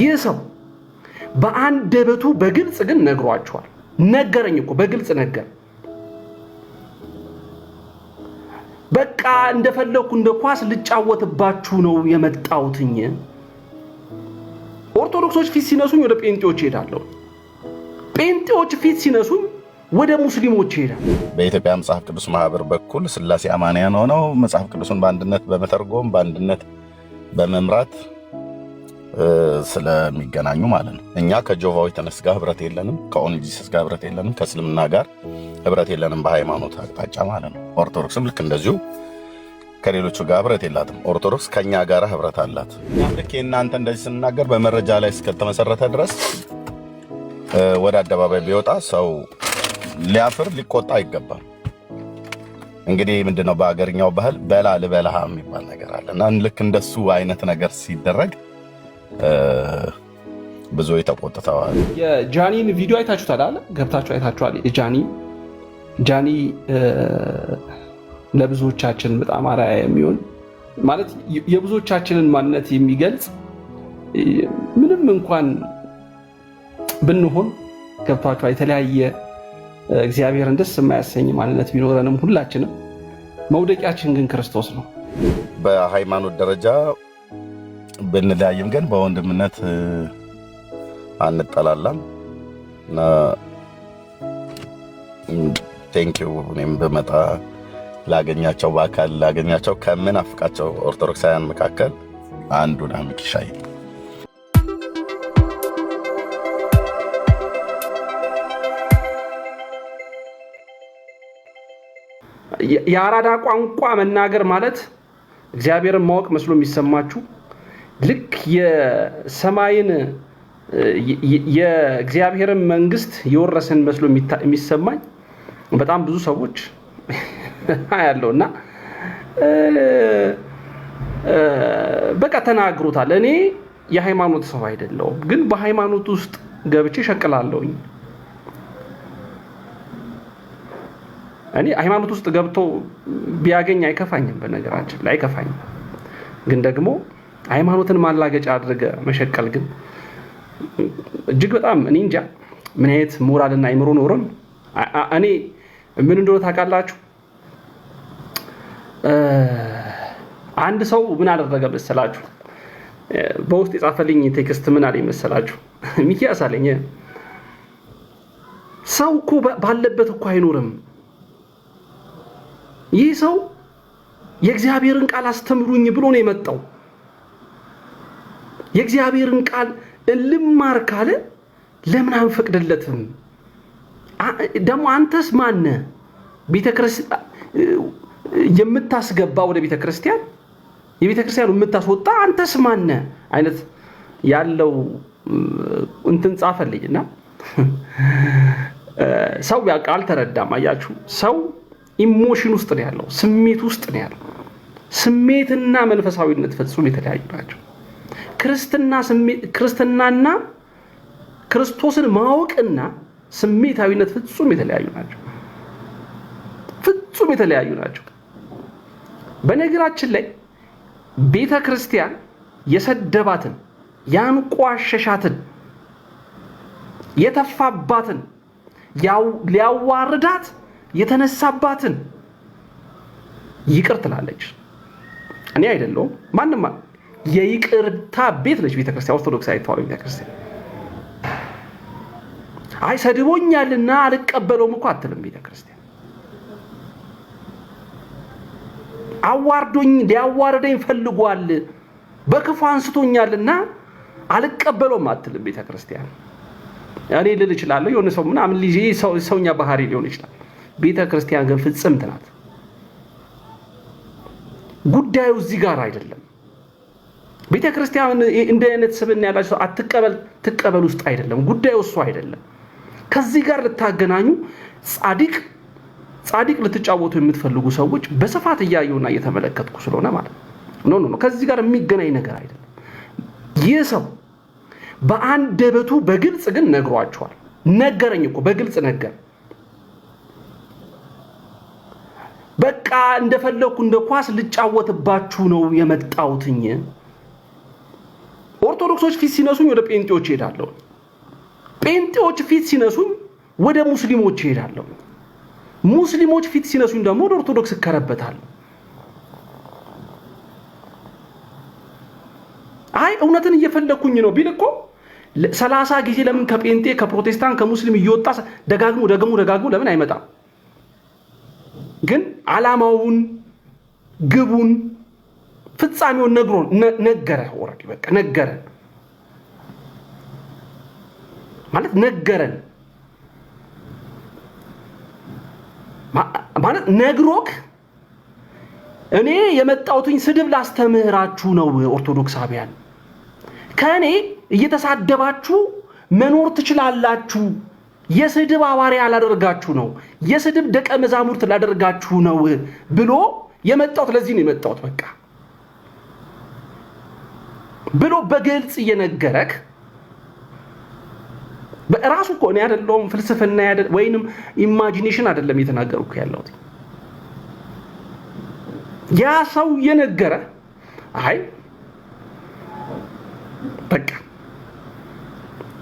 ይሰው በአንደበቱ በግልጽ ግን ነግሯቸዋል። ነገረኝ እኮ በግልጽ ነገር በቃ እንደፈለኩ እንደ ኳስ ልጫወትባችሁ ነው የመጣውትኝ። ኦርቶዶክሶች ፊት ሲነሱኝ ወደ ጴንጤዎች ይሄዳለሁ። ጴንጤዎች ፊት ሲነሱኝ ወደ ሙስሊሞች ይሄዳል። በኢትዮጵያ መጽሐፍ ቅዱስ ማህበር በኩል ስላሴ አማንያን ሆነው መጽሐፍ ቅዱስን በአንድነት በመተርጎም በአንድነት በመምራት ስለሚገናኙ ማለት ነው። እኛ ከጆቫዊ ተነስ ጋር ህብረት የለንም፣ ከኦንጂሰስ ጋር ህብረት የለንም፣ ከእስልምና ጋር ህብረት የለንም በሃይማኖት አቅጣጫ ማለት ነው። ኦርቶዶክስም ልክ እንደዚሁ ከሌሎቹ ጋር ህብረት የላትም። ኦርቶዶክስ ከኛ ጋር ህብረት አላት። ልክ የእናንተ እንደዚህ ስንናገር በመረጃ ላይ እስከተመሰረተ ድረስ ወደ አደባባይ ቢወጣ ሰው ሊያፍር ሊቆጣ አይገባም። እንግዲህ ምንድነው በአገርኛው ባህል በላ ልበላሃ የሚባል ነገር አለ እና ልክ እንደሱ አይነት ነገር ሲደረግ ብዙ ተቆጥተዋል። የጃኒን ቪዲዮ አይታችሁታል አለ ገብታችሁ አይታችኋል። ጃኒ ለብዙዎቻችን በጣም አርአያ የሚሆን ማለት የብዙዎቻችንን ማንነት የሚገልጽ ምንም እንኳን ብንሆን ገብታችሁ የተለያየ እግዚአብሔርን ደስ የማያሰኝ ማንነት ቢኖረንም ሁላችንም መውደቂያችን ግን ክርስቶስ ነው። በሃይማኖት ደረጃ ብንለያይም ግን በወንድምነት አንጠላላም እና ቴንኪው። እኔም በመጣ ላገኛቸው በአካል ላገኛቸው ከምናፍቃቸው ኦርቶዶክሳውያን መካከል አንዱ ነው ሚኪሻይ። የአራዳ ቋንቋ መናገር ማለት እግዚአብሔርን ማወቅ መስሎ የሚሰማችሁ ልክ የሰማይን የእግዚአብሔርን መንግስት የወረሰን መስሎ የሚሰማኝ በጣም ብዙ ሰዎች ያለውና በቃ ተናግሮታል። እኔ የሃይማኖት ሰው አይደለሁም፣ ግን በሃይማኖት ውስጥ ገብቼ ሸቅላለሁኝ። እኔ ሃይማኖት ውስጥ ገብቶ ቢያገኝ አይከፋኝም፣ በነገራችን ላይ አይከፋኝም። ግን ደግሞ ሃይማኖትን ማላገጫ አድርገ መሸቀል ግን እጅግ በጣም እኔ እንጃ ምን አይነት ሞራልና አይምሮ ኖሮን። እኔ ምን እንደሆነ ታውቃላችሁ? አንድ ሰው ምን አደረገ መሰላችሁ? በውስጥ የጻፈልኝ ቴክስት ምን አለኝ መሰላችሁ? ሚኪያስ አለኝ ሰው እኮ ባለበት እኮ አይኖርም። ይህ ሰው የእግዚአብሔርን ቃል አስተምሩኝ ብሎ ነው የመጣው። የእግዚአብሔርን ቃል ልማር ካለ ለምን አንፈቅድለትም? ደግሞ አንተስ ማነ ቤተክርስቲያን የምታስገባ ወደ ቤተክርስቲያን የቤተክርስቲያኑ የምታስወጣ አንተስ ማነ አይነት ያለው እንትን ጻፈልኝና ሰው ያቃል ተረዳም። አያችሁ ሰው ኢሞሽን ውስጥ ነው ያለው፣ ስሜት ውስጥ ነው ያለው። ስሜትና መንፈሳዊነት ፍጹም የተለያዩ ናቸው። ክርስትናና ክርስቶስን ማወቅና ስሜታዊነት ፍጹም የተለያዩ ናቸው። ፍጹም የተለያዩ ናቸው። በነገራችን ላይ ቤተክርስቲያን የሰደባትን፣ ያንቋሸሻትን፣ የተፋባትን፣ ሊያዋርዳት የተነሳባትን ይቅር ትላለች። እኔ አይደለሁም ማንም የይቅርታ ቤት ነች ቤተክርስቲያን፣ ኦርቶዶክሳዊት ተዋሕዶ ቤተክርስቲያን። አይ ሰድቦኛልና አልቀበለውም እኮ አትልም ቤተክርስቲያን። አዋርዶኝ ሊያዋርደኝ ፈልጓል በክፉ አንስቶኛልና አልቀበለውም አትልም ቤተክርስቲያን። እኔ ልል እችላለሁ የሆነ ሰው ምናምን ልጅ ሰውኛ ባህሪ ሊሆን ይችላል። ቤተክርስቲያን ግን ፍጽምት ናት። ጉዳዩ እዚህ ጋር አይደለም። ቤተክርስቲያን እንደ አይነት ስብዕና ያላችሁ አትቀበል ትቀበል ውስጥ አይደለም ጉዳዩ፣ እሱ አይደለም። ከዚህ ጋር ልታገናኙ ጻድቅ ልትጫወቱ የምትፈልጉ ሰዎች በስፋት እያየውና እየተመለከትኩ ስለሆነ ማለት ነው። ከዚህ ጋር የሚገናኝ ነገር አይደለም። ይህ ሰው በአንደበቱ በግልጽ ግን ነግሯቸዋል። ነገረኝ እኮ በግልጽ ነገር በቃ እንደፈለኩ እንደ ኳስ ልጫወትባችሁ ነው የመጣውትኝ። ኦርቶዶክሶች ፊት ሲነሱኝ ወደ ጴንጤዎች እሄዳለሁ። ጴንጤዎች ፊት ሲነሱኝ ወደ ሙስሊሞች እሄዳለሁ። ሙስሊሞች ፊት ሲነሱኝ ደግሞ ወደ ኦርቶዶክስ እከረበታለሁ። አይ እውነትን እየፈለኩኝ ነው ቢል እኮ 30 ጊዜ ለምን ከጴንጤ ከፕሮቴስታንት ከሙስሊም እየወጣ ደጋግሞ ለምን አይመጣም? ግን ዓላማውን ግቡን ፍጻሜውን ነገረ። ወረድ በቃ ነገረን ማለት ነገረን ማለት ነግሮክ እኔ የመጣሁትኝ ስድብ ላስተምህራችሁ ነው። ኦርቶዶክሳውያን ከኔ እየተሳደባችሁ መኖር ትችላላችሁ። የስድብ ሐዋርያ ላደርጋችሁ ነው፣ የስድብ ደቀ መዛሙርት ላደርጋችሁ ነው ብሎ የመጣሁት ለዚህ ነው የመጣሁት በቃ ብሎ በግልጽ እየነገረክ በራሱ እኮ እኔ አይደለሁም ፍልስፍና ወይንም ኢማጂኔሽን አይደለም እየተናገርኩ ያለሁት። ያ ሰው እየነገረ አይ በቃ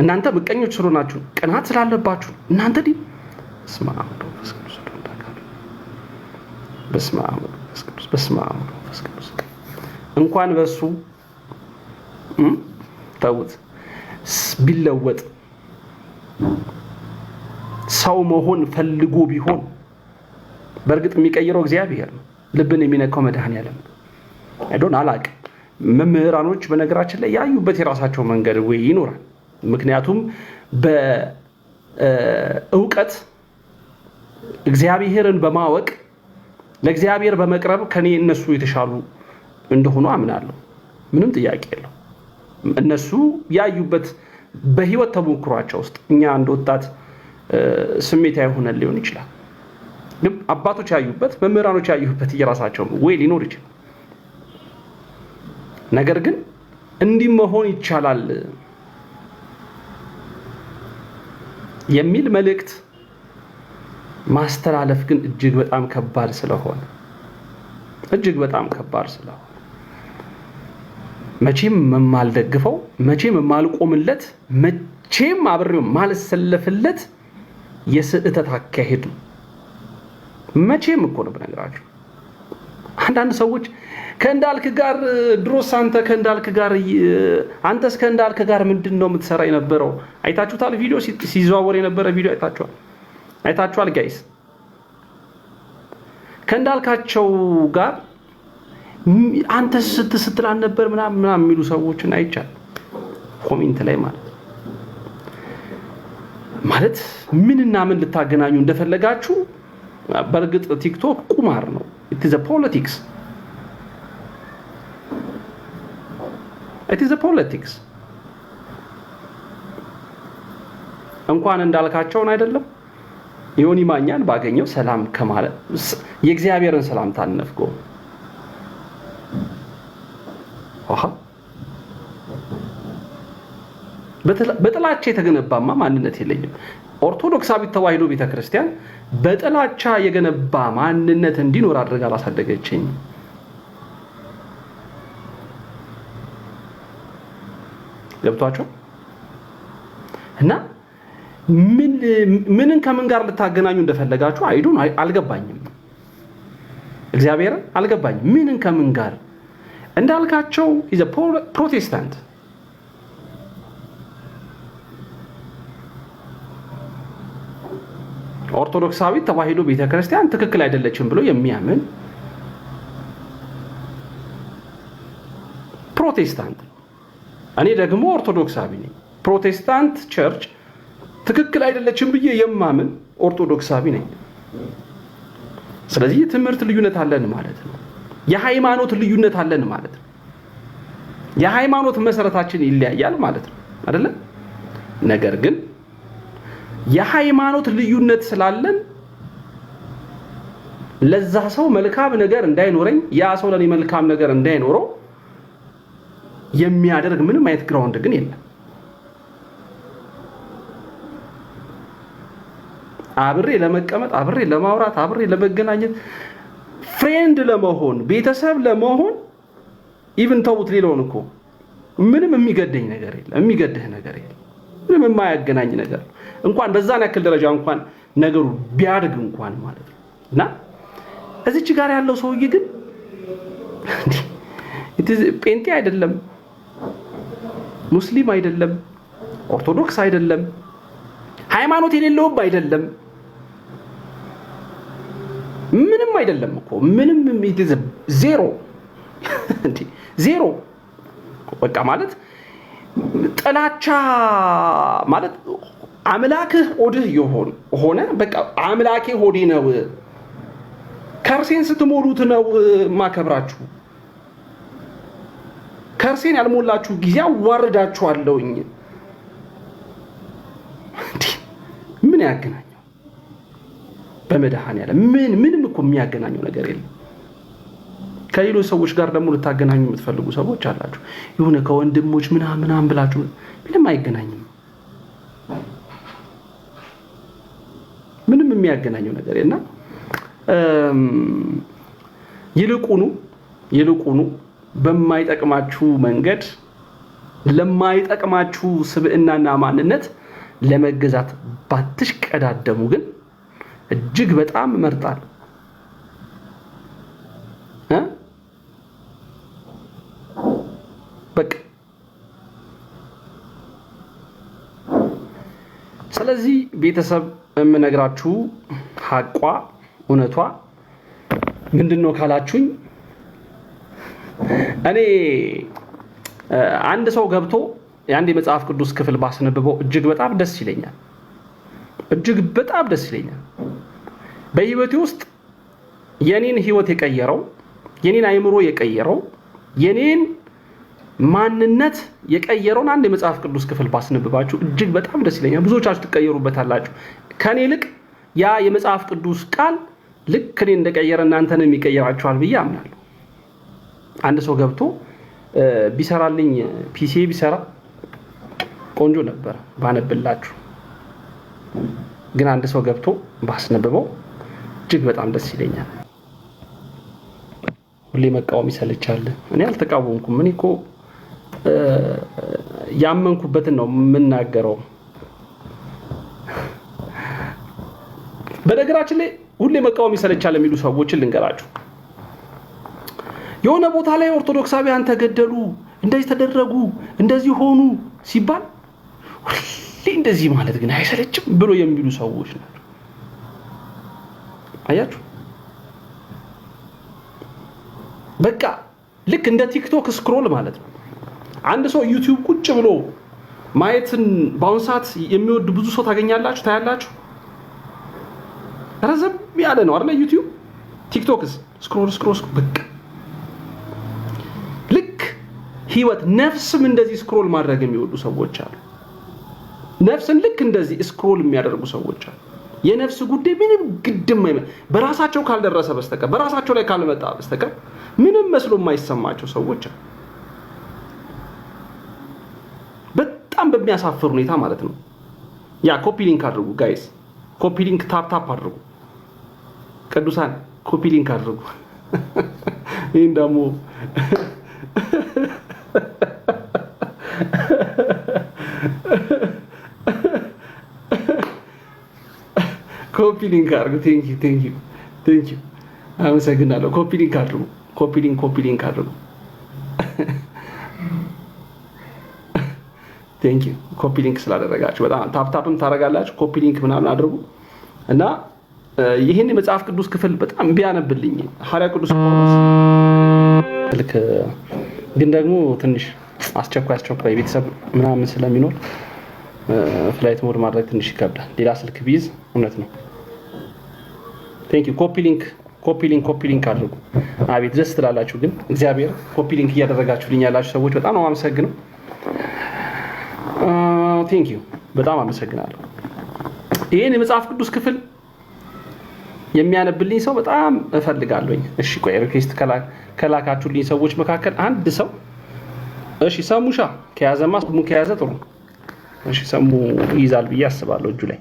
እናንተ ምቀኞች ስለሆናችሁ ቅናት ስላለባችሁ እናንተ በስመ አብ እንኳን በሱ ተውት ቢለወጥ ሰው መሆን ፈልጎ ቢሆን በእርግጥ የሚቀይረው እግዚአብሔር ነው። ልብን የሚነካው መድኃኔዓለም አይዶን አላቅ። መምህራኖች በነገራችን ላይ ያዩበት የራሳቸው መንገድ ወይ ይኖራል። ምክንያቱም በእውቀት እግዚአብሔርን በማወቅ ለእግዚአብሔር በመቅረብ ከኔ እነሱ የተሻሉ እንደሆኑ አምናለሁ። ምንም ጥያቄ የለው። እነሱ ያዩበት በህይወት ተሞክሯቸው ውስጥ እኛ አንድ ወጣት ስሜታዊ ሆነን ሊሆን ይችላል። ግን አባቶች ያዩበት መምህራኖች ያዩበት የራሳቸው ወይ ሊኖር ይችላል። ነገር ግን እንዲህ መሆን ይቻላል የሚል መልእክት ማስተላለፍ ግን እጅግ በጣም ከባድ ስለሆነ መቼም የማልደግፈው መቼም የማልቆምለት መቼም አብሬው ማልሰለፍለት የስህተት አካሄድ ነው። መቼም እኮ ነው በነገራችሁ። አንዳንድ ሰዎች ከእንዳልክ ጋር ድሮስ አንተስ ከእንዳልክ ጋር ምንድነው የምትሰራ የነበረው? አይታችሁታል? ቪዲዮ ሲዘዋወር የነበረ ቪዲዮ አይታችኋል ጋይስ? ከእንዳልካቸው ጋር አንተስ ስትል ነበር ምናምን የሚሉ ሰዎችን አይቻል ኮሜንት ላይ ማለት ምንና ምን ልታገናኙ እንደፈለጋችሁ። በእርግጥ ቲክቶክ ቁማር ነው። it is a politics እንኳን እንዳልካቸውን አይደለም ዮኒ ማኛን ባገኘው ሰላም ከማለት የእግዚአብሔርን ሰላም ታነፍጎ በጥላቻ የተገነባማ ማንነት የለኝም። ኦርቶዶክሳዊት ተዋሕዶ ቤተክርስቲያን በጥላቻ የገነባ ማንነት እንዲኖር አድርጋ አላሳደገችኝ። ገብቷቸው እና ምንን ከምን ጋር ልታገናኙ እንደፈለጋችሁ አልገባኝም። እግዚአብሔርን አልገባኝም። ምንን ከምን ጋር እንዳልካቸው is a ፕሮቴስታንት ኦርቶዶክሳዊት ተዋሕዶ ቤተክርስቲያን ትክክል አይደለችም ብሎ የሚያምን ፕሮቴስታንት። እኔ ደግሞ ኦርቶዶክሳዊ ነኝ። ፕሮቴስታንት ቸርች ትክክል አይደለችም ብዬ የማምን ኦርቶዶክሳዊ ነኝ። ስለዚህ የትምህርት ልዩነት አለን ማለት ነው። የሃይማኖት ልዩነት አለን ማለት ነው። የሃይማኖት መሰረታችን ይለያያል ማለት ነው አይደለ? ነገር ግን የሃይማኖት ልዩነት ስላለን ለዛ ሰው መልካም ነገር እንዳይኖረኝ ያ ሰው ለኔ መልካም ነገር እንዳይኖረው የሚያደርግ ምንም አይነት ግራውንድ ግን የለም። አብሬ ለመቀመጥ፣ አብሬ ለማውራት፣ አብሬ ለመገናኘት፣ ፍሬንድ ለመሆን፣ ቤተሰብ ለመሆን ኢቭን ተውት ሌላውን እኮ ምንም የሚገደኝ ነገር የለም፣ የሚገድህ ነገር የለም፣ ምንም የማያገናኝ ነገር እንኳን በዛን ያክል ደረጃ እንኳን ነገሩ ቢያድግ እንኳን ማለት ነው። እና እዚች ጋር ያለው ሰውዬ ግን ጴንጤ አይደለም፣ ሙስሊም አይደለም፣ ኦርቶዶክስ አይደለም፣ ሃይማኖት የሌለውም አይደለም፣ ምንም አይደለም እኮ ምንም ዜሮ ዜሮ በቃ ማለት ጥላቻ ማለት አምላክህ ሆድህ ሆነ በቃ አምላኬ ሆዴ ነው ከርሴን ስትሞሉት ነው ማከብራችሁ ከርሴን ያልሞላችሁ ጊዜ አዋርዳችኋለሁኝ ምን ያገናኘው በመድኃኒዓለም ምንም እኮ የሚያገናኘው ነገር የለም ከሌሎች ሰዎች ጋር ደግሞ ልታገናኙ የምትፈልጉ ሰዎች አላችሁ የሆነ ከወንድሞች ምናምን ብላችሁ ምንም አይገናኝም ምንም የሚያገናኘው ነገር የለና ይልቁኑ በማይጠቅማችሁ መንገድ ለማይጠቅማችሁ ስብዕናና ማንነት ለመገዛት ባትሽቀዳደሙ ግን እጅግ በጣም እመርጣለሁ በቃ ስለዚህ ቤተሰብ የምነግራችሁ ሐቋ እውነቷ ምንድነው ካላችሁኝ እኔ አንድ ሰው ገብቶ የአንድ የመጽሐፍ ቅዱስ ክፍል ባስነብበው እጅግ በጣም ደስ ይለኛል በህይወቴ ውስጥ የኔን ህይወት የቀየረው የኔን አይምሮ የቀየረው የኔን ማንነት የቀየረውን አንድ የመጽሐፍ ቅዱስ ክፍል ባስነብባችሁ እጅግ በጣም ደስ ይለኛል ብዙዎቻችሁ ትቀየሩበታላችሁ ከኔ ልክ ያ የመጽሐፍ ቅዱስ ቃል ልክ እኔ እንደቀየረ እናንተንም ይቀየራችኋል ብዬ አምናለሁ አንድ ሰው ገብቶ ቢሰራልኝ ፒሲ ቢሰራ ቆንጆ ነበር ባነብላችሁ ግን አንድ ሰው ገብቶ ባስነብበው እጅግ በጣም ደስ ይለኛል ሁሌ መቃወም ይሰለቻል እኔ አልተቃወምኩም እኔ እኮ ያመንኩበትን ነው የምናገረው በነገራችን ላይ ሁሌ መቃወም ይሰለቻል የሚሉ ሰዎችን ልንገራችሁ የሆነ ቦታ ላይ ኦርቶዶክሳውያን ተገደሉ እንደዚህ ተደረጉ እንደዚህ ሆኑ ሲባል ሁሌ እንደዚህ ማለት ግን አይሰለችም ብሎ የሚሉ ሰዎች ናቸው አያችሁ በቃ ልክ እንደ ቲክቶክ ስክሮል ማለት ነው አንድ ሰው ዩቲዩብ ቁጭ ብሎ ማየትን በአሁን ሰዓት የሚወድ ብዙ ሰው ታያላችሁ ረዘም ያለ ነው አይደል ዩቲዩብ ቲክቶክስ ስክሮል በቃ ልክ ህይወት ነፍስም እንደዚህ ስክሮል ማድረግ የሚወዱ ሰዎች አሉ ነፍስን ልክ እንደዚህ ስክሮል የሚያደርጉ ሰዎች አሉ የነፍስ ጉዳይ ምንም ግድም በራሳቸው ካልደረሰ በስተቀር በራሳቸው ላይ ካልመጣ በስተቀር ምንም መስሎ የማይሰማቸው ሰዎች አሉ በጣም በሚያሳፍር ሁኔታ ማለት ነው ያ ኮፒ ሊንክ አድርጉ ጋይስ ኮፒ ሊንክ ታፕ አድርጉ ቅዱሳን ኮፒ ሊንክ አድርጉ ይሄን ደግሞ ኮፒ ሊንክ አድርጉ ቴንክ ዩ አመሰግናለሁ ኮፒ ሊንክ አድርጉ ኮፒ ሊንክ አድርጉ ቴንክ ዩ ኮፒ ሊንክ ስላደረጋችሁ በጣም ታፕም ታረጋላችሁ ኮፒ ሊንክ ምናምን አድርጉ እና ይሄን የመጽሐፍ ቅዱስ ክፍል በጣም ቢያነብልኝ ሐዋርያ ቅዱስ ጳውሎስ ልክ ግን ደግሞ ትንሽ አስቸኳይ ቤተሰብ ምናምን ስለሚኖር ፍላይት ሞድ ማድረግ ትንሽ ይከብዳል ሌላ ስልክ ቢይዝ እውነት ነው ቴንክ ዩ ኮፒ ሊንክ አድርጉ አቤት ደስ ትላላችሁ ግን እግዚአብሔር ኮፒ ሊንክ እያደረጋችሁልኝ ያላችሁ ሰዎች በጣም ነው አመሰግነው ቴንክ ዩ በጣም አመሰግናለሁ ይሄን የመጽሐፍ ቅዱስ ክፍል የሚያነብልኝ ሰው በጣም እፈልጋለሁኝ እሺ ቆይ ሪኩዌስት ከላካችሁልኝ ሰዎች መካከል አንድ ሰው እሺ ሰሙሻ ከያዘ ጥሩ እሺ ሰሙ ይዛል ብዬ አስባለሁ እጁ ላይ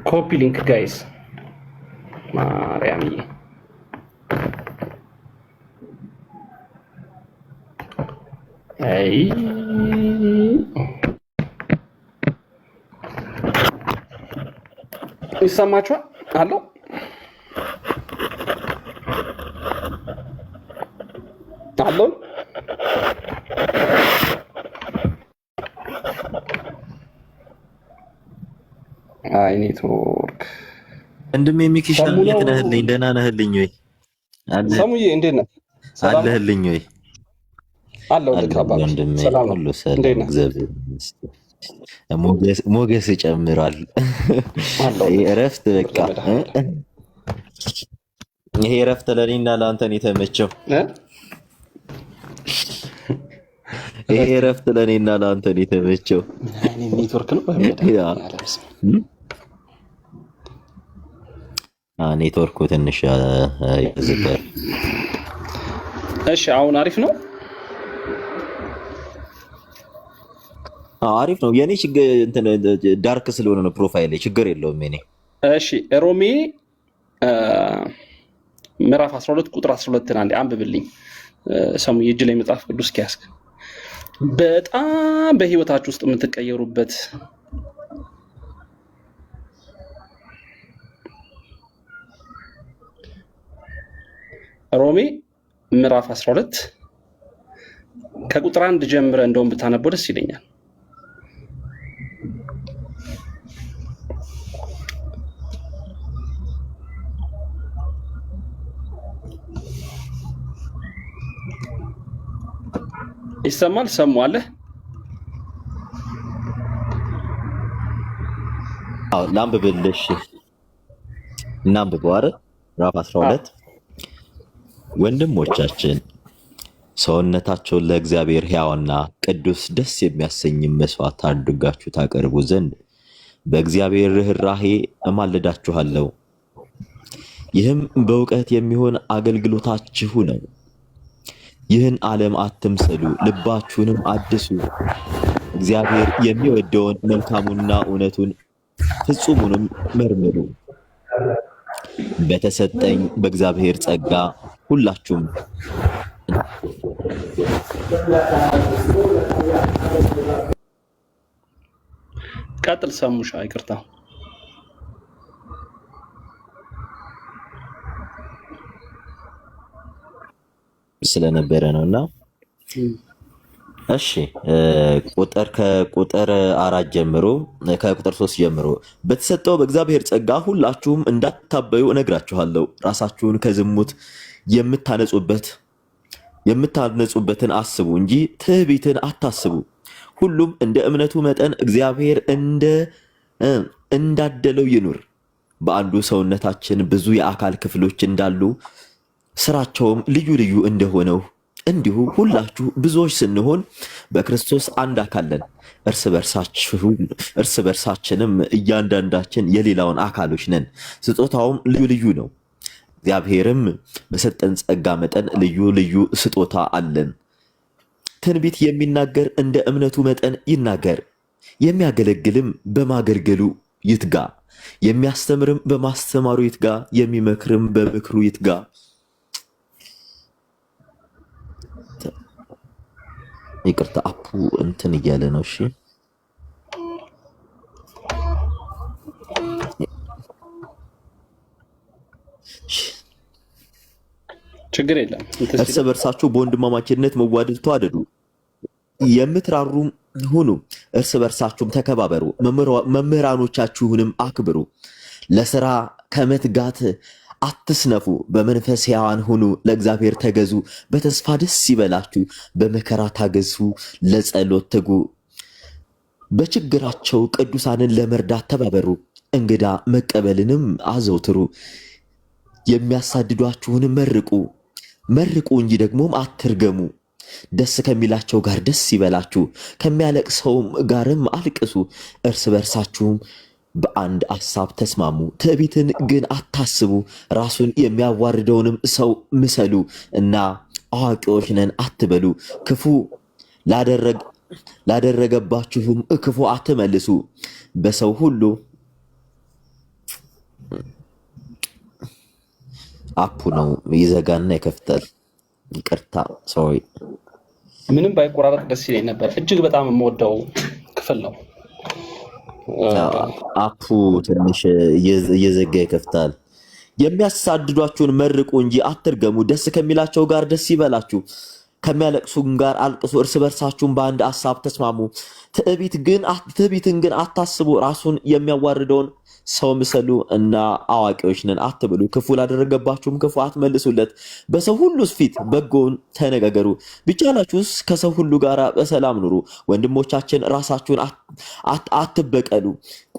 ኮፒ ሊንክ ጋይስ ማርያምዬ አይ ይሰማችኋል አለው። አለው አይ ኔትወርክ ወንድሜ ሚኪሻ የት ነህልኝ? ደህና ነህልኝ ወይ? ሰሙዬ እንዴት ነህ? አለህልኝ ወይ? አለው ልካባ ሰላም ነው። እንዴት ነህ? እግዚአብሔር ሞገስ ይጨምራል። ይሄ እረፍት በቃ ይሄ እረፍት ለኔና ለአንተን የተመቸው ይሄ እረፍት ለኔና ለአንተን የተመቸው ኔትወርክ ነው። ኔትወርኩ ትንሽ ይዝጋል። እሺ አሁን አሪፍ ነው። አሪፍ ነው። የኔ ዳርክ ስለሆነ ነው ፕሮፋይል ችግር የለውም የኔ። እሺ ሮሜ ምዕራፍ 12 ቁጥር 12 አንዴ አንብብልኝ። ሰሙ የእጅ ላይ መጽሐፍ ቅዱስ ከያዝክ በጣም በህይወታችሁ ውስጥ የምትቀየሩበት ሮሜ ምዕራፍ 12 ከቁጥር 1 ጀምረ እንደውም ብታነበው ደስ ይለኛል። ይሰማል? ሰሙ አለ? አዎ ላንብብልሽ። እናንብበው አይደል? ምዕራፍ 12 ወንድሞቻችን ሰውነታቸውን ለእግዚአብሔር ሕያውና ቅዱስ ደስ የሚያሰኝ መስዋዕት አድርጋችሁ ታቀርቡ ዘንድ በእግዚአብሔር ርኅራኄ እማልዳችኋለሁ። ይህም በእውቀት የሚሆን አገልግሎታችሁ ነው። ይህን ዓለም አትምሰሉ፣ ልባችሁንም አድሱ። እግዚአብሔር የሚወደውን መልካሙንና እውነቱን ፍጹሙንም መርምሩ። በተሰጠኝ በእግዚአብሔር ጸጋ ሁላችሁም ቀጥል። ሰሙሻ ይቅርታ። ስለነበረ ነውና እሺ ከቁጥር 4 ጀምሮ ከቁጥር 3 ጀምሮ በተሰጠው በእግዚአብሔር ጸጋ ሁላችሁም እንዳታበዩ እነግራችኋለሁ። ራሳችሁን ከዝሙት የምታነጹበትን አስቡ እንጂ ትዕቢትን አታስቡ። ሁሉም እንደ እምነቱ መጠን እግዚአብሔር እንዳደለው ይኑር። በአንዱ ሰውነታችን ብዙ የአካል ክፍሎች እንዳሉ ስራቸውም ልዩ ልዩ እንደሆነው እንዲሁ ሁላችሁ ብዙዎች ስንሆን በክርስቶስ አንድ አካል ነን። እርስ በርሳችንም እያንዳንዳችን የሌላውን አካሎች ነን። ስጦታውም ልዩ ልዩ ነው። እግዚአብሔርም በሰጠን ጸጋ መጠን ልዩ ልዩ ስጦታ አለን። ትንቢት የሚናገር እንደ እምነቱ መጠን ይናገር። የሚያገለግልም በማገልገሉ ይትጋ። የሚያስተምርም በማስተማሩ ይትጋ። የሚመክርም በምክሩ ይትጋ። ይቅርታ አፑ እንትን እያለ ነው። እሺ ችግር የለም። እርስ በርሳችሁ በወንድማማችነት መዋደድ ተዋደዱ፣ የምትራሩም ሁኑ። እርስ በርሳችሁም ተከባበሩ፣ መምህራኖቻችሁንም አክብሩ። ለሥራ ከመትጋት አትስነፉ፣ በመንፈስ ሕያዋን ሁኑ፣ ለእግዚአብሔር ተገዙ። በተስፋ ደስ ይበላችሁ፣ በመከራ ታገሱ፣ ለጸሎት ትጉ። በችግራቸው ቅዱሳንን ለመርዳት ተባበሩ፣ እንግዳ መቀበልንም አዘውትሩ። የሚያሳድዷችሁንም መርቁ እንጂ ደግሞም አትርገሙ። ደስ ከሚላቸው ጋር ደስ ይበላችሁ፣ ከሚያለቅሰውም ጋርም አልቅሱ። እርስ በርሳችሁም በአንድ ሐሳብ ተስማሙ። ትዕቢትን ግን አታስቡ፣ ራሱን የሚያዋርደውንም ሰው ምሰሉ እና አዋቂዎች ነን አትበሉ። ክፉ ላደረገባችሁም ክፉ አትመልሱ። በሰው ሁሉ አፑ ነው ይዘጋና ይከፍታል። ይቅርታ ሶሪ። ምንም ባይቆራረጥ ደስ ይለኝ ነበር። እጅግ በጣም የምወደው ክፍል ነው። አፑ ትንሽ እየዘጋ ይከፍታል። የሚያሳድዷችሁን መርቁ እንጂ አትርገሙ፣ ደስ ከሚላቸው ጋር ደስ ይበላችሁ፣ ከሚያለቅሱም ጋር አልቅሱ፣ እርስ በርሳችሁም በአንድ ሐሳብ ተስማሙ። ትዕቢትን ግን አታስቡ፣ ራሱን የሚያዋርደውን ሰው ምሰሉ እና አዋቂዎች ነን አትብሉ። ክፉ ላደረገባችሁም ክፉ አትመልሱለት። በሰው ሁሉ ፊት በጎውን ተነጋገሩ። ቢቻላችሁስ ከሰው ሁሉ ጋር በሰላም ኑሩ። ወንድሞቻችን ራሳችሁን አትበቀሉ፣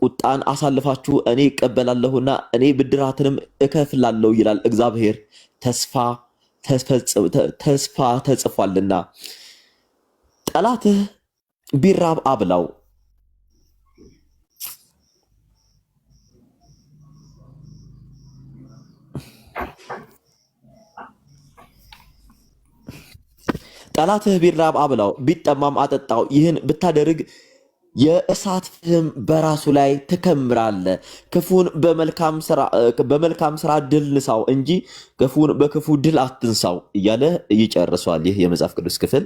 ቁጣን አሳልፋችሁ እኔ እቀበላለሁና እኔ ብድራትንም እከፍላለሁ ይላል እግዚአብሔር። ተስፋ ተጽፏልና። ጠላትህ ቢራብ አብላው፣ ጠላትህ ቢራብ አብላው፣ ቢጠማም አጠጣው። ይህን ብታደርግ የእሳት ፍህም በራሱ ላይ ትከምራለህ። ክፉን በመልካም ስራ ድል ንሳው እንጂ ክፉን በክፉ ድል አትንሳው እያለ ይጨርሷል። ይህ የመጽሐፍ ቅዱስ ክፍል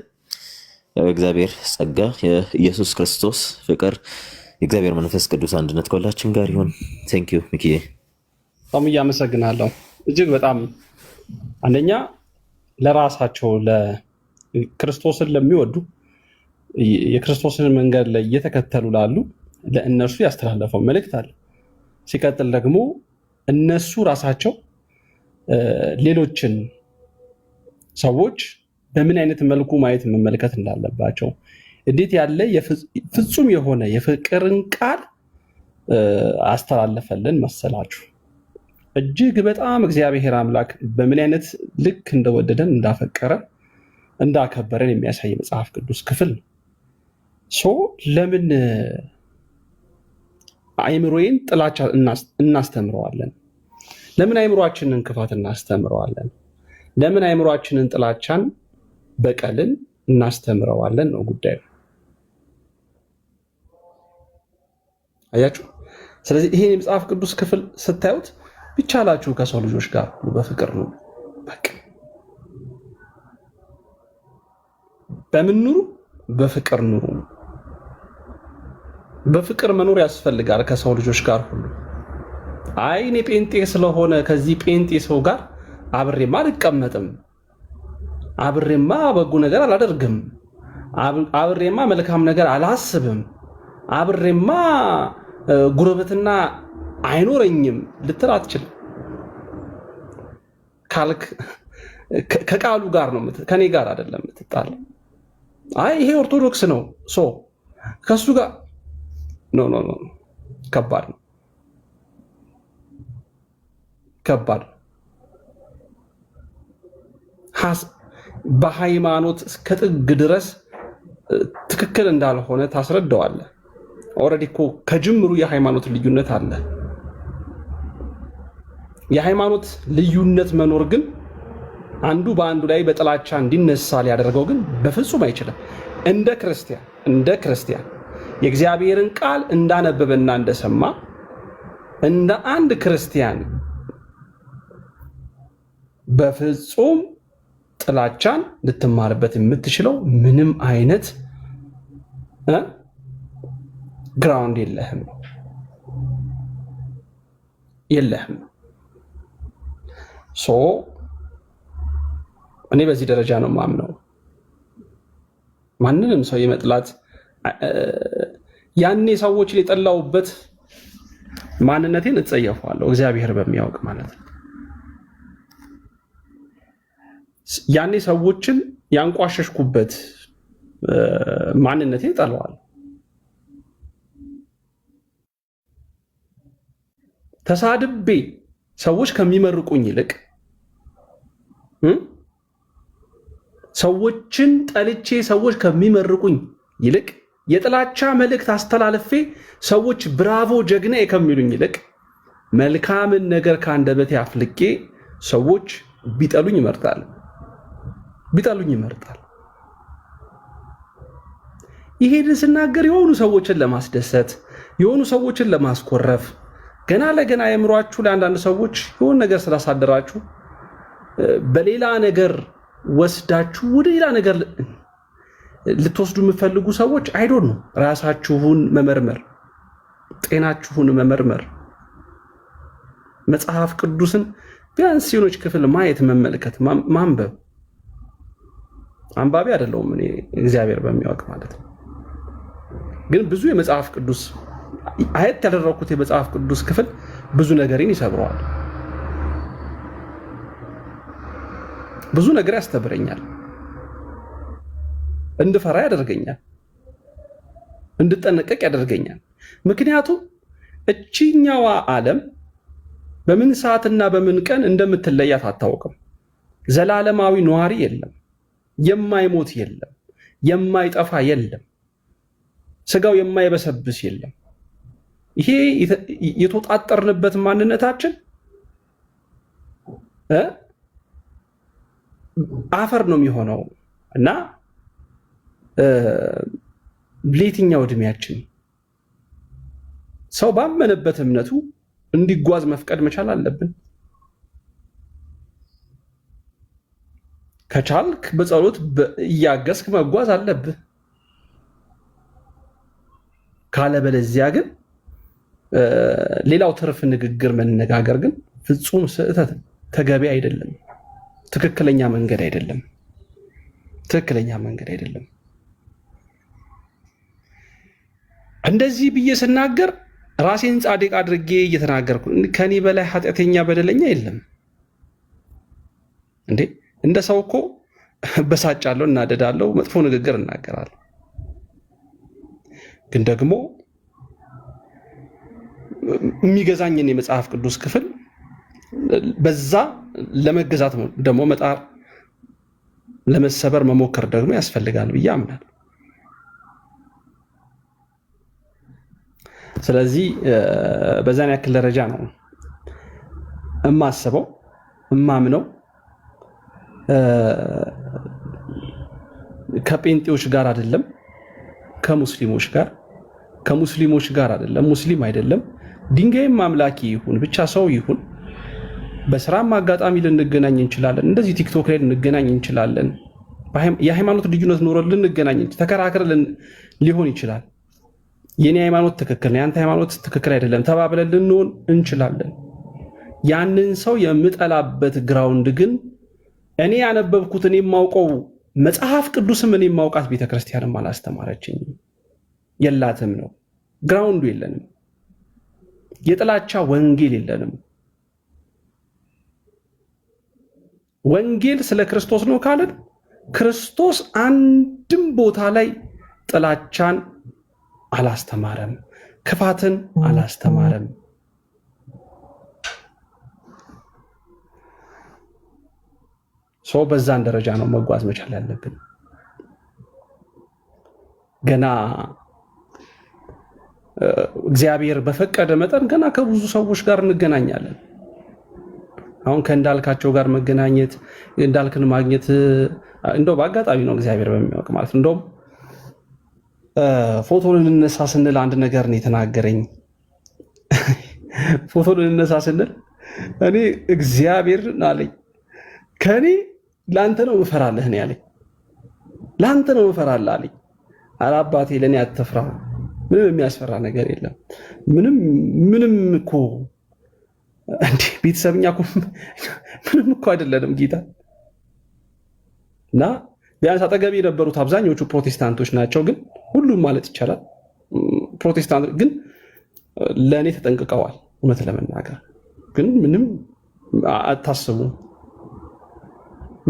የእግዚአብሔር ጸጋ፣ የኢየሱስ ክርስቶስ ፍቅር፣ የእግዚአብሔር መንፈስ ቅዱስ አንድነት ከሁላችን ጋር ይሁን። ቴንክ ዩ ሚኪዬ፣ በጣም እያመሰግናለሁ። እጅግ በጣም አንደኛ ለራሳቸው ክርስቶስን ለሚወዱ የክርስቶስን መንገድ ላይ እየተከተሉ ላሉ ለእነርሱ ያስተላለፈው መልእክት አለ። ሲቀጥል ደግሞ እነሱ ራሳቸው ሌሎችን ሰዎች በምን አይነት መልኩ ማየት መመልከት እንዳለባቸው እንዴት ያለ ፍጹም የሆነ የፍቅርን ቃል አስተላለፈልን መሰላችሁ። እጅግ በጣም እግዚአብሔር አምላክ በምን አይነት ልክ እንደወደደን እንዳፈቀረ እንዳከበረን የሚያሳይ መጽሐፍ ቅዱስ ክፍል ነው። ለምን አይምሮዬን ጥላቻ እናስተምረዋለን? ለምን አይምሮአችንን ክፋት እናስተምረዋለን? ለምን አይምሮአችንን ጥላቻን፣ በቀልን እናስተምረዋለን ነው ጉዳዩ። አያችሁ። ስለዚህ ይሄን የመጽሐፍ ቅዱስ ክፍል ስታዩት ቢቻላችሁ ከሰው ልጆች ጋር በፍቅር ነው። በቃ በምን ኑሩ? በፍቅር ኑሩ። በፍቅር መኖር ያስፈልጋል ከሰው ልጆች ጋር ሁሉ። አይ እኔ ጴንጤ ስለሆነ ከዚህ ጴንጤ ሰው ጋር አብሬማ አልቀመጥም፣ አብሬማ በጎ ነገር አላደርግም፣ አብሬማ መልካም ነገር አላስብም፣ አብሬማ ጉርብትና አይኖረኝም ልትል አትችልም። ካልክ ከቃሉ ጋር ነው፣ ከኔ ጋር አይደለም የምትጣለው። አይ ይሄ ኦርቶዶክስ ነው ከሱ ጋር ኖ ከባድ ነው፣ ከባድ ነው። በሃይማኖት እስከ ጥግ ድረስ ትክክል እንዳልሆነ ታስረዳዋለህ። ኦልሬዲ እኮ ከጅምሩ የሃይማኖት ልዩነት አለ። የሃይማኖት ልዩነት መኖር ግን አንዱ በአንዱ ላይ በጥላቻ እንዲነሳ ሊያደርገው ግን በፍጹም አይችልም። እንደ ክርስቲያን የእግዚአብሔርን ቃል እንዳነበበና እንደሰማ እንደ አንድ ክርስቲያን በፍጹም ጥላቻን ልትማርበት የምትችለው ምንም አይነት ግራውንድ የለህም። እኔ በዚህ ደረጃ ነው ማምነው። ማንንም ሰው የመጥላት ያኔ ሰዎችን የጠላውበት ማንነቴን እጸየፈዋለሁ፣ እግዚአብሔር በሚያውቅ ማለት ነው። ያኔ ሰዎችን ያንቋሸሽኩበት ማንነቴን እጠላዋለሁ። ተሳድቤ ሰዎች ከሚመርቁኝ ይልቅ ሰዎችን ጠልቼ ሰዎች ከሚመርቁኝ ይልቅ የጥላቻ መልእክት አስተላልፌ ሰዎች ብራቮ ጀግና ከሚሉኝ ይልቅ መልካምን ነገር ከአንደበቴ አፍልቄ ሰዎች ቢጠሉኝ ይመርጣል። ይሄንን ስናገር የሆኑ ሰዎችን ለማስደሰት፣ የሆኑ ሰዎችን ለማስኮረፍ፣ ገና ለገና አእምሯችሁ ለአንዳንድ ሰዎች የሆነ ነገር ስላሳደራችሁ በሌላ ነገር ወስዳችሁ ወደ ሌላ ነገር ልትወስዱ የምትፈልጉ ሰዎች አይዶን ነው ራሳችሁን መመርመር፣ ጤናችሁን መመርመር፣ መጽሐፍ ቅዱስን ቢያንስ የሆነች ክፍል ማየት፣ መመልከት፣ ማንበብ። አንባቢ አይደለሁም እኔ እግዚአብሔር በሚያውቅ ማለት ነው። ግን ብዙ የመጽሐፍ ቅዱስ አየት ያደረኩት የመጽሐፍ ቅዱስ ክፍል ብዙ ነገርን ይሰብረዋል፣ ብዙ ነገር ያስተምረኛል፣ እንድፈራ ያደርገኛል፣ እንድጠነቀቅ ያደርገኛል። ምክንያቱም እቺኛዋ ዓለም በምን ሰዓትና በምን ቀን እንደምትለያት አታውቅም። ዘላለማዊ ነዋሪ የለም፣ የማይሞት የለም፣ የማይጠፋ የለም፣ ስጋው የማይበሰብስ የለም። ይሄ የተወጣጠርንበት ማንነታችን አፈር ነው የሚሆነው እና ለየትኛው እድሜያችን ሰው ባመነበት እምነቱ እንዲጓዝ መፍቀድ መቻል አለብን። ከቻልክ በጸሎት እያገዝክ መጓዝ አለብህ። ካለበለዚያ ግን ሌላው ትርፍ ንግግር መነጋገር ግን ፍጹም ስህተት፣ ተገቢ አይደለም፣ ትክክለኛ መንገድ አይደለም፣ ትክክለኛ መንገድ አይደለም። እንደዚህ ብዬ ስናገር ራሴን ጻድቅ አድርጌ እየተናገርኩ ከኔ በላይ ኃጢአተኛ በደለኛ የለም እንዴ። እንደ ሰው እኮ በሳጫለሁ፣ እናደዳለሁ፣ መጥፎ ንግግር እናገራለሁ። ግን ደግሞ የሚገዛኝን የመጽሐፍ ቅዱስ ክፍል በዛ ለመገዛት ደግሞ መጣር፣ ለመሰበር መሞከር ደግሞ ያስፈልጋል ብዬ አምናለሁ። ስለዚህ በዛን ያክል ደረጃ ነው እማስበው እማምነው። ከጴንጤዎች ጋር አይደለም፣ ከሙስሊሞች ጋር አይደለም። ሙስሊም አይደለም፣ ድንጋይም አምላኪ ይሁን ብቻ ሰው ይሁን፣ በስራም አጋጣሚ ልንገናኝ እንችላለን። እንደዚህ ቲክቶክ ላይ ልንገናኝ እንችላለን። የሃይማኖት ልዩነት ኖሮ ልንገናኝ ተከራክር ሊሆን ይችላል። የኔ ሃይማኖት ትክክል ነው፣ ያንተ ሃይማኖት ትክክል አይደለም ተባብለን ልንሆን እንችላለን። ያንን ሰው የምጠላበት ግራውንድ ግን እኔ ያነበብኩት እኔ የማውቀው መጽሐፍ ቅዱስም እኔ የማውቃት ቤተክርስቲያንም አላስተማረችኝም፣ የላትም ነው። ግራውንዱ የለንም፣ የጥላቻ ወንጌል የለንም። ወንጌል ስለ ክርስቶስ ነው ካልን ክርስቶስ አንድም ቦታ ላይ ጥላቻን አላስተማረም፣ ክፋትን አላስተማረም። ሰው በዛን ደረጃ ነው መጓዝ መቻል ያለብን። ገና እግዚአብሔር በፈቀደ መጠን ገና ከብዙ ሰዎች ጋር እንገናኛለን። አሁን ከእንዳልካቸው ጋር መገናኘት፣ እንዳልክን ማግኘት እንደው በአጋጣሚ ነው እግዚአብሔር በሚያውቅ ማለት ነው። እንደውም ፎቶ ልንነሳ ስንል አንድ ነገር ነው የተናገረኝ። ፎቶ ልንነሳ ስንል እኔ እግዚአብሔር አለኝ ከኔ ለአንተ ነው እፈራለህ ነው ያለኝ። ለአንተ ነው እፈራለህ አለኝ። ኧረ አባቴ ለእኔ አትፍራ፣ ምንም የሚያስፈራ ነገር የለም። ምንም እኮ እንዴ ቤተሰብኛ እኮ ምንም እኮ አይደለንም ጌታ። እና ቢያንስ አጠገቤ የነበሩት አብዛኞቹ ፕሮቴስታንቶች ናቸው፣ ግን ሁሉም ማለት ይቻላል ፕሮቴስታንት ግን ለእኔ ተጠንቅቀዋል። እውነት ለመናገር ግን ምንም አታስቡ፣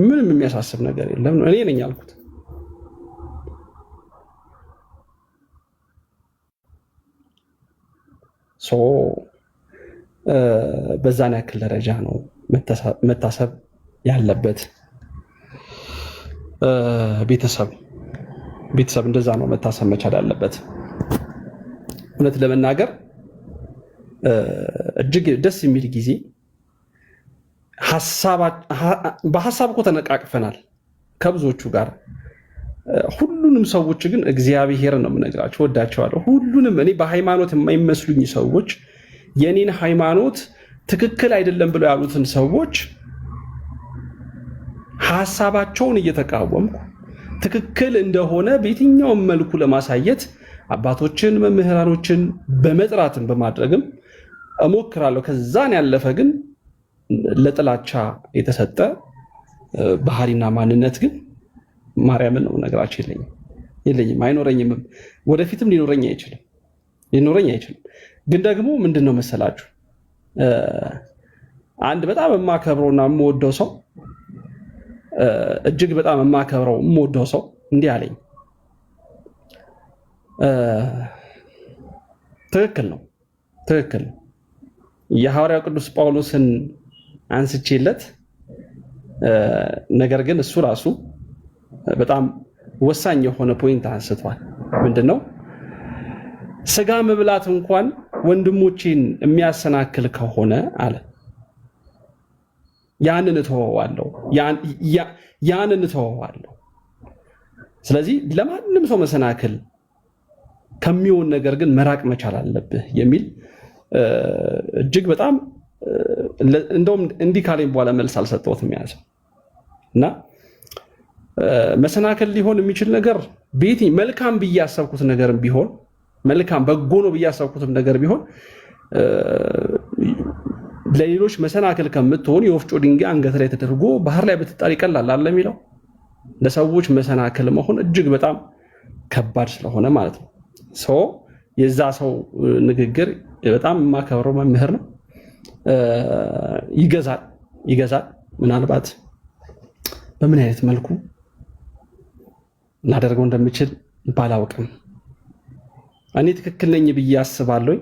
ምንም የሚያሳስብ ነገር የለም እኔ ነኝ ያልኩት። በዛን ያክል ደረጃ ነው መታሰብ ያለበት። ቤተሰብ እንደዛ ነው መታሰብ መቻል ያለበት። እውነት ለመናገር እጅግ ደስ የሚል ጊዜ በሀሳብ እኮ ተነቃቅፈናል ከብዙዎቹ ጋር። ሁሉንም ሰዎች ግን እግዚአብሔር ነው የምነግራቸው፣ ወዳቸዋለሁ። ሁሉንም እኔ በሃይማኖት የማይመስሉኝ ሰዎች የኔን ሃይማኖት ትክክል አይደለም ብለው ያሉትን ሰዎች ሐሳባቸውን እየተቃወምኩ ትክክል እንደሆነ በየትኛውም መልኩ ለማሳየት አባቶችን መምህራኖችን በመጥራትም በማድረግም እሞክራለሁ። ከዛን ያለፈ ግን ለጥላቻ የተሰጠ ባህሪና ማንነት ግን ማርያምን ነው ነገራችን የለኝም፣ አይኖረኝም፣ ወደፊትም ሊኖረኝ አይችልም። ግን ደግሞ ምንድነው መሰላችሁ አንድ በጣም የማከብረውና የምወደው ሰው እጅግ በጣም የምወደው ሰው እንዲህ አለኝ። ትክክል ነው። የሐዋርያው ቅዱስ ጳውሎስን አንስቼለት ነገር ግን እሱ ራሱ በጣም ወሳኝ የሆነ ፖይንት አንስቷል። ምንድነው? ስጋ መብላት እንኳን ወንድሞቼን የሚያሰናክል ከሆነ አለ ያንን እተወዋለሁ። ስለዚህ ለማንም ሰው መሰናክል ከሚሆን ነገር ግን መራቅ መቻል አለብህ የሚል እጅግ በጣም እንደውም እንዲህ ካለኝ በኋላ መልስ አልሰጠሁትም ያዘው እና መሰናክል ሊሆን የሚችል ነገር ቤቲ መልካም ብዬ ያሰብኩት ነገርም ቢሆን መልካም በጎ ነው ብዬ ያሰብኩትም ነገር ቢሆን ለሌሎች መሰናክል ከምትሆን የወፍጮ ድንጋይ አንገት ላይ ተደርጎ ባህር ላይ ብትጣል ይቀላል አለ የሚለው ለሰዎች መሰናክል መሆን እጅግ በጣም ከባድ ስለሆነ ማለት ነው። የዛ ሰው ንግግር በጣም የማከብረው መምህር ነው። ይገዛል። ምናልባት በምን አይነት መልኩ ላደርገው እንደምችል ባላውቅም እኔ ትክክል ነኝ ብዬ አስባለሁ።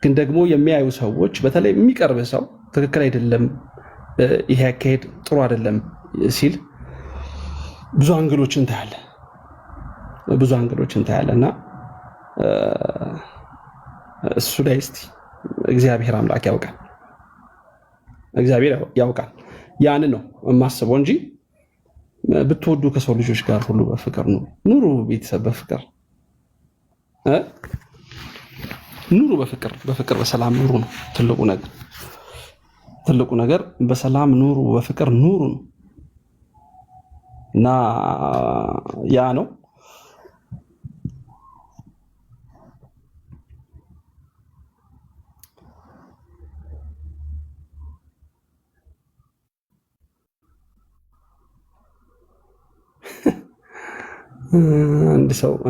ግን ደግሞ የሚያዩ ሰዎች በተለይ የሚቀርብ ሰው ትክክል አይደለም፣ ይሄ አካሄድ ጥሩ አይደለም ሲል ብዙ አንግሎችን ታያለና እሱ ላይ እስቲ እግዚአብሔር አምላክ ያውቃል። ያንን ነው የማስበው እንጂ ብትወዱ ከሰው ልጆች ጋር ሁሉ በፍቅር ኑሩ። ቤተሰብ በፍቅር ኑሩ፣ በፍቅር በሰላም ኑሩ ነው ትልቁ ነገር በሰላም ኑሩ፣ በፍቅር ኑሩ ነው እና ያ ነው።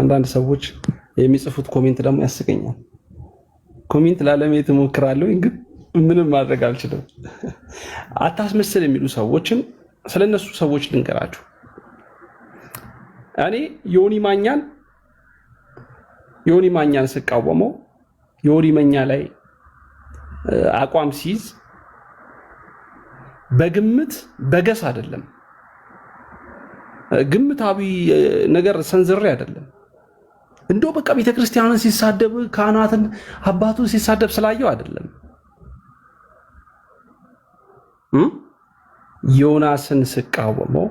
አንዳንድ ሰዎች የሚጽፉት ኮሜንት ደግሞ ያስቀኛል። ኮሜንት ላለማየት እሞክራለሁ ግን ምንም ማድረግ አልችልም። አታስመስል የሚሉ ሰዎችን ስለነሱ ሰዎች ልንገራችሁ። እኔ ዮኒ ማኛን ስቃወመው ዮኒ ማኛ ላይ አቋም ሲይዝ በግምት በገስ አይደለም፣ ግምታዊ ነገር ሰንዝሬ አይደለም። እንደው በቃ ቤተክርስቲያንን ሲሳደብ ካህናትን አባቱን ሲሳደብ ስላየው አይደለም። ዮናስን ስቃወመው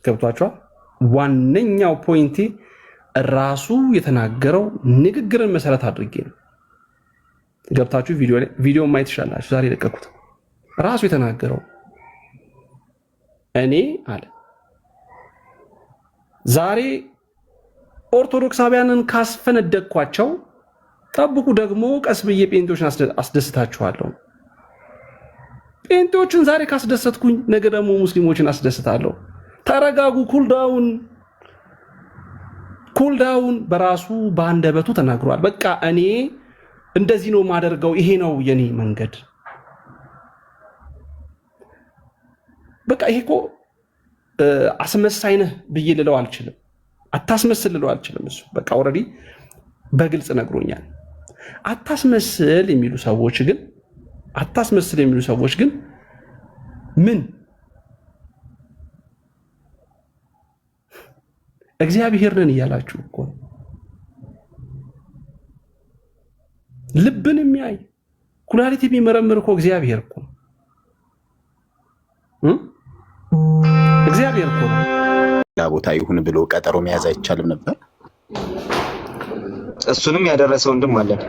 ገብቷቸዋል። ዋነኛው ፖይንቴ ራሱ የተናገረው ንግግርን መሰረት አድርጌ ነው። ገብታችሁ ቪዲዮ ማየት ይሻላችሁ። ዛሬ ለቀኩት። ራሱ የተናገረው እኔ አለ ዛሬ ኦርቶዶክሳውያንን ካስፈነደቅኳቸው ጠብቁ፣ ደግሞ ቀስ ብዬ ጴንጤዎችን አስደስታችኋለሁ። ጴንጤዎችን ዛሬ ካስደሰትኩኝ ነገ ደግሞ ሙስሊሞችን አስደስታለሁ። ተረጋጉ። ኩልዳውን በራሱ በአንደበቱ ተናግሯል። በቃ እኔ እንደዚህ ነው የማደርገው፣ ይሄ ነው የኔ መንገድ። በቃ ይሄ እኮ አስመሳይ ነህ ብዬ ልለው አልችልም። አታስመስል ልለው አልችልም። እሱ በቃ ኦልሬዲ በግልጽ ነግሮኛል። አታስመስል የሚሉ ሰዎች ግን ምን እግዚአብሔር ነን እያላችሁ እኮ ልብን የሚያይ ኩላሊት የሚመረምር እኮ እግዚአብሔር እኮ እግዚአብሔር እኮ ነው። ሌላ ቦታ ይሁን ብሎ ቀጠሮ መያዝ አይቻልም ነበር? እሱንም ያደረሰ ወንድም አለን።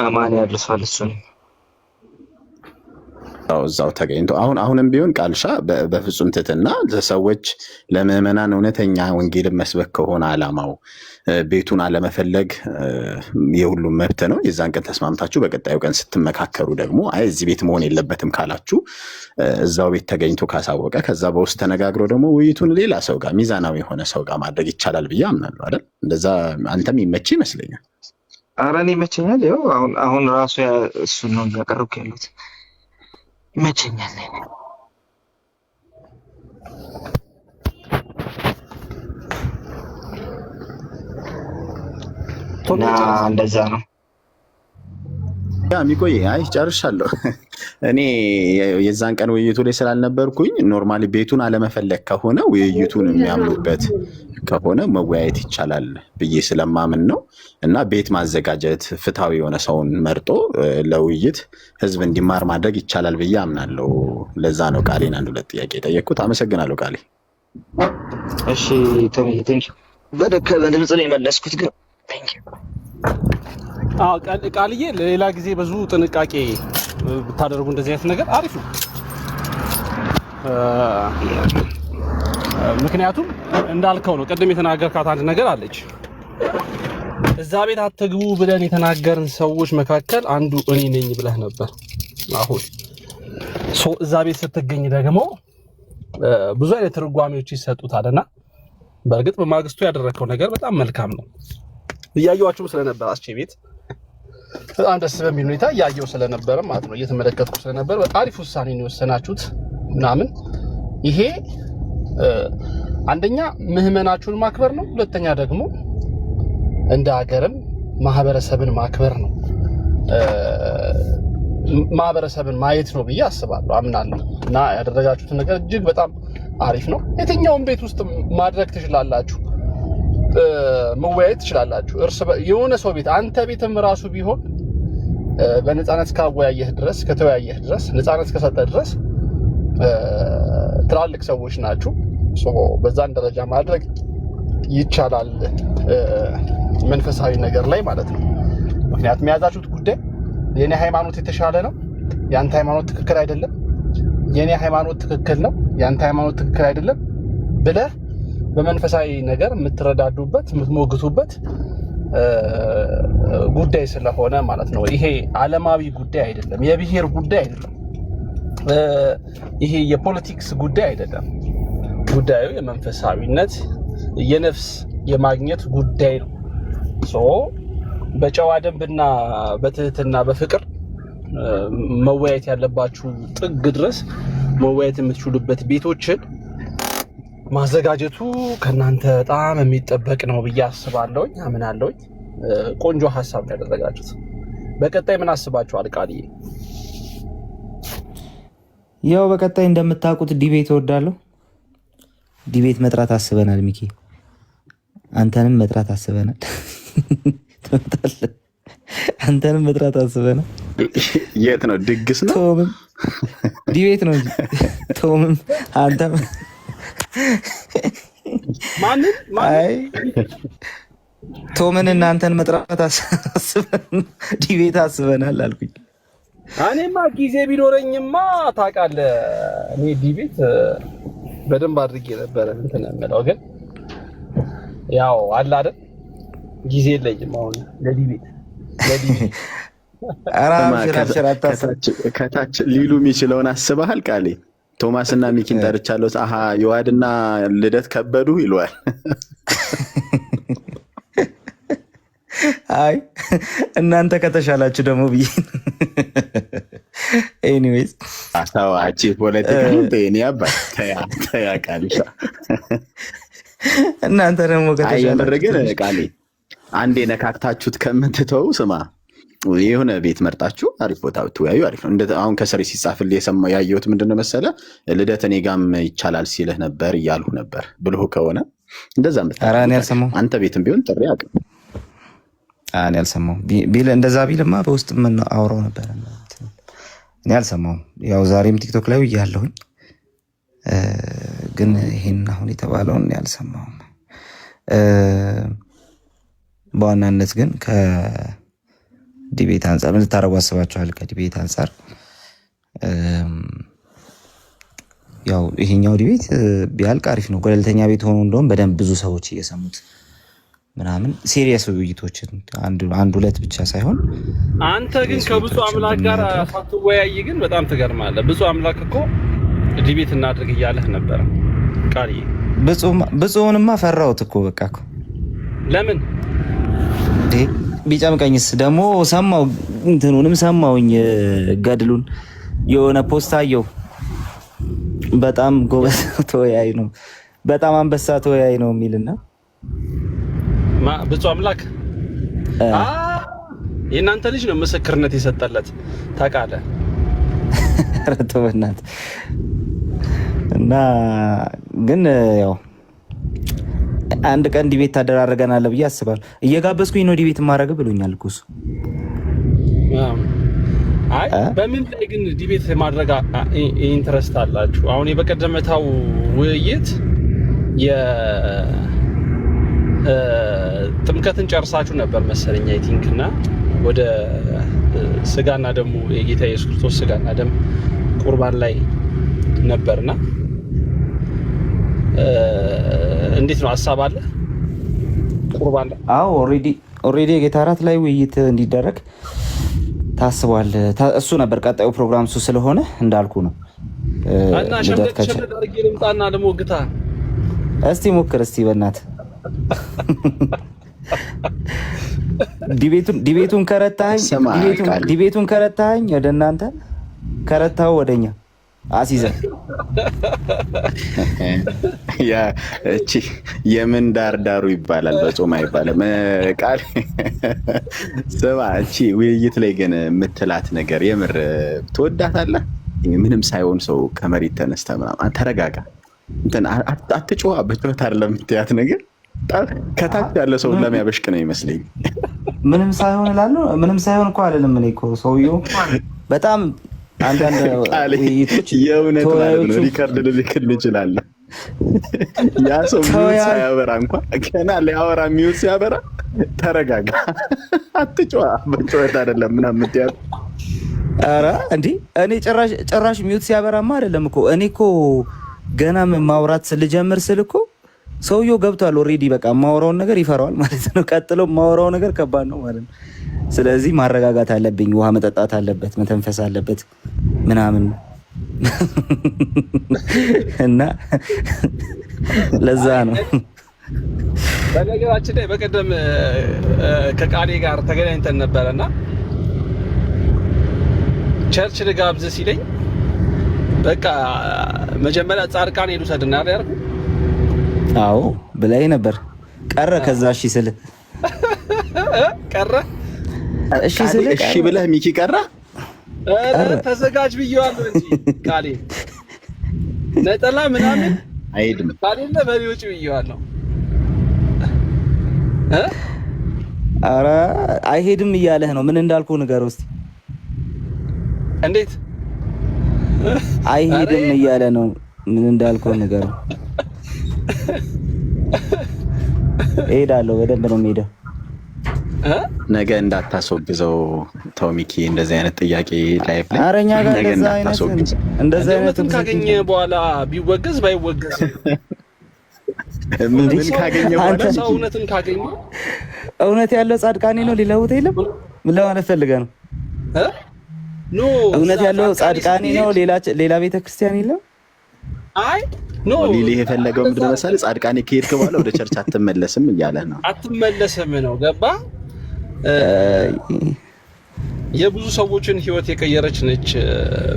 አማን ያድርሷል። እሱንም እዛው ተገኝቶ አሁንም ቢሆን ቃልሻ በፍጹም ትትና ለሰዎች ለምዕመናን እውነተኛ ወንጌልን መስበክ ከሆነ ዓላማው ቤቱን አለመፈለግ የሁሉም መብት ነው። የዛን ቀን ተስማምታችሁ በቀጣዩ ቀን ስትመካከሩ ደግሞ አይ እዚህ ቤት መሆን የለበትም ካላችሁ እዛው ቤት ተገኝቶ ካሳወቀ ከዛ በውስጥ ተነጋግሮ ደግሞ ውይይቱን ሌላ ሰው ጋር ሚዛናዊ የሆነ ሰው ጋር ማድረግ ይቻላል ብዬ አምናለሁ አይደል? እንደዛ አንተም ይመች ይመስለኛል። ኧረ እኔ ይመቸኛል። ያው አሁን ራሱ እሱን ነው እያቀረብኩ ያሉት። ይመቸኛል እና እንደዛ ነው። ያ ሚቆይ አይ ጨርሻለሁ። እኔ የዛን ቀን ውይይቱ ላይ ስላልነበርኩኝ ኖርማሊ ቤቱን አለመፈለግ ከሆነ ውይይቱን የሚያምኑበት ከሆነ መወያየት ይቻላል ብዬ ስለማምን ነው። እና ቤት ማዘጋጀት ፍትሐዊ የሆነ ሰውን መርጦ ለውይይት ህዝብ እንዲማር ማድረግ ይቻላል ብዬ አምናለሁ። ለዛ ነው ቃሌን አንድ ሁለት ጥያቄ የጠየቅኩት። አመሰግናለሁ ቃሌ። እሺ ቴንክ በደከመ ድምፅ ነው የመለስኩት ግን ቃልዬ ለሌላ ጊዜ ብዙ ጥንቃቄ ብታደርጉ እንደዚህ አይነት ነገር አሪፍ ነው። ምክንያቱም እንዳልከው ነው፣ ቅድም የተናገርካት አንድ ነገር አለች። እዛ ቤት አትግቡ ብለን የተናገርን ሰዎች መካከል አንዱ እኔ ነኝ ብለህ ነበር። አሁን እዛ ቤት ስትገኝ ደግሞ ብዙ አይነት ትርጓሜዎች ይሰጡታልና በእርግጥ በማግስቱ ያደረከው ነገር በጣም መልካም ነው። እያየኋችሁ ስለነበር አስቼ ቤት በጣም ደስ በሚል ሁኔታ እያየሁ ስለነበር ማለት ነው፣ እየተመለከትኩ ስለነበር አሪፍ ውሳኔ ነው የወሰናችሁት ምናምን። ይሄ አንደኛ ምህመናችሁን ማክበር ነው፣ ሁለተኛ ደግሞ እንደ ሀገርም ማህበረሰብን ማክበር ነው፣ ማህበረሰብን ማየት ነው ብዬ አስባለሁ አምናለሁ። እና ያደረጋችሁት ነገር እጅግ በጣም አሪፍ ነው። የትኛውን ቤት ውስጥ ማድረግ ትችላላችሁ፣ መወያየት ትችላላችሁ። የሆነ ሰው ቤት አንተ ቤትም ራሱ ቢሆን በነፃነት ካወያየህ ድረስ ከተወያየህ ድረስ ነፃነት ከሰጠ ድረስ ትላልቅ ሰዎች ናችሁ። በዛን ደረጃ ማድረግ ይቻላል መንፈሳዊ ነገር ላይ ማለት ነው። ምክንያቱም የያዛችሁት ጉዳይ የኔ ሃይማኖት የተሻለ ነው፣ ያንተ ሃይማኖት ትክክል አይደለም፣ የኔ ሃይማኖት ትክክል ነው፣ ያንተ ሃይማኖት ትክክል አይደለም ብለህ በመንፈሳዊ ነገር የምትረዳዱበት የምትሞግቱበት ጉዳይ ስለሆነ ማለት ነው። ይሄ ዓለማዊ ጉዳይ አይደለም፣ የብሔር ጉዳይ አይደለም፣ ይሄ የፖለቲክስ ጉዳይ አይደለም። ጉዳዩ የመንፈሳዊነት የነፍስ የማግኘት ጉዳይ ነው። በጨዋ ደንብና በትህትና በፍቅር መወያየት ያለባችሁ ጥግ ድረስ መወያየት የምትችሉበት ቤቶችን ማዘጋጀቱ ከናንተ በጣም የሚጠበቅ ነው ብዬ አስባለሁኝ፣ አምናለሁኝ። ቆንጆ ሀሳብ ነው ያደረጋችሁት። በቀጣይ ምን አስባችኋል ቃልዬ? ያው በቀጣይ እንደምታውቁት ዲቤት እወዳለሁ። ዲቤት መጥራት አስበናል። ሚኪ አንተንም መጥራት አስበናል። ትመጣለህ? አንተንም መጥራት አስበናል። የት ነው? ድግስ ነው? ቶምም ዲቤት ነው እንጂ ቶምም አንተም አይ ቶምን እናንተን መጥራት አስበን ዲቤት አስበናል አልኩኝ። እኔማ ጊዜ ቢኖረኝማ ታውቃለህ፣ እኔ ዲቤት በደንብ አድርጌ ነበረ እንትን የምለው ግን ያው አለ አይደል ጊዜ የለኝም አሁን ለዲቤት ከታች ሊሉ የሚችለውን አስበሃል ቃሌ? ቶማስና ሚኪን ጠርቻለሁ። አሃ የዋድና ልደት ከበዱ ይለዋል። አይ እናንተ ከተሻላችሁ ደግሞ ብዬ ኤኒዌይስ አሳዋቺ ፖለቲካ ጤኒ አባት ተያ ቃልሻ እናንተ ደግሞ ከተሻላችሁ ቃሌ አንዴ ነካክታችሁት ከምትተው ስማ የሆነ ቤት መርጣችሁ አሪፍ ቦታ ብትወያዩ አሪፍ ነው። አሁን ከስሬ ሲጻፍልህ ያየሁት ምንድነው መሰለ ልደት እኔ ጋም ይቻላል ሲልህ ነበር እያልሁ ነበር ብልሁ ከሆነ እንደዛም አንተ ቤትም ቢሆን ጥሪ አቅም እኔ አልሰማሁም ቢል እንደዛ ቢልማ በውስጥ ምን አውራው ነበር። እኔ አልሰማሁም። ያው ዛሬም ቲክቶክ ላይ እያለሁኝ ግን ይሄን አሁን የተባለውን እኔ አልሰማሁም። በዋናነት ግን ከዲቤት አንጻር ምን ልታረጉ አስባችኋል? ከዲቤት አንጻር ያው ይሄኛው ዲቤት ቢያልቅ አሪፍ ነው። ገለልተኛ ቤት ሆኖ እንደውም በደንብ ብዙ ሰዎች እየሰሙት ምናምን ሲሪየስ ውይይቶችን አንድ ሁለት ብቻ ሳይሆን አንተ ግን ከብፁዕ አምላክ ጋር ሳትወያይ ግን በጣም ትገርማለህ። ብፁዕ አምላክ እኮ ዲቤት እናድርግ እያለህ ነበረ። ቃልዬ ብፁዕንማ ፈራሁት እኮ በቃ እኮ ለምን ቢጨምቀኝስ ደግሞ ሰማው እንትኑንም ሰማውኝ ገድሉን የሆነ ፖስት አየው። በጣም ጎበዝ ተወያይ ነው፣ በጣም አንበሳ ተወያይ ነው የሚልና ብፁዕ አምላክ የእናንተ ልጅ ነው ምስክርነት የሰጠለት ታውቃለህ። ረተውናት እና ግን ያው አንድ ቀን ዲቤት ታደራረገናል ብዬ አስባለሁ። እየጋበዝኩኝ ነው ዲቤት ማድረግ ብሎኛል እኮ እሱ። አይ በምን ላይ ግን ዲቤት ማድረግ ኢንተረስት አላችሁ? አሁን የበቀደመታው ውይይት ጥምቀትን ጨርሳችሁ ነበር መሰለኝ አይ ቲንክ እና ወደ ስጋና ደሙ የጌታ ኢየሱስ ክርስቶስ ስጋና ደም ቁርባን ላይ ነበርና እንዴት ነው ሐሳብ አለ ቁርባን ላይ? አዎ ኦሬዲ የጌታ እራት ላይ ውይይት እንዲደረግ ታስቧል። እሱ ነበር ቀጣዩ ፕሮግራም እሱ ስለሆነ እንዳልኩ ነው። እና ሸምደት አድርጌ ልምጣና ልሞግታ። እስቲ ሞክር እስቲ በእናትህ ዲቤቱን ከረታኸኝ ወደ እናንተ ከረታው ወደኛ አሲዘን ያ እቺ የምን ዳርዳሩ ይባላል በጾም አይባልም። ቃል ስማ፣ እቺ ውይይት ላይ ግን የምትላት ነገር የምር ትወዳታለህ? ምንም ሳይሆን ሰው ከመሬት ተነስተ ምናምን ተረጋጋ፣ እንትን አትጮህ፣ በጩኸት አይደለም የምትያት ነገር ከታች ያለ ሰው ለሚያበሽቅ ነው ይመስለኝ። ምንም ሳይሆን እላለሁ። ምንም ሳይሆን እኮ አይደለም። እኔ እኮ ሰውየው በጣም አንዳንድ ውይይቶች የእውነት ማለት ነው ሪከርድ ልልክል እችላለሁ። ያ ሰው ሚውት ሳያበራ እንኳን ገና ሊያወራ ሚውት ሲያበራ ተረጋጋ፣ አትጮህ፣ በጩኸት አይደለም ምናምን የምትያት። ኧረ እንዴ እኔ ጭራሽ ሚውት ሲያበራማ አይደለም እኮ እኔ እኮ ገና ማውራት ልጀምር ስል እኮ ሰውየው ገብቷል ኦልሬዲ። በቃ ማወራውን ነገር ይፈራዋል ማለት ነው። ቀጥሎ ማወራው ነገር ከባድ ነው ማለት ነው። ስለዚህ ማረጋጋት አለብኝ፣ ውሃ መጠጣት አለበት፣ መተንፈስ አለበት ምናምን እና ለዛ ነው። በነገራችን ላይ በቀደም ከቃሌ ጋር ተገናኝተን ነበረና ቸርች ልጋብዝ ሲለኝ በቃ መጀመሪያ ጻድቃኔ ልውሰድና አይደል? አዎ ብላይ ነበር። ቀረ ከዛ እሺ ስል ቀረ እሺ ስል እሺ ብለህ ሚኪ ቀረ ተዘጋጅ ብየዋለሁ እንጂ ቃሌ ነጠላ ምናምን አይሄድም ካሌለ በሪዎች ብየዋለሁ። ኧረ አይሄድም እያለህ ነው። ምን እንዳልኩህ ንገረው እስኪ። እንዴት አይሄድም እያለ ነው? ምን እንዳልኩህ ንገረው። እሄዳለሁ፣ በደንብ ነው የምሄደው። ነገ እንዳታስወግዘው ተው ሚኪ፣ እንደዚህ አይነት ጥያቄ ላይፍ ላይ አረኛ ጋር ነገ እንዳታስወግዝ። እንደዚህ አይነት ካገኘ በኋላ ቢወገዝ ባይወገዝ ምን ካገኘ በኋላ ሰው እውነትን ካገኘ እውነት ያለው ጻድቃኔ ነው ሊለውጥ የለም። ምን ለማለት ፈልገህ ነው? ኖ እውነት ያለው ጻድቃኔ ነው፣ ሌላ ቤተክርስቲያን የለም። አይ ኖ ሊልህ የፈለገው ምንድን ነው መሰለህ? ጻድቃኔ ከሄድክ በኋላ ወደ ቸርች አትመለስም እያለ ነው። አትመለስም ነው፣ ገባ? የብዙ ሰዎችን ህይወት የቀየረች ነች።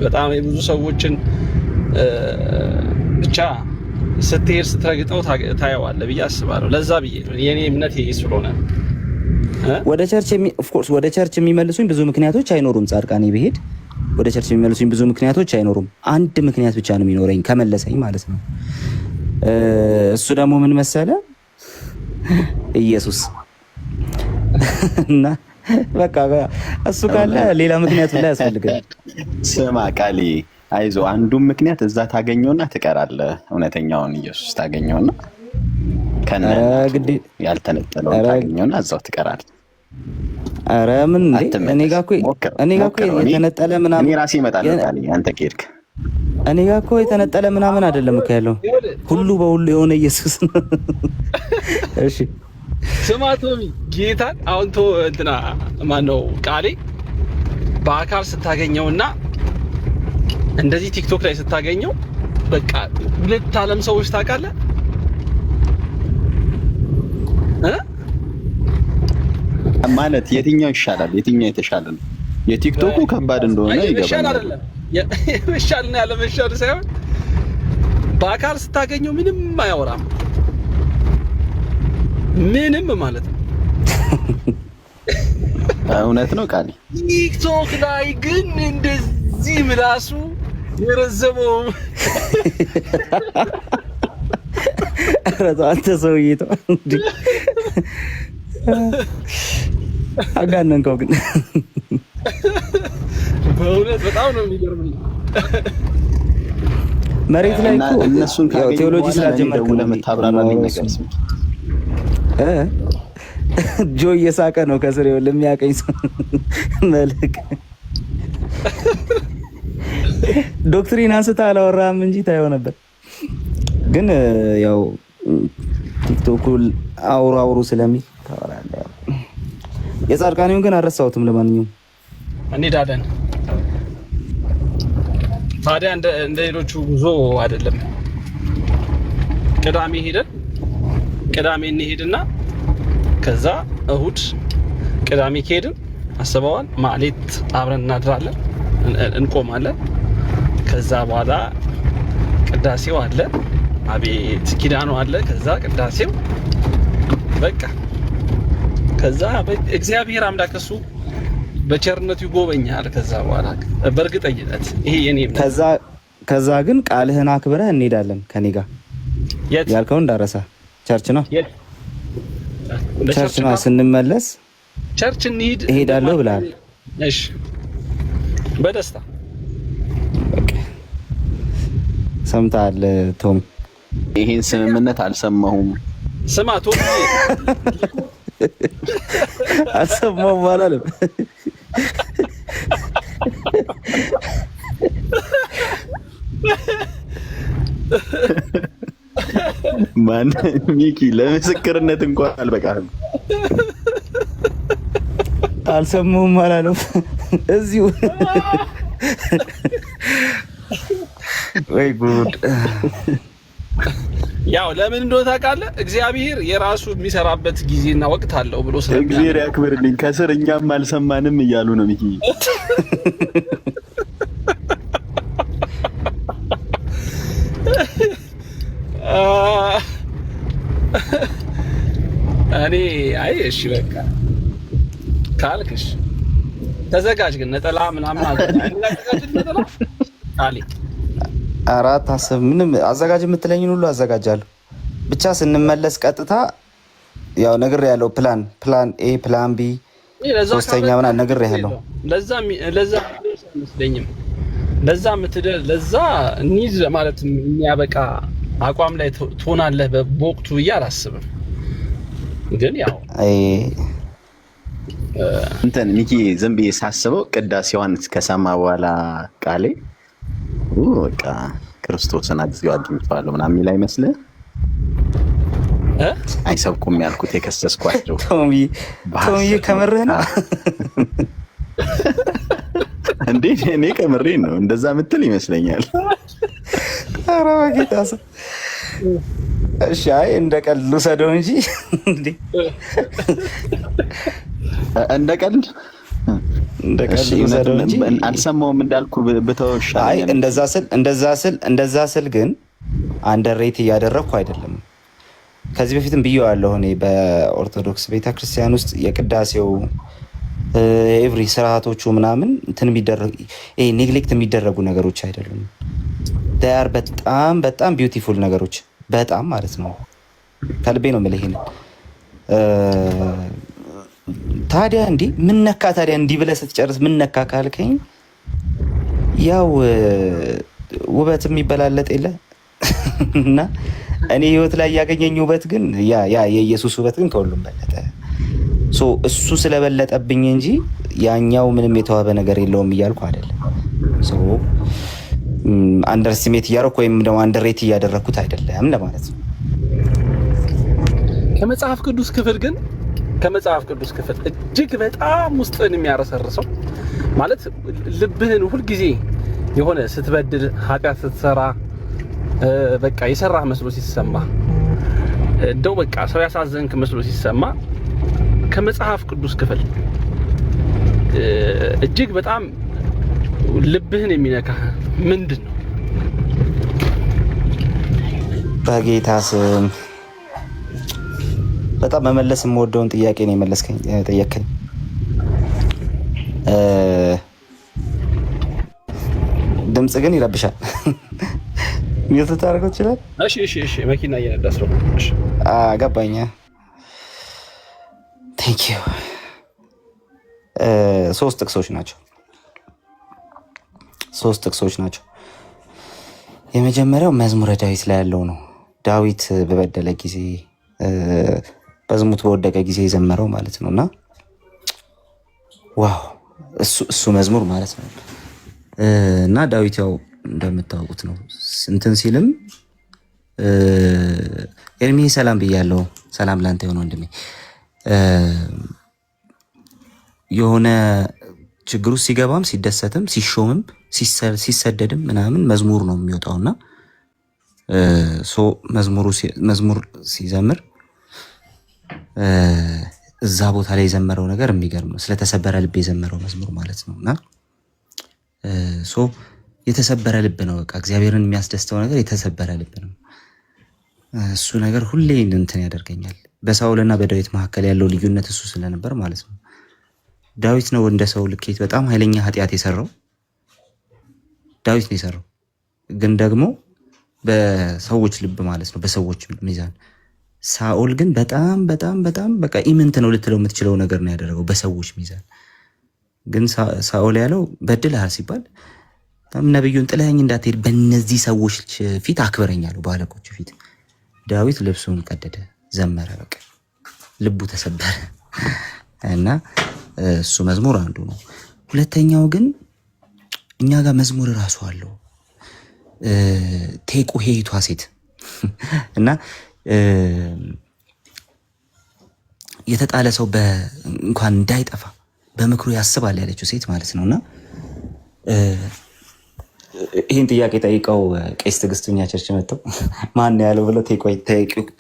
በጣም የብዙ ሰዎችን ብቻ ስትሄድ ስትረግጠው ታየዋለህ ብዬ አስባለሁ። ለዛ ብዬ የኔ እምነት ይሄ ስለሆነ ወደ ቸርች የሚመልሱኝ ብዙ ምክንያቶች አይኖሩም። ጻድቃኔ ብሄድ ወደ ቸርች የሚመልሱኝ ብዙ ምክንያቶች አይኖሩም። አንድ ምክንያት ብቻ ነው የሚኖረኝ ከመለሰኝ ማለት ነው። እሱ ደግሞ ምን መሰለ? ኢየሱስ እና በቃ እሱ ካለ ሌላ ምክንያት ላይ ያስፈልጋል። ስማ ቃሌ፣ አይዞ አንዱን ምክንያት እዛ ታገኘውና ትቀራለህ። እውነተኛውን ኢየሱስ ታገኘውና ከነ ያልተነጠለውን ታገኘውና እዛው ትቀራለህ። ኧረ ምን እንዴ? እኔ ጋር እኮ የተነጠለ ምናምን እኔ ራሴ እመጣለሁ ቃልዬ፣ አንተ ከሄድክ እኔ ጋር እኮ የተነጠለ ምናምን አይደለም እኮ ያለው ሁሉ በሁሉ የሆነ ኢየሱስ ነው። እሺ ስማ ቶሚ ጌታን አሁን እንትና ማነው ቃሌ በአካል ስታገኘውና እንደዚህ ቲክቶክ ላይ ስታገኘው በቃ ሁለት ዓለም ሰዎች ታውቃለህ ማለት የትኛው ይሻላል? የትኛው የተሻለ ነው? የቲክቶኩ ከባድ እንደሆነ ይገባል። ይሻል ነው ያለ መሻል ሳይሆን በአካል ስታገኘው ምንም አያወራም። ምንም ማለት ነው። እውነት ነው ቃል። ቲክቶክ ላይ ግን እንደዚህ ምላሱ የረዘመው አንተ ሰውዬ ተው እንዴ! አጋነንከው ግን በእውነት በጣም ነው የሚገርመኝ። መሬት ላይ እኮ እነሱን ቴዎሎጂ ስላልጀመርክ ለምታብራራልኝ ነገር ጆ እየሳቀ ነው ከስር ይኸውልህ የሚያቀኝ ሰው መልክ ዶክትሪን አንስታ አላወራህም እንጂ ታየው ነበር። ግን ያው ቲክቶኩ አውሩ ስለሚል ታወራለህ። የጻድቃኔውን ግን አልረሳሁትም። ለማንኛውም እንሄዳለን። ታዲያ እንደ ሌሎቹ ጉዞ አይደለም። ቅዳሜ እንሄድና ከዛ እሁድ ቅዳሜ ከሄድን አስበዋል ማሌት አብረን እናድራለን፣ እንቆማለን። ከዛ በኋላ ቅዳሴው አለ፣ አቤት ኪዳኑ አለ። ከዛ ቅዳሴው በቃ ከዛ እግዚአብሔር አምላክ እሱ በቸርነቱ ይጎበኛል። ከዛ በኋላ በእርግጠኝነት ይሄ የኔ ከዛ ግን ቃልህን አክብረህ እንሄዳለን ከኔ ጋር ያልከው እንዳረሳ ቸርች ነው ስንመለስ ቸርች እንሂድ እሄዳለሁ ብለሃል። እሺ በደስታ በቃ ሰምተሃል ቶም? ይሄን ስምምነት አልሰማሁም። ስማ ቶም አልሰማሁም አላለም። ማን ሚኪ ለምስክርነት እንኳን አልበቃህም። አልሰማሁም አላለም። እዚሁ ወይ ጉድ! ያው ለምን እንደሆነ ታውቃለህ? እግዚአብሔር የራሱ የሚሰራበት ጊዜና ወቅት አለው ብሎ እግዚአብሔር ያክብርልኝ። ከስር እኛም አልሰማንም እያሉ ነው ሚኪ። እኔ አይ እሺ በቃ ካልክሽ ተዘጋጅ። ግን ነጠላ ምናምን አዘጋጅ። ነጠላ አሊ አራት አሰብ ምንም አዘጋጅ የምትለኝን ሁሉ አዘጋጃለሁ። ብቻ ስንመለስ ቀጥታ ያው ነገር ያለው ፕላን ኤ ፕላን ቢ ሶስተኛ ምናምን ነገር ያለው ለዛ አይመስለኝም። ለዛ እንይዝ ማለት የሚያበቃ አቋም ላይ ትሆናለህ በወቅቱ ብዬ አላስብም። ግን ያው እንትን ሚኪ ዝም ብዬ ሳስበው ቅዳሴዋን ከሰማ በኋላ ቃሌ በቃ ክርስቶስን አግዘው አግኝቷል ምናምን የሚል አይመስልህ? አይሰብኩም ያልኩት የከሰስኳቸው ቶሚ ከምርህ ነው እንዴ? እኔ ከምሬ ነው እንደዛ ምትል ይመስለኛል። ኧረ በጌታ ሰው እሺ፣ አይ እንደ ቀልድ ልውሰደው እንጂ እንዴ እንደ ቀልድ አልሰማሁም እንዳልኩ ብተውሻ። አይ እንደዛ ስል ግን አንደር ሬት እያደረግኩ አይደለም። ከዚህ በፊትም ብዬዋለሁ። እኔ በኦርቶዶክስ ቤተክርስቲያን ውስጥ የቅዳሴው ኤቭሪ ስርዓቶቹ ምናምን እንትን ኔግሌክት የሚደረጉ ነገሮች አይደሉም። ዳር በጣም ቢዩቲፉል ነገሮች በጣም ማለት ነው። ከልቤ ነው የምልህ። ይሄን ታዲያ እንዲህ ምን ነካ? ታዲያ እንዲህ ብለህ ስትጨርስ ምን ነካ ካልከኝ ያው ውበት የሚበላለጥ የለ እና እኔ ህይወት ላይ ያገኘኝ ውበት ግን ያ የኢየሱስ ውበት ግን ከሁሉም በለጠ። እሱ ስለበለጠብኝ እንጂ ያኛው ምንም የተዋበ ነገር የለውም እያልኩ አይደለም። አንደርስቲሜት እያደረኩ ወይም ደግሞ አንደሬት እያደረግኩት አይደለም ለማለት ነው። ከመጽሐፍ ቅዱስ ክፍል እጅግ በጣም ውስጥን የሚያረሰርሰው ማለት ልብህን ሁልጊዜ የሆነ ስትበድል ኃጢአት ስትሰራ በቃ የሰራህ መስሎ ሲሰማ እንደው በቃ ሰው ያሳዘንክ መስሎ ሲሰማ ከመጽሐፍ ቅዱስ ክፍል እጅግ በጣም ልብህን የሚነካ ምንድን ነው? በጌታ ስም በጣም መመለስ የምወደውን ጥያቄ ነው ጠየከኝ። ድምጽ ግን ይረብሻል። ሚውት ታደርገው ይችላል። እሺ መኪና እየነዳ ስለሆነ እሺ ገባኝ። ቴንክ ዩ። 3 ጥቅሶች ናቸው። የመጀመሪያው መዝሙረ ዳዊት ላይ ያለው ነው። ዳዊት በበደለ ጊዜ በዝሙት በወደቀ ጊዜ የዘመረው ማለት ነው። እና ዋው እሱ መዝሙር ማለት ነው። እና ዳዊት ያው እንደምታውቁት ነው እንትን ሲልም ኤርሚ ሰላም ብያለሁ። ሰላም ላንተ የሆነ ወንድሜ የሆነ ችግሩ ሲገባም ሲደሰትም ሲሾምም ሲሰደድም ምናምን መዝሙር ነው የሚወጣውና መዝሙር ሲዘምር እዛ ቦታ ላይ የዘመረው ነገር የሚገርም ነው። ስለተሰበረ ልብ የዘመረው መዝሙር ማለት ነው። እና የተሰበረ ልብ ነው። በቃ እግዚአብሔርን የሚያስደስተው ነገር የተሰበረ ልብ ነው። እሱ ነገር ሁሌ እንትን ያደርገኛል። በሳውልና በዳዊት መካከል ያለው ልዩነት እሱ ስለነበር ማለት ነው። ዳዊት ነው እንደ ሰው ልኬት በጣም ኃይለኛ ኃጢአት የሰራው ዳዊት ነው የሰራው። ግን ደግሞ በሰዎች ልብ ማለት ነው፣ በሰዎች ሚዛን። ሳኦል ግን በጣም በጣም በጣም በቃ ኢምንት ነው ልትለው የምትችለው ነገር ነው ያደረገው በሰዎች ሚዛን። ግን ሳኦል ያለው በድልሃል ሲባል ነብዩን ጥለኸኝ እንዳትሄድ በእነዚህ ሰዎች ፊት አክብረኝ አለው፣ በአለቆቹ ፊት። ዳዊት ልብሱን ቀደደ፣ ዘመረ፣ በቃ ልቡ ተሰበረ። እና እሱ መዝሙር አንዱ ነው። ሁለተኛው ግን እኛ ጋር መዝሙር እራሱ አለው። ቴቁሄይቷ ሴት እና የተጣለ ሰው እንኳን እንዳይጠፋ በምክሩ ያስባል ያለችው ሴት ማለት ነው። እና ይህን ጥያቄ ጠይቀው ቄስ ትዕግስቱኛ ቸርች መጥተው ማን ያለው ብለው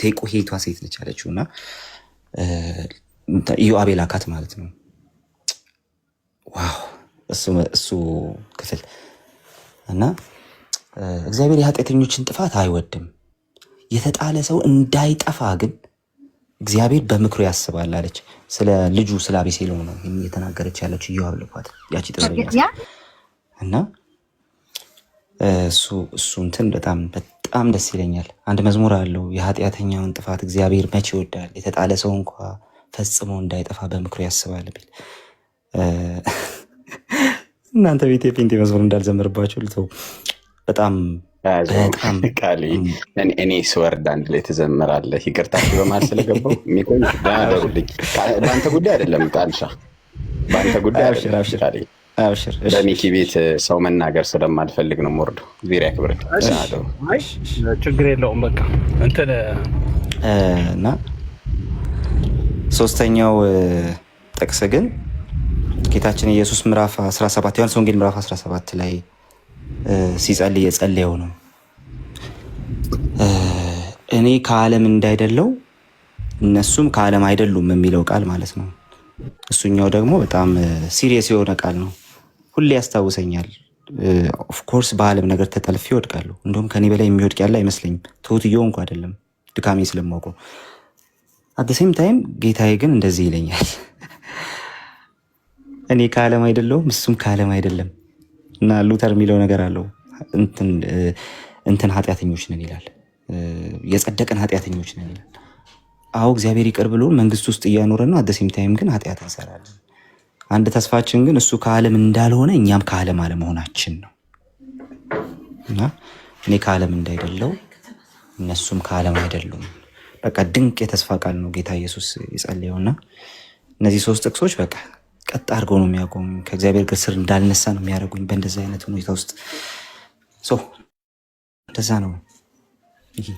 ቴቁሄይቷ ሴት ነች ያለችው። እና ኢዮአብ ላካት ማለት ነው። ዋው እሱ ክፍል እና እግዚአብሔር የኃጢአተኞችን ጥፋት አይወድም፣ የተጣለ ሰው እንዳይጠፋ ግን እግዚአብሔር በምክሩ ያስባል አለች። ስለ ልጁ ስለ አቤሴሎም ነው የተናገረች ያለች ኢዮአብ ልኳት ያቺ ጥበበኛ። እና እሱ እንትን በጣም ደስ ይለኛል። አንድ መዝሙር አለው፣ የኃጢአተኛውን ጥፋት እግዚአብሔር መቼ ይወዳል፣ የተጣለ ሰው እንኳ ፈጽሞ እንዳይጠፋ በምክሩ ያስባል ቢል እናንተ ቤት የጴንጤ መዝሙር እንዳልዘምርባቸው ልተው። በጣም እኔ ስወርድ አንድ ላይ ትዘምራለህ። ይቅርታችሁ በማለት ስለገባው የሚቆይ ደሩልኝ። በአንተ ጉዳይ አይደለም ቃልሻ፣ በአንተ ጉዳይ አይደለም። በሚኪ ቤት ሰው መናገር ስለማልፈልግ ነው የምወርደው። ዜሪያ ክብር ችግር የለውም። በቃ እንትን እና ሶስተኛው ጥቅስ ግን ጌታችን ኢየሱስ ምዕራፍ 17 ዮሐንስ ወንጌል ምዕራፍ 17 ላይ ሲጸልይ የጸለየው ነው። እኔ ከዓለም እንዳይደለው እነሱም ከዓለም አይደሉም የሚለው ቃል ማለት ነው። እሱኛው ደግሞ በጣም ሲሪየስ የሆነ ቃል ነው። ሁሌ ያስታውሰኛል። ኦፍኮርስ በዓለም ነገር ተጠልፌ ይወድቃለሁ። እንደውም ከኔ በላይ የሚወድቅ ያለ አይመስለኝም። ትሁትየው እንኳ አይደለም፣ ድካሜ ስለማውቀው። አደሴም ታይም ጌታዬ ግን እንደዚህ ይለኛል፣ እኔ ከዓለም አይደለሁም እሱም ከዓለም አይደለም። እና ሉተር የሚለው ነገር አለው፣ እንትን ኃጢአተኞች ነን ይላል፣ የጸደቅን ኃጢአተኞች ነን ይላል። አዎ እግዚአብሔር ይቅር ብሎ መንግስት ውስጥ እያኖረን ነው። አደሴም ታይም ግን ኃጢአት እንሰራለን። አንድ ተስፋችን ግን እሱ ከዓለም እንዳልሆነ እኛም ከዓለም አለመሆናችን ነው። እና እኔ ከዓለም እንዳይደለው እነሱም ከዓለም አይደሉም። በቃ ድንቅ የተስፋ ቃል ነው ጌታ ኢየሱስ የጸለየውና እነዚህ 3 ጥቅሶች በቃ ቀጥ አድርገው ነው የሚያቆሙ። ከእግዚአብሔር እግር ስር እንዳልነሳ ነው የሚያደርጉኝ በእንደዚህ አይነት ሁኔታ ውስጥ እንደዛ ነው። ይሄ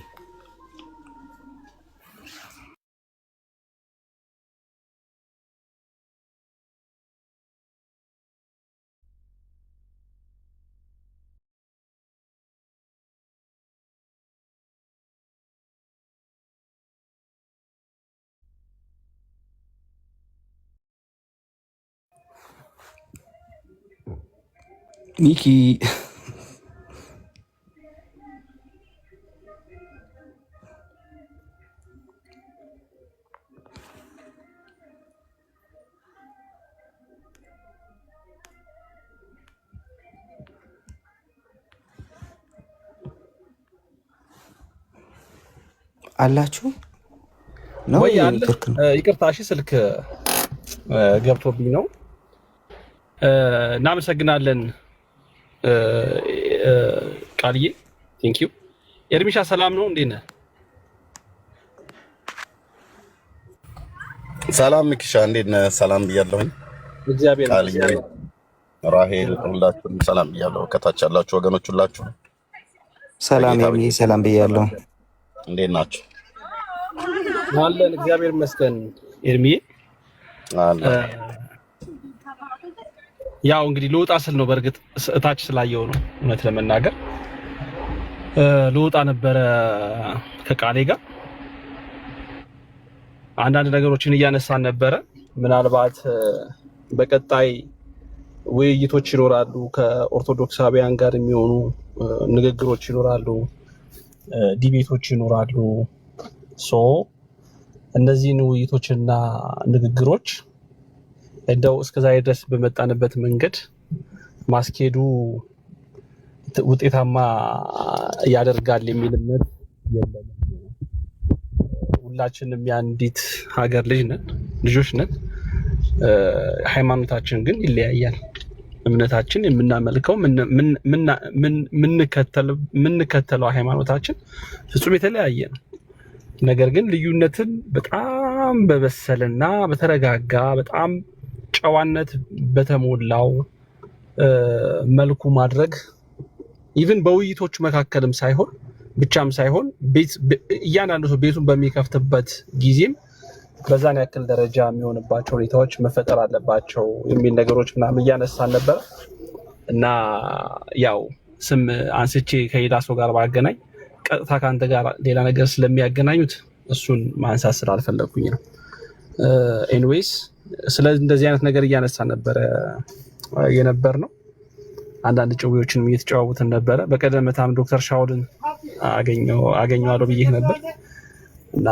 ሚኪ አላችሁ ነው ወይ አለ? ቱርክ ነው። ይቅርታ እሺ፣ ስልክ ገብቶብኝ ነው። እናመሰግናለን ቃልዬ፣ ቴንክ ዩ። ኤርሚሻ ሰላም ነው? እንዴት ነህ? ሰላም ሚኪሻ፣ እንዴት ነህ? ሰላም ብያለሁኝ። እግዚአብሔር ቃልዬ፣ ራሄል፣ ሁላችሁንም ሰላም ብያለሁ። ከታች ያላችሁ ወገኖች ሁላችሁ ሰላም በጌታ የሚል ሰላም ብያለሁ። እንዴት ናችሁ? አለን፣ እግዚአብሔር ይመስገን። ኤርሚዬ አለ ያው እንግዲህ ልወጣ ስል ነው፣ በእርግጥ እታች ስላየው ነው። እውነት ለመናገር ልወጣ ነበረ ከቃሌ ጋር አንዳንድ ነገሮችን እያነሳን ነበረ። ምናልባት በቀጣይ ውይይቶች ይኖራሉ፣ ከኦርቶዶክሳውያን ጋር የሚሆኑ ንግግሮች ይኖራሉ፣ ዲቤቶች ይኖራሉ። ሶ እነዚህን ውይይቶችና ንግግሮች እንደው እስከዛሬ ድረስ በመጣንበት መንገድ ማስኬዱ ውጤታማ ያደርጋል የሚል እምነት የለም። ሁላችንም የአንዲት ሀገር ልጆች ነን። ሃይማኖታችን ግን ይለያያል። እምነታችን የምናመልከው የምንከተለው ሃይማኖታችን ፍጹም የተለያየ ነው። ነገር ግን ልዩነትን በጣም በበሰለና በተረጋጋ በጣም ጨዋነት በተሞላው መልኩ ማድረግ ኢቭን በውይይቶቹ መካከልም ሳይሆን እያንዳንዱ ሰው ቤቱን በሚከፍትበት ጊዜም በዛን ያክል ደረጃ የሚሆንባቸው ሁኔታዎች መፈጠር አለባቸው የሚል ነገሮች ምናምን እያነሳን ነበር እና ያው ስም አንስቼ ከሌላ ሰው ጋር ባገናኝ ቀጥታ ከአንተ ጋር ሌላ ነገር ስለሚያገናኙት እሱን ማንሳት ስላልፈለግኩኝ ነው። ኤኒዌይስ ስለዚህ እንደዚህ አይነት ነገር እያነሳን ነበረ የነበር ነው። አንዳንድ ጭውዎችንም እየተጨዋወትን ነበረ። በቀደምታም ዶክተር ሻውልን አገኘዋለሁ ብዬ ነበር እና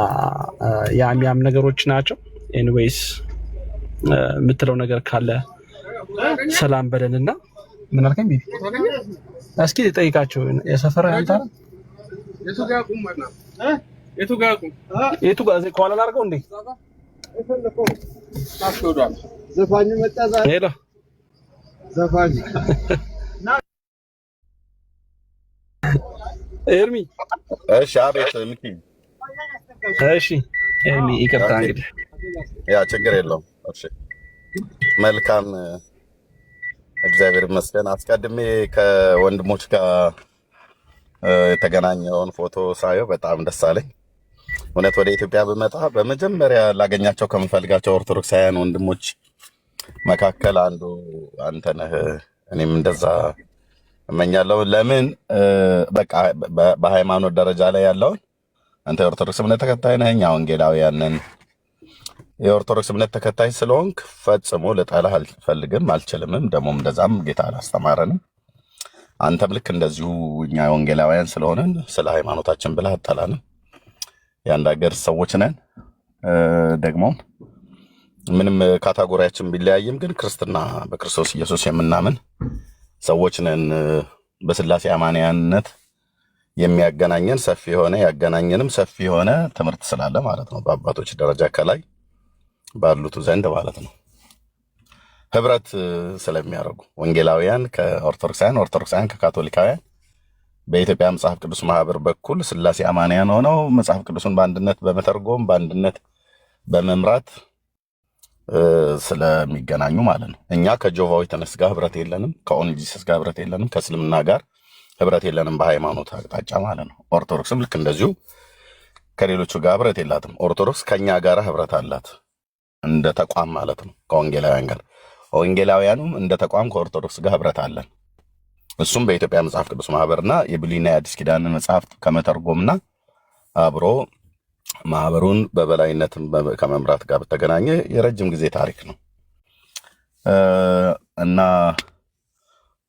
ያም ነገሮች ናቸው። ኤኒዌይስ የምትለው ነገር ካለ ሰላም በለንና ምን አልከኝ? ቢቢ እስኪ ልጠይቃቸው። የሰፈራ አንተ የቱ ጋር ቁም ማለት የቱ ጋር ከኋላ ላድርገው እንዴ? ዘፋኝ መጣ ዛሬ። ሄሎ ዘፋኝ ኤርሚ። እሺ፣ አቤት ሚኪ። እሺ ኤርሚ፣ ይቅርታ እንግዲህ ያ ችግር የለውም። እሺ፣ መልካም እግዚአብሔር ይመስገን። አስቀድሜ ከወንድሞች ጋር የተገናኘውን ፎቶ ሳየው በጣም ደስ አለኝ። እውነት ወደ ኢትዮጵያ ብመጣ በመጀመሪያ ላገኛቸው ከምፈልጋቸው ኦርቶዶክሳውያን ወንድሞች መካከል አንዱ አንተ ነህ። እኔም እንደዛ እመኛለሁ። ለምን በቃ በሃይማኖት ደረጃ ላይ ያለውን አንተ የኦርቶዶክስ እምነት ተከታይ ነህ፣ እኛ ወንጌላውያን ነን። የኦርቶዶክስ እምነት ተከታይ ስለሆንክ ፈጽሞ ልጠላህ አልፈልግም፣ አልችልምም። ደግሞም እንደዛም ጌታ አላስተማረንም። አንተም ልክ እንደዚሁ እኛ ወንጌላውያን ስለሆነን ስለ ሃይማኖታችን ብለህ አጠላንም። የአንድ ሀገር ሰዎች ነን። ደግሞም ምንም ካታጎሪያችን ቢለያይም ግን ክርስትና በክርስቶስ ኢየሱስ የምናምን ሰዎች ነን። በስላሴ አማንያነት የሚያገናኘን ሰፊ የሆነ ያገናኘንም ሰፊ የሆነ ትምህርት ስላለ ማለት ነው። በአባቶች ደረጃ ከላይ ባሉት ዘንድ ማለት ነው ህብረት ስለሚያደርጉ ወንጌላውያን ከኦርቶዶክሳውያን፣ ኦርቶዶክሳውያን ከካቶሊካውያን በኢትዮጵያ መጽሐፍ ቅዱስ ማህበር በኩል ስላሴ አማንያን ሆነው መጽሐፍ ቅዱስን በአንድነት በመተርጎም በአንድነት በመምራት ስለሚገናኙ ማለት ነው። እኛ ከጆቫ ዊትነስ ጋር ህብረት የለንም፣ ከኦንጂሰስ ጋር ህብረት የለንም፣ ከእስልምና ጋር ህብረት የለንም በሃይማኖት አቅጣጫ ማለት ነው። ኦርቶዶክስም ልክ እንደዚሁ ከሌሎቹ ጋር ህብረት የላትም። ኦርቶዶክስ ከኛ ጋር ህብረት አላት እንደ ተቋም ማለት ነው፣ ከወንጌላውያን ጋር። ወንጌላውያኑም እንደ ተቋም ከኦርቶዶክስ ጋር ህብረት አለን። እሱም በኢትዮጵያ መጽሐፍ ቅዱስ ማህበርና የብሉይና የአዲስ ኪዳን መጽሐፍት ከመተርጎምና አብሮ ማህበሩን በበላይነት ከመምራት ጋር በተገናኘ የረጅም ጊዜ ታሪክ ነው እና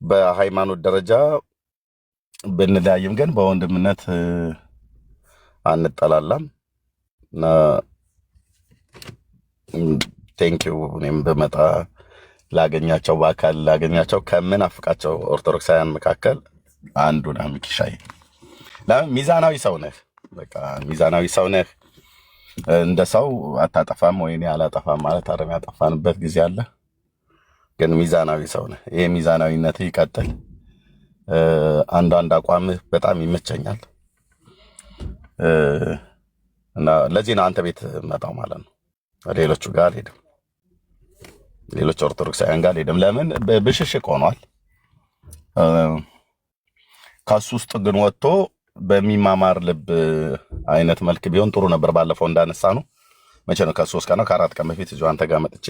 በሃይማኖት ደረጃ ብንለያይም ግን በወንድምነት አንጠላላም እና ቴንኪው። እኔም በመጣ ላገኛቸው በአካል ላገኛቸው ከምናፍቃቸው ኦርቶዶክሳውያን መካከል አንዱ ነህ ሚኪሻይ። ለምን ሚዛናዊ ሰው ነህ፣ በቃ ሚዛናዊ ሰው ነህ። እንደ ሰው አታጠፋም ወይ አላጠፋም ማለት አይደለም፣ ያጠፋንበት ጊዜ አለ፣ ግን ሚዛናዊ ሰው ነህ። ይሄ ሚዛናዊነት ይቀጥል። አንዳንድ አቋምህ በጣም ይመቸኛል እና ለዚህ ነው አንተ ቤት መጣው ማለት ነው። ሌሎቹ ጋር አልሄድም፣ ሌሎች ኦርቶዶክሳውያን ጋር አልሄድም። ለምን ብሽሽቅ ሆኗል። ከሱ ውስጥ ግን ወጥቶ በሚማማር ልብ አይነት መልክ ቢሆን ጥሩ ነበር። ባለፈው እንዳነሳ ነው መቼ ነው ከ3 ቀን ነው ከ4 ቀን በፊት እዚሁ አንተ ጋር መጥቼ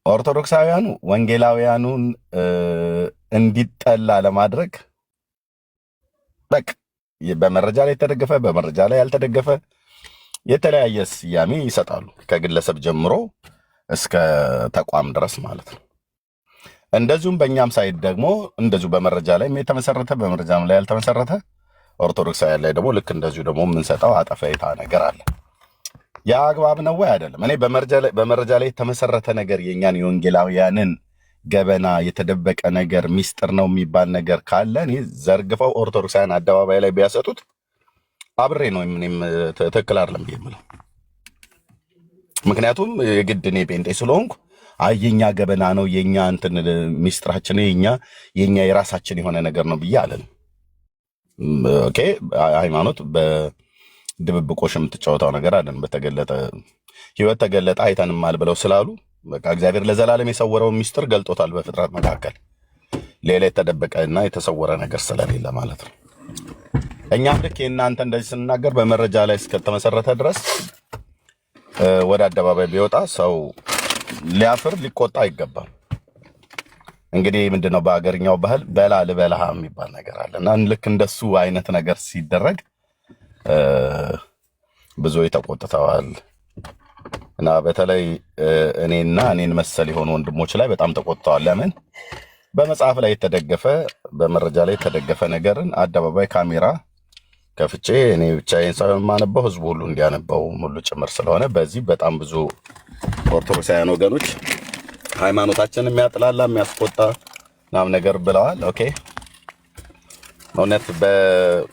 ኦርቶዶክሳውያኑ ወንጌላውያኑን እንዲጠላ ለማድረግ በቃ በመረጃ ላይ የተደገፈ በመረጃ ላይ ያልተደገፈ የተለያየ ስያሜ ይሰጣሉ፣ ከግለሰብ ጀምሮ እስከ ተቋም ድረስ ማለት ነው። እንደዚሁም በእኛም ሳይድ ደግሞ እንደዚሁ በመረጃ ላይ የተመሰረተ በመረጃም ላይ ያልተመሰረተ ኦርቶዶክሳውያን ላይ ደግሞ ልክ እንደዚሁ ደግሞ የምንሰጠው አጠፋይታ ነገር አለ። ያ አግባብ ነው ወይ አይደለም? እኔ በመረጃ ላይ የተመሰረተ ነገር የኛን የወንጌላውያንን ገበና የተደበቀ ነገር ሚስጥር ነው የሚባል ነገር ካለ እኔ ዘርግፈው ኦርቶዶክሳውያን አደባባይ ላይ ቢያሰጡት አብሬ ነው ምንም ትክክል አይደለም ብዬ የምለው። ምክንያቱም የግድ እኔ ጴንጤ ስለሆንኩ የኛ ገበና ነው የኛ እንትን ሚስጥራችን የኛ የራሳችን የሆነ ነገር ነው ብዬ አለን። ኦኬ ሃይማኖት በድብብቆሽ የምትጫወተው ነገር አለን። በተገለጠ ህይወት ተገለጠ አይተንማል ብለው ስላሉ በቃ እግዚአብሔር ለዘላለም የሰወረውን ሚስጥር ገልጦታል በፍጥረት መካከል፣ ሌላ የተደበቀና የተሰወረ ነገር ስለሌለ ማለት ነው። እኛም ልክ የእናንተ እንደዚህ ስንናገር በመረጃ ላይ እስከተመሰረተ ድረስ ወደ አደባባይ ቢወጣ ሰው ሊያፍር ሊቆጣ አይገባም። እንግዲህ ምንድነው በአገርኛው ባህል በላ ልበላህ የሚባል ነገር አለ እና ልክ እንደሱ አይነት ነገር ሲደረግ ብዙ ተቆጥተዋል እና በተለይ እኔን መሰል የሆኑ ወንድሞች ላይ በጣም ተቆጥተዋል። ለምን በመጽሐፍ ላይ የተደገፈ በመረጃ ላይ የተደገፈ ነገርን አደባባይ ካሜራ ከፍቼ እኔ ብቻዬን ሳይሆን የማነበው ህዝቡ ሁሉ እንዲያነበው ሙሉ ጭምር ስለሆነ በዚህ በጣም ብዙ ኦርቶዶክሳውያን ወገኖች ሃይማኖታችንን የሚያጥላላ የሚያስቆጣ ምናምን ነገር ብለዋል። ኦኬ እውነት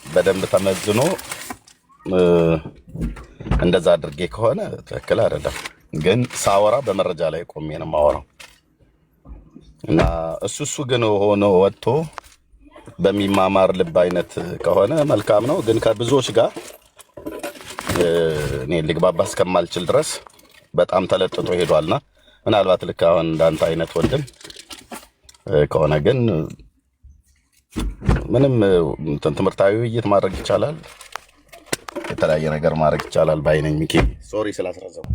በደንብ ተመዝኖ እንደዛ አድርጌ ከሆነ ትክክል አይደለም፣ ግን ሳወራ በመረጃ ላይ ቆሜ ነው የማወራው እና እሱ ግን ሆኖ ወጥቶ በሚማማር ልብ አይነት ከሆነ መልካም ነው። ግን ከብዙዎች ጋር እኔ ልግባባ እስከማልችል ድረስ በጣም ተለጥጦ ሄዷልና ምናልባት ልክ አሁን እንዳንተ አይነት ወንድም ከሆነ ግን ምንም ትምህርታዊ ውይይት ማድረግ ይቻላል፣ የተለያየ ነገር ማድረግ ይቻላል ባይነኝ። ሚኪ ሶሪ ስላስረዘሙ።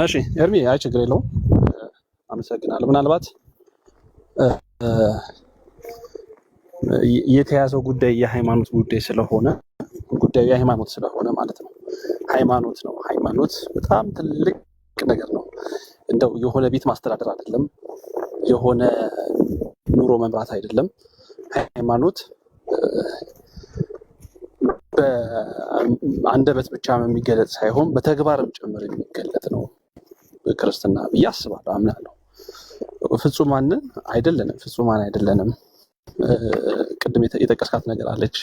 እሺ ኤርሚ፣ አይ ችግር የለውም አመሰግናለሁ። ምናልባት የተያዘው ጉዳይ የሃይማኖት ጉዳይ ስለሆነ ጉዳዩ የሃይማኖት ስለሆነ ማለት ነው። ሃይማኖት ነው። ሃይማኖት በጣም ትልቅ ነገር ነው። እንደው የሆነ ቤት ማስተዳደር አይደለም፣ የሆነ ኑሮ መምራት አይደለም። ሃይማኖት በአንደበት ብቻ የሚገለጽ ሳይሆን በተግባርም ጭምር የሚገለጥ ነው ክርስትና ብዬ አስባለሁ፣ አምናለሁ። ፍጹማንን አይደለንም፣ ፍጹማን አይደለንም። ቅድም የጠቀስካት ነገር አለች፣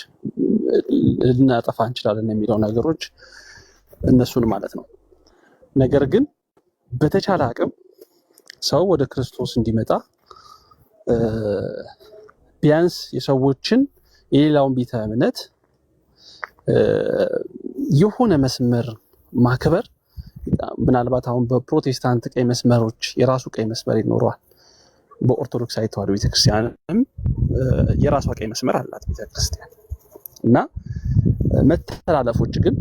ልናጠፋ እንችላለን የሚለው ነገሮች እነሱን ማለት ነው። ነገር ግን በተቻለ አቅም ሰው ወደ ክርስቶስ እንዲመጣ ቢያንስ የሰዎችን የሌላውን ቤተ እምነት የሆነ መስመር ማክበር ምናልባት አሁን በፕሮቴስታንት ቀይ መስመሮች የራሱ ቀይ መስመር ይኖረዋል። በኦርቶዶክሳዊ ተዋሕዶ ቤተክርስቲያንም የራሷ ቀይ መስመር አላት ቤተክርስቲያን እና መተላለፎች ግን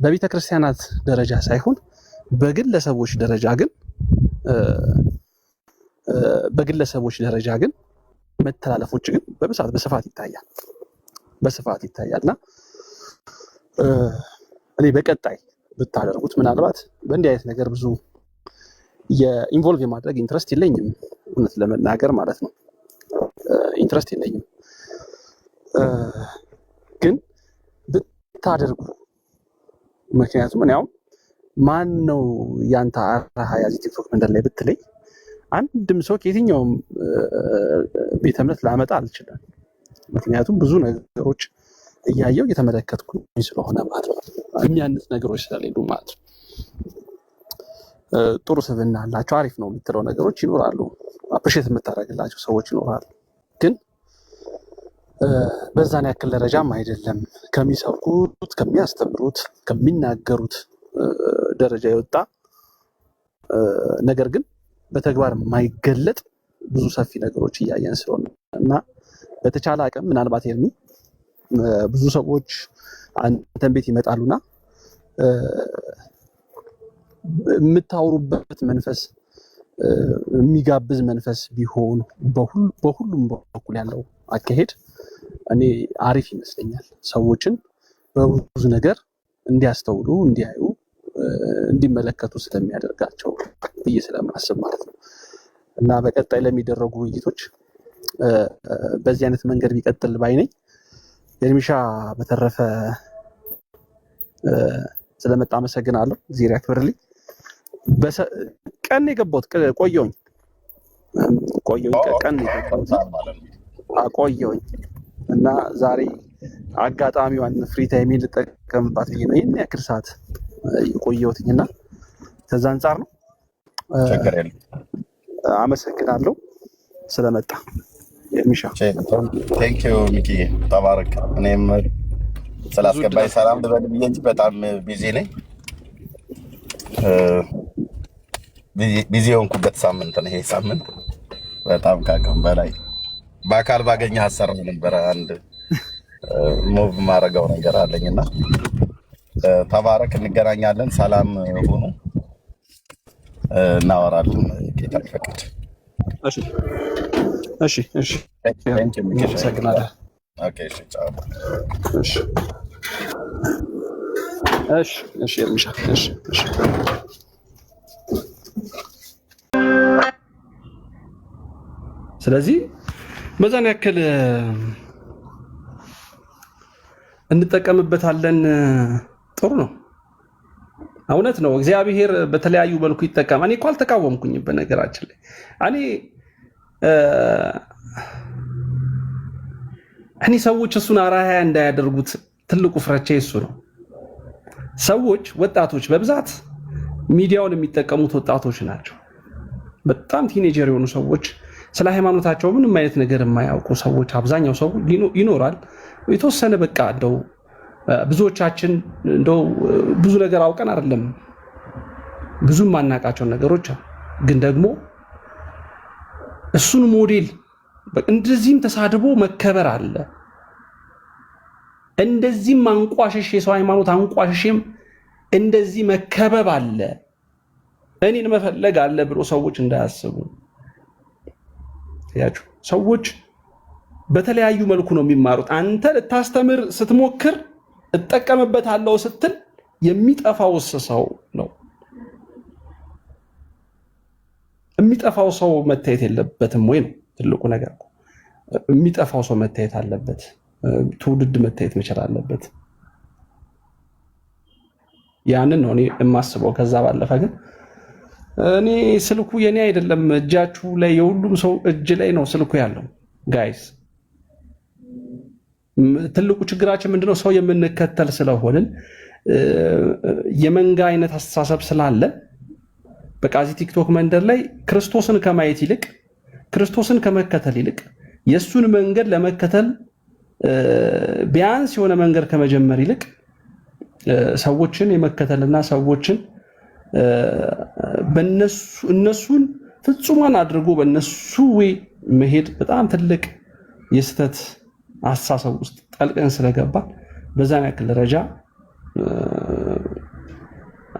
በቤተክርስቲያናት ደረጃ ሳይሆን በግለሰቦች ደረጃ ግን መተላለፎች ግን በስፋት ይታያልና እኔ በቀጣይ ብታደርጉት ምናልባት በእንዲህ አይነት ነገር ብዙ የኢንቮልቭ የማድረግ ኢንትረስት የለኝም፣ እውነት ለመናገር ማለት ነው። ኢንትረስት የለኝም፣ ግን ብታደርጉ ምክንያቱም እኔ አሁን ማን ነው ያንተ አርአያ እዚህ ቲክቶክ መንደር ላይ ብትለኝ አንድም ሰው ከየትኛውም ቤተ እምነት ላመጣ አልችልም። ምክንያቱም ብዙ ነገሮች እያየው እየተመለከትኩ ስለሆነ ማለት ነው። የሚያንስ ነገሮች ስለሌሉ ማለት ነው። ጥሩ ስብዕና አላቸው አሪፍ ነው የምትለው ነገሮች ይኖራሉ፣ አፕሪሼት የምታደርግላቸው ሰዎች ይኖራሉ። ግን በዛን ያክል ደረጃም አይደለም ከሚሰብኩት፣ ከሚያስተምሩት፣ ከሚናገሩት ደረጃ የወጣ ነገር ግን በተግባር የማይገለጥ ብዙ ሰፊ ነገሮች እያየን ስለሆነ እና በተቻለ አቅም ምናልባት ኤርሚ ብዙ ሰዎች አንተን ቤት ይመጣሉና የምታወሩበት መንፈስ የሚጋብዝ መንፈስ ቢሆን በሁሉም በኩል ያለው አካሄድ እኔ አሪፍ ይመስለኛል። ሰዎችን በብዙ ነገር እንዲያስተውሉ፣ እንዲያዩ፣ እንዲመለከቱ ስለሚያደርጋቸው ብዬ ስለማስብ ማለት ነው እና በቀጣይ ለሚደረጉ ውይይቶች በዚህ አይነት መንገድ ቢቀጥል ባይነኝ። ኤርሚሻ በተረፈ ስለመጣ አመሰግናለሁ። እግዚአብሔር ያክብርልኝ። ቀን የገባሁት ቆየሁኝ እና ዛሬ አጋጣሚዋን ፍሪ ታይም ልጠቀምባት ብዬ ነው ይህን ያክል ሰዓት የቆየሁትኝ እና ከዛ አንጻር ነው። አመሰግናለሁ ስለመጣ ኤርሚሻ። ቴንክ ዩ ሚኪ፣ ተባረክ። እኔም ስላስገባኝ ሰላም ልበል ብዬ እንጂ በጣም ቢዚ ነኝ። ቢዚ የሆንኩበት ሳምንት ነው ይሄ ሳምንት። በጣም ካቅም በላይ በአካል ባገኘ ሀሳብ ነበረ አንድ ሙቭ ማድረገው ነገር አለኝና ተባረክ። እንገናኛለን። ሰላም ሁኑ። እናወራለን ጌታ ይፈቅድ። እሺ አመሰግናለሁ። እሺ ኤርሚሻ። ስለዚህ በዛን ያክል እንጠቀምበታለን። ጥሩ ነው። እውነት ነው። እግዚአብሔር በተለያዩ መልኩ ይጠቀማል። እኔ እኮ አልተቃወምኩኝም። በነገራችን ላይ እኔ ሰዎች እሱን አርአያ እንዳያደርጉት ትልቁ ፍራቻ እሱ ነው። ሰዎች ወጣቶች በብዛት ሚዲያውን የሚጠቀሙት ወጣቶች ናቸው። በጣም ቲኔጀር የሆኑ ሰዎች፣ ስለ ሃይማኖታቸው ምንም አይነት ነገር የማያውቁ ሰዎች አብዛኛው ሰው ይኖራል። የተወሰነ በቃ እንደው ብዙዎቻችን እንደው ብዙ ነገር አውቀን አይደለም ብዙ ማናቃቸው ነገሮች ግን ደግሞ እሱን ሞዴል እንደዚህም ተሳድቦ መከበር አለ፣ እንደዚህም አንቋሸሽ የሰው ሃይማኖት አንቋሸሽም እንደዚህ መከበብ አለ፣ እኔን መፈለግ አለ ብሎ ሰዎች እንዳያስቡ። ያችሁ ሰዎች በተለያዩ መልኩ ነው የሚማሩት። አንተ ልታስተምር ስትሞክር እጠቀምበታለሁ ስትል የሚጠፋው ሰው ነው። የሚጠፋው ሰው መታየት የለበትም ወይ ነው ትልቁ ነገር። የሚጠፋው ሰው መታየት አለበት። ትውልድ መታየት መቻል አለበት። ያንን ነው እኔ የማስበው። ከዛ ባለፈ ግን እኔ ስልኩ የኔ አይደለም፣ እጃችሁ ላይ የሁሉም ሰው እጅ ላይ ነው ስልኩ ያለው። ጋይስ ትልቁ ችግራችን ምንድነው? ሰው የምንከተል ስለሆንን የመንጋ አይነት አስተሳሰብ ስላለ በቃ እዚህ ቲክቶክ መንደር ላይ ክርስቶስን ከማየት ይልቅ ክርስቶስን ከመከተል ይልቅ የሱን መንገድ ለመከተል ቢያንስ የሆነ መንገድ ከመጀመር ይልቅ ሰዎችን የመከተልና ሰዎችን እነሱን ፍጹማን አድርጎ በእነሱ ወይ መሄድ በጣም ትልቅ የስተት አስተሳሰብ ውስጥ ጠልቀን ስለገባ በዛን ያክል ደረጃ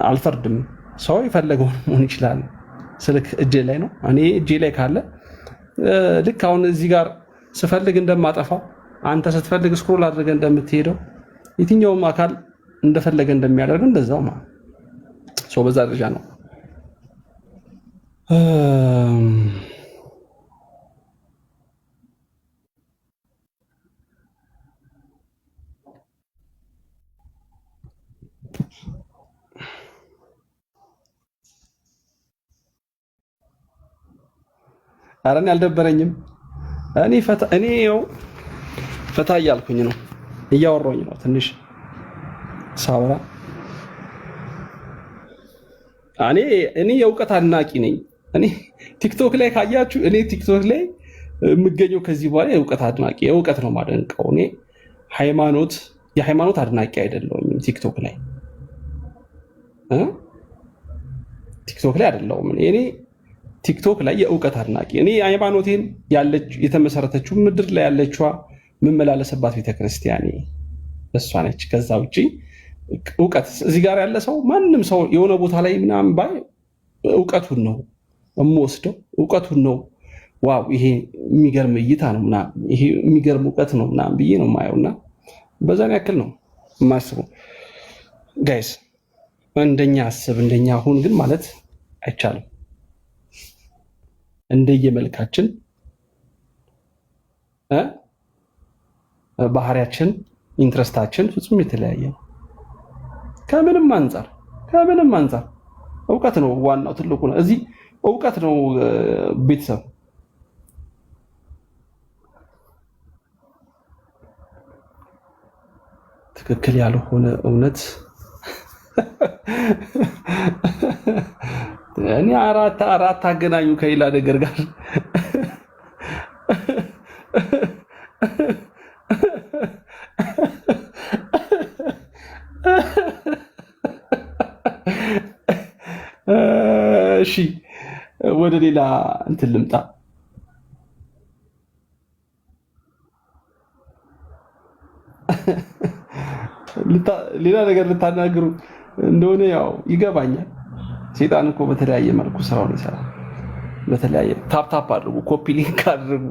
አልፈርድም። ሰው የፈለገውን መሆን ይችላል። ስልክ እጄ ላይ ነው። እኔ እጄ ላይ ካለ ልክ አሁን እዚህ ጋር ስፈልግ እንደማጠፋው አንተ ስትፈልግ ስክሮል አድርገህ እንደምትሄደው የትኛውም አካል እንደፈለገ እንደሚያደርግ እንደዛው ማለት ሰው በዛ ደረጃ ነው። አረን ያልደበረኝም እኔ ፈታ እያልኩኝ ነው፣ እያወራሁኝ ነው። ትንሽ ሳወራ እኔ የእውቀት አድናቂ ነኝ። እኔ ቲክቶክ ላይ ካያችሁ እኔ ቲክቶክ ላይ የምገኘው ከዚህ በኋላ የእውቀት አድናቂ የእውቀት ነው ማደንቀው። እኔ የሃይማኖት አድናቂ አይደለሁም። ቲክቶክ ላይ አይደለሁም። እኔ ቲክቶክ ላይ የእውቀት አድናቂ እኔ ሃይማኖቴን የተመሰረተችው ምድር ላይ ያለችዋ የምመላለስባት ቤተክርስቲያን እሷ ነች። ከዛ ውጭ እውቀት እዚህ ጋር ያለ ሰው ማንም ሰው የሆነ ቦታ ላይ ምናምን ባይ እውቀቱን ነው የምወስደው፣ እውቀቱን ነው ዋው ይሄ የሚገርም እይታ ነው ምናምን ይሄ የሚገርም እውቀት ነው ምናምን ብዬ ነው የማየውና በዛን ያክል ነው የማስበው። ጋይስ እንደኛ አስብ እንደኛ አሁን ግን ማለት አይቻልም። እንደየመልካችን ባህሪያችን ኢንትረስታችን ፍጹም የተለያየ ነው። ከምንም አንጻር እውቀት ነው ዋናው ትልቁ ነው። እዚህ እውቀት ነው ቤተሰብ ትክክል ያልሆነ እውነት እኔ አራት አገናኙ ከሌላ ነገር ጋር እሺ ወደ ሌላ እንትን ልምጣ። ሌላ ነገር ልታናግሩ እንደሆነ ያው ይገባኛል። ሴጣን እኮ በተለያየ መልኩ ስራውን ይሰራል። በተለያየ ታፕ አድርጉ፣ ኮፒ ሊንክ አድርጉ።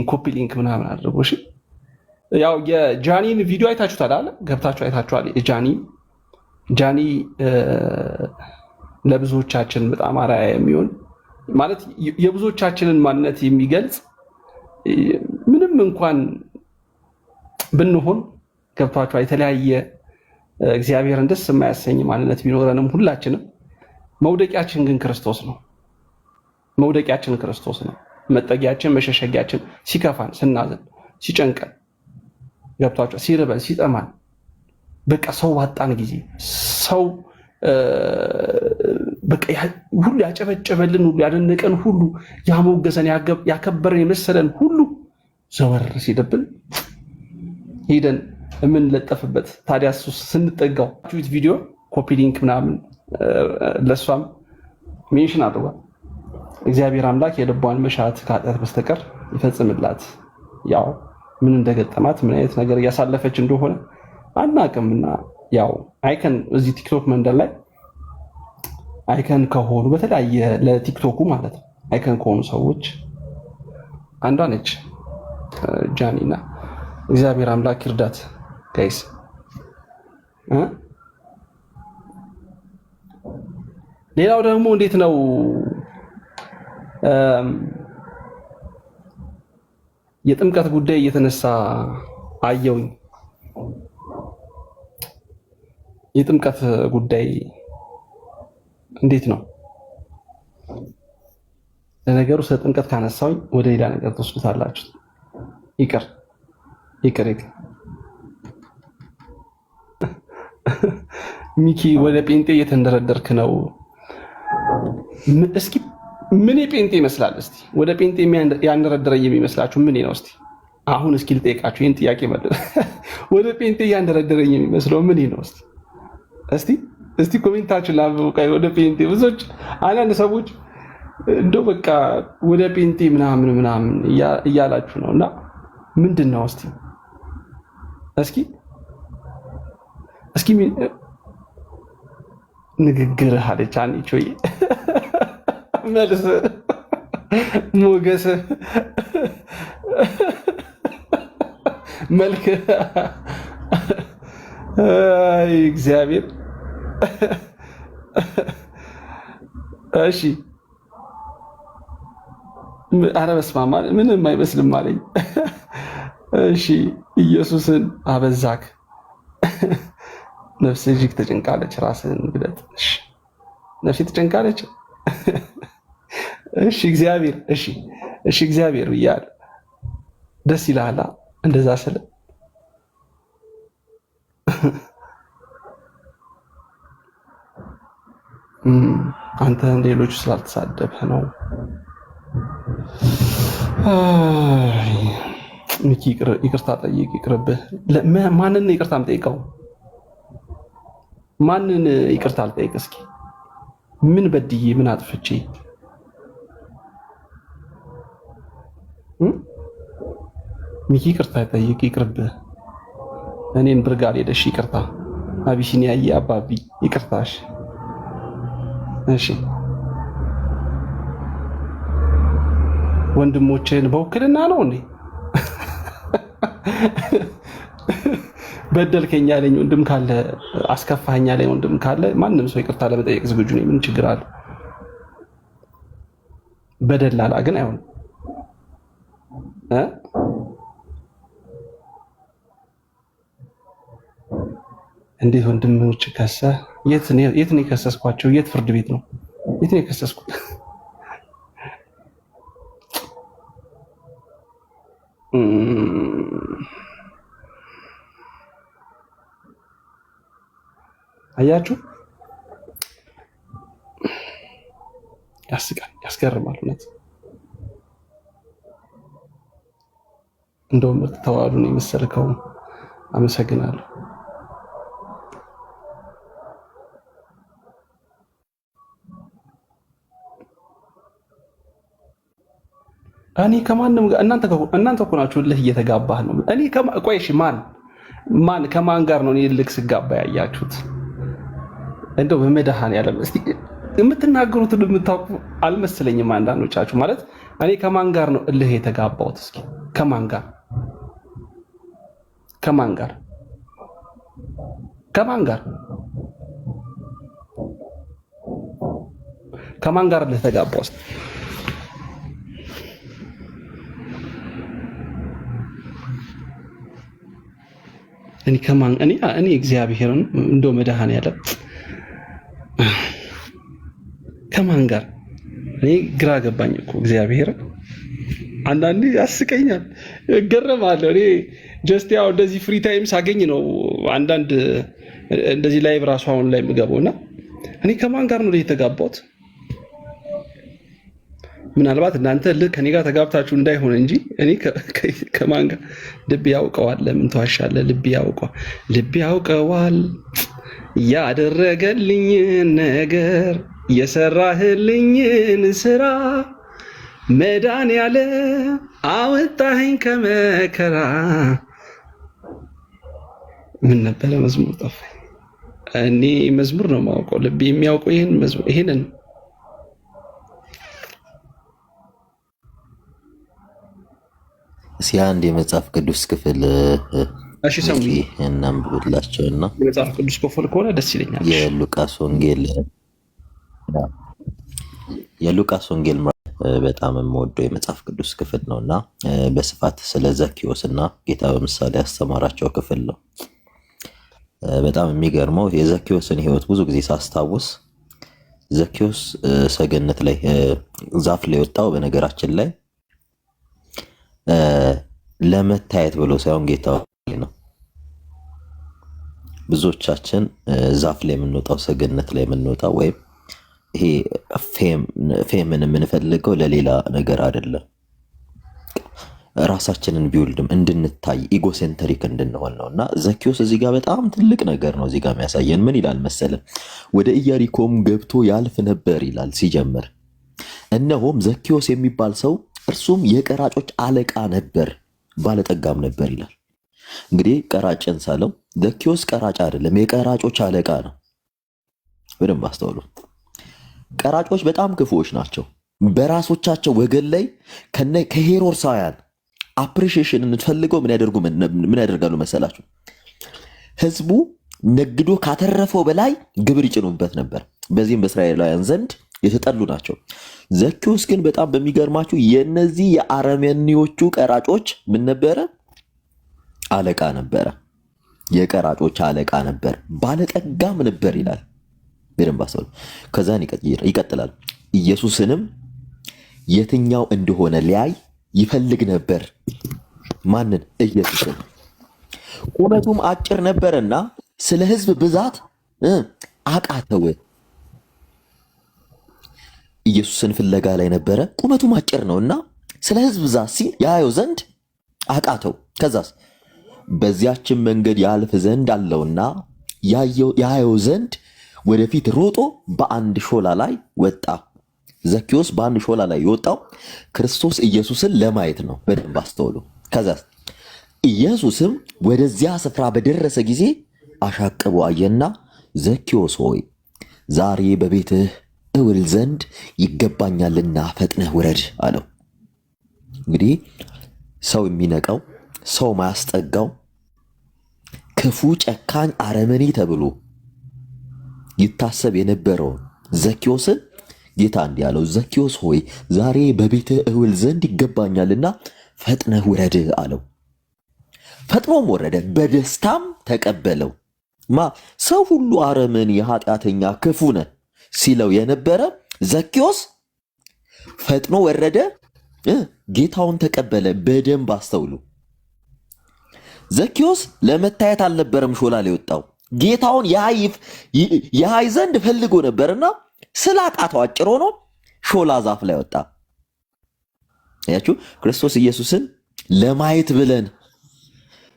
ኮፒ ሊንክ ምናምን አድርጎ እሺ። ያው የጃኒን ቪዲዮ አይታችሁታል አለ ገብታችሁ አይታችኋል። ጃኒ ለብዙዎቻችን በጣም አርአያ የሚሆን ማለት የብዙዎቻችንን ማንነት የሚገልጽ ምንም እንኳን ብንሆን ገብታችኋል። የተለያየ እግዚአብሔርን ደስ የማያሰኝ ማንነት ቢኖረንም ሁላችንም መውደቂያችን ግን ክርስቶስ ነው። መውደቂያችን ክርስቶስ ነው። መጠጊያችን መሸሸጊያችን ሲከፋን፣ ስናዘን፣ ሲጨንቀን ገብቷቸው ሲርበን፣ ሲጠማን በቃ ሰው ባጣን ጊዜ ሰው በቃ ሁሉ ያጨበጨበልን ሁሉ ያደነቀን ሁሉ ያሞገሰን ያከበረን የመሰለን ሁሉ ዘወር ሲልብን ሄደን የምንለጠፍበት ታዲያ እሱ ስንጠጋው ቪዲዮ ኮፒ ሊንክ ምናምን ለሷም ሜንሽን አድርጓል። እግዚአብሔር አምላክ የልቧን መሻት ከኃጢአት በስተቀር ይፈጽምላት። ያው ምን እንደገጠማት ምን አይነት ነገር እያሳለፈች እንደሆነ አናቅምና ያው አይከን እዚህ ቲክቶክ መንደር ላይ አይከን ከሆኑ በተለያየ ለቲክቶኩ ማለት ነው አይከን ከሆኑ ሰዎች አንዷ ነች ጃኒና እግዚአብሔር አምላክ ይርዳት ጋይስ። ሌላው ደግሞ እንዴት ነው የጥምቀት ጉዳይ እየተነሳ አየውኝ። የጥምቀት ጉዳይ እንዴት ነው? ለነገሩ ስለ ጥምቀት ካነሳውኝ ወደ ሌላ ነገር ትወስዱታላችሁ። ይቅር ሚኪ፣ ወደ ጴንጤ እየተንደረደርክ ነው። እስኪ ምን ጴንጤ ይመስላል? እስቲ ወደ ጴንጤ ያንደረደረኝ የሚመስላችሁ ምን ነው? እስቲ አሁን እስኪ ልጠይቃችሁ ይህን ጥያቄ መልስ። ወደ ጴንጤ ያንደረደረኝ የሚመስለው ምን ነው? እስቲ ኮሜንታችሁ ላብቃይ። ወደ ጴንጤ ብዙዎች አንዳንድ ሰዎች እንደው በቃ ወደ ጴንጤ ምናምን እያላችሁ ነው እና ምንድን ነው? እስኪ ንግግርህ አለች አንቺ መልስ ሞገስ መልክ እግዚአብሔር እሺ ኧረ በስመ አብ ምንም አይመስልም አለኝ። እሺ ኢየሱስን አበዛክ። ነፍሴ እጅግ ተጨንቃለች፣ ራስህን ግለጥ። ነፍሴ ተጨንቃለች። እሺ እግዚአብሔር እሺ እግዚአብሔር ብያለሁ። ደስ ይልሃል እንደዛ ስለ አንተ ሌሎቹ ስላልተሳደብህ ነው። ሚኪ ይቅርታ ጠይቅ፣ ይቅርብህ። ማንን ይቅርታ የምጠይቀው? ማንን ይቅርታ አልጠይቅ? እስኪ ምን በድዬ ምን አጥፍቼ? ሚኪ ይቅርታ ጠይቅ፣ ይቅርብህ። እኔን ብርጋር ሄደሽ ይቅርታ። አቢሲኒያዬ አባቢ ይቅርታሽ። እሺ ወንድሞችን በውክልና ነው እንዴ? በደልከኝ ያለኝ ወንድም ካለ፣ አስከፋኝ ያለኝ ወንድም ካለ ማንም ሰው ይቅርታ ለመጠየቅ ዝግጁ ነኝ። ምን ችግር አለ? በደላላ ግን አይሆንም። እንዴት ወንድሞች ከሰ የት ነው የከሰስኳቸው? የት ፍርድ ቤት ነው? የት ነው የከሰስኩት? አያችሁ፣ ያስቃል፣ ያስገርማል። እውነት እንደውም ምርጥ ተዋሉን የመሰልከው። አመሰግናለሁ። እኔ ከማንም ጋር እናንተ እኮ ናችሁ እልህ እየተጋባህ ነው። እኔ ቆይ እሺ፣ ማን ከማን ጋር ነው እኔ እልህ ስጋባ ያያችሁት? እንደው በመድኃኒዓለም እስቲ የምትናገሩትን የምታውቁ አልመሰለኝም። አንዳንዶቻችሁ ማለት እኔ ከማን ጋር ነው እልህ የተጋባሁት? እስኪ ከማን ጋር እልህ ተጋባሁት? እኔ እግዚአብሔርን እንደው መድኃኒዓለም ከማን ጋር እኔ ግራ ገባኝ እኮ እግዚአብሔር። አንዳንዴ ያስቀኛል፣ እገረማለሁ። እኔ ጀስት ያው እንደዚህ ፍሪ ታይም ሳገኝ ነው አንዳንድ እንደዚህ ላይቭ ራሱ አሁን ላይ የምገባውና እኔ ከማን ጋር ነው የተጋባሁት? ምናልባት እናንተ ከኔ ጋር ተጋብታችሁ እንዳይሆን እንጂ እኔ ከማን ጋር ልብ ያውቀዋል። ለምን ተዋሻለህ? ልብ ያውቀዋል ያደረገልኝን ነገር የሰራህልኝን ስራ መድኃኒዓለም አወጣኸኝ ከመከራ። ምን ነበረ መዝሙር ጠፋኝ። እኔ መዝሙር ነው የማውቀው፣ ልብ የሚያውቀው ይሄንን እስኪ አንድ የመጽሐፍ ቅዱስ ክፍል እናንብብላቸውና የመጽሐፍ ቅዱስ ክፍል ከሆነ ደስ ይለኛል። የሉቃስ ወንጌል በጣም የምወደው የመጽሐፍ ቅዱስ ክፍል ነው እና በስፋት ስለ ዘኪዎስ እና ጌታ በምሳሌ ያስተማራቸው ክፍል ነው። በጣም የሚገርመው የዘኬዎስን ህይወት ብዙ ጊዜ ሳስታውስ ዘኬዎስ ሰገነት ላይ ዛፍ ላይ ወጣው። በነገራችን ላይ ለመታየት ብሎ ሳይሆን ጌታ ነው። ብዙዎቻችን ዛፍ ላይ የምንወጣው ሰገነት ላይ የምንወጣው ወይም ይሄ ፌምን የምንፈልገው ለሌላ ነገር አይደለም። ራሳችንን ቢውልድም እንድንታይ ኢጎሴንተሪክ እንድንሆን ነው። እና ዘኬዎስ እዚህ ጋር በጣም ትልቅ ነገር ነው እዚህ ጋር የሚያሳየን። ምን ይላል መሰለን? ወደ ኢያሪኮም ገብቶ ያልፍ ነበር ይላል ሲጀምር። እነሆም ዘኬዎስ የሚባል ሰው እርሱም የቀራጮች አለቃ ነበር፣ ባለጠጋም ነበር ይላል። እንግዲህ ቀራጭን ሳለው ዘኬዎስ ቀራጭ አይደለም፣ የቀራጮች አለቃ ነው። በደንብ አስተውሉ። ቀራጮች በጣም ክፉዎች ናቸው። በራሶቻቸው ወገን ላይ ከሄሮድሳውያን አፕሪሺዬሽን እንፈልገው ምን ያደርጋሉ መሰላችሁ? ህዝቡ ነግዶ ካተረፈው በላይ ግብር ይጭኑበት ነበር። በዚህም በእስራኤላውያን ዘንድ የተጠሉ ናቸው። ዘኬዎስ ግን በጣም በሚገርማችሁ የነዚህ የአረመኔዎቹ ቀራጮች ምን ነበረ? አለቃ ነበረ። የቀራጮች አለቃ ነበር፣ ባለጠጋም ነበር ይላል። በደንብ አስተውሉ። ከዛን ይቀጥላል። ኢየሱስንም የትኛው እንደሆነ ሊያይ ይፈልግ ነበር። ማንን? ኢየሱስን። ቁመቱም አጭር ነበርና ስለ ህዝብ ብዛት አቃተው። ኢየሱስን ፍለጋ ላይ ነበረ። ቁመቱም አጭር ነውና ስለ ህዝብ ብዛት ሲል ያየው ዘንድ አቃተው። ከዛስ በዚያችን መንገድ ያልፍ ዘንድ አለውና ያየው ዘንድ ወደፊት ሮጦ በአንድ ሾላ ላይ ወጣ። ዘኬዎስ በአንድ ሾላ ላይ የወጣው ክርስቶስ ኢየሱስን ለማየት ነው። በደንብ አስተውሉ። ከዛ ኢየሱስም ወደዚያ ስፍራ በደረሰ ጊዜ አሻቅቦ አየና ዘኬዎስ ሆይ ዛሬ በቤትህ እውል ዘንድ ይገባኛልና ፈጥነህ ውረድ አለው። እንግዲህ ሰው የሚነቀው ሰው ማያስጠጋው ክፉ፣ ጨካኝ፣ አረመኔ ተብሎ ይታሰብ የነበረውን ዘኬዎስን ጌታ እንዲህ አለው፣ ዘኬዎስ ሆይ ዛሬ በቤትህ እውል ዘንድ ይገባኛልና ፈጥነህ ውረድ አለው። ፈጥኖም ወረደ፣ በደስታም ተቀበለው። ሰው ሁሉ አረመኔ፣ ኃጢአተኛ፣ ክፉ ነህ ሲለው የነበረ ዘኬዎስ ፈጥኖ ወረደ፣ ጌታውን ተቀበለ። በደንብ አስተውሉ። ዘኬዎስ ለመታየት አልነበረም ሾላ ላይ ወጣው፣ ጌታውን ያይ ዘንድ ፈልጎ ነበርና ስላቃተው አጭር ሆኖ ሾላ ዛፍ ላይ ወጣ። ያችሁ ክርስቶስ ኢየሱስን ለማየት ብለን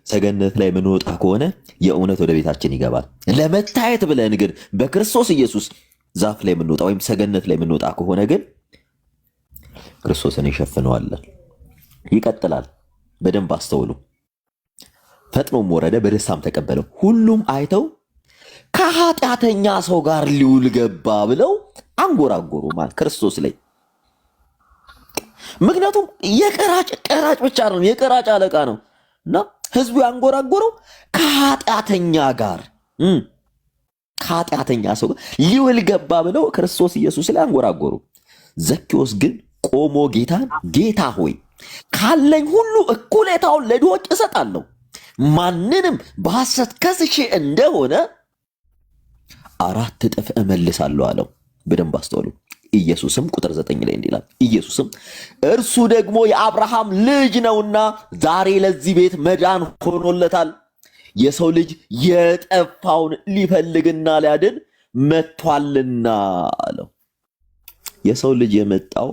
ሰገነት ላይ የምንወጣ ከሆነ የእውነት ወደ ቤታችን ይገባል። ለመታየት ብለን ግን በክርስቶስ ኢየሱስ ዛፍ ላይ የምንወጣ ወይም ሰገነት ላይ የምንወጣ ከሆነ ግን ክርስቶስን ይሸፍነዋለን። ይቀጥላል። በደንብ አስተውሉ። ፈጥኖም ወረደ፣ በደስታም ተቀበለው። ሁሉም አይተው ከኃጢአተኛ ሰው ጋር ሊውል ገባ ብለው አንጎራጎሩ። ማለት ክርስቶስ ላይ ምክንያቱም ቀራጭ ብቻ ነው፣ የቀራጭ አለቃ ነው እና ህዝቡ ያንጎራጎረው ከኃጢአተኛ ሰው ጋር ሊውል ገባ ብለው ክርስቶስ ኢየሱስ ላይ አንጎራጎሩ። ዘኬዎስ ግን ቆሞ ጌታን ጌታ ሆይ ካለኝ ሁሉ እኩሌታውን ለድሆች እሰጣለሁ፣ ማንንም በሐሰት ከስሼ እንደሆነ 4 እጥፍ እመልሳለሁ አለው። በደንብ አስተውሉ። ኢየሱስም ቁጥር 9 ላይ እንዲላል፣ ኢየሱስም እርሱ ደግሞ የአብርሃም ልጅ ነውና ዛሬ ለዚህ ቤት መዳን ሆኖለታል። የሰው ልጅ የጠፋውን ሊፈልግና ሊያድን መጥቷልና አለው። የሰው ልጅ የመጣው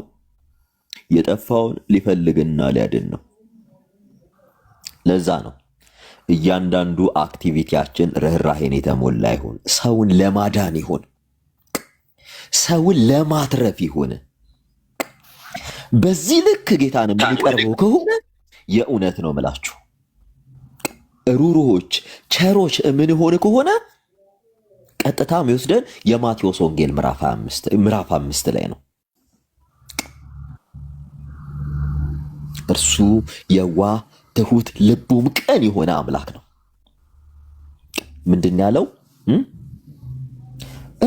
የጠፋውን ሊፈልግና ሊያድን ነው። ለዛ ነው እያንዳንዱ አክቲቪቲያችን ርኅራኄን የተሞላ ይሁን፣ ሰውን ለማዳን ይሁን፣ ሰውን ለማትረፍ ይሁን። በዚህ ልክ ጌታን የምንቀርበው ከሆነ የእውነት ነው ምላችሁ ሩሩሆች፣ ቸሮች የምንሆን ከሆነ ቀጥታ የሚወስደን የማቴዎስ ወንጌል ምዕራፍ 5 ላይ ነው። እርሱ የዋህ ትሁት ልቡም ቅን የሆነ አምላክ ነው። ምንድን ያለው?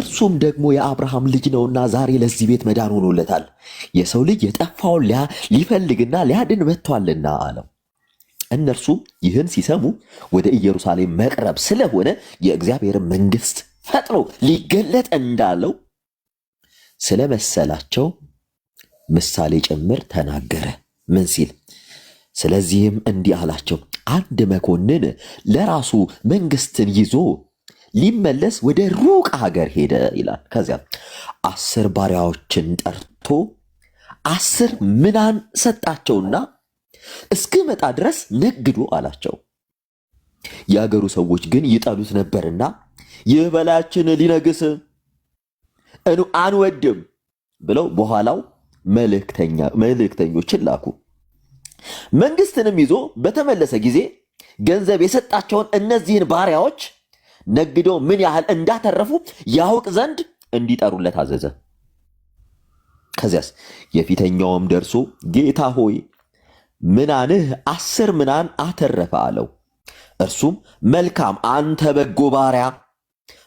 እርሱም ደግሞ የአብርሃም ልጅ ነውና ዛሬ ለዚህ ቤት መዳን ሆኖለታል። የሰው ልጅ የጠፋውን ሊፈልግና ሊያድን መጥቷልና አለው። እነርሱም ይህን ሲሰሙ ወደ ኢየሩሳሌም መቅረብ ስለሆነ የእግዚአብሔር መንግሥት ፈጥኖ ሊገለጥ እንዳለው ስለመሰላቸው ምሳሌ ጭምር ተናገረ። ምን ሲል? ስለዚህም እንዲህ አላቸው፣ አንድ መኮንን ለራሱ መንግሥትን ይዞ ሊመለስ ወደ ሩቅ ሀገር ሄደ ይላል። ከዚያ 10 ባሪያዎችን ጠርቶ 10 ምናን ሰጣቸውና እስክመጣ ድረስ ነግዱ አላቸው። የአገሩ ሰዎች ግን ይጠሉት ነበርና ይህ በላያችን ሊነግስ አንወድም ብለው በኋላው መልእክተኞችን ላኩ። መንግሥትንም ይዞ በተመለሰ ጊዜ ገንዘብ የሰጣቸውን እነዚህን ባሪያዎች ነግደው ምን ያህል እንዳተረፉ ያውቅ ዘንድ እንዲጠሩለት አዘዘ። ከዚያስ የፊተኛውም ደርሶ ጌታ ሆይ ምናንህ 10 ምናን አተረፈ አለው። እርሱም መልካም አንተ በጎ ባሪያ፣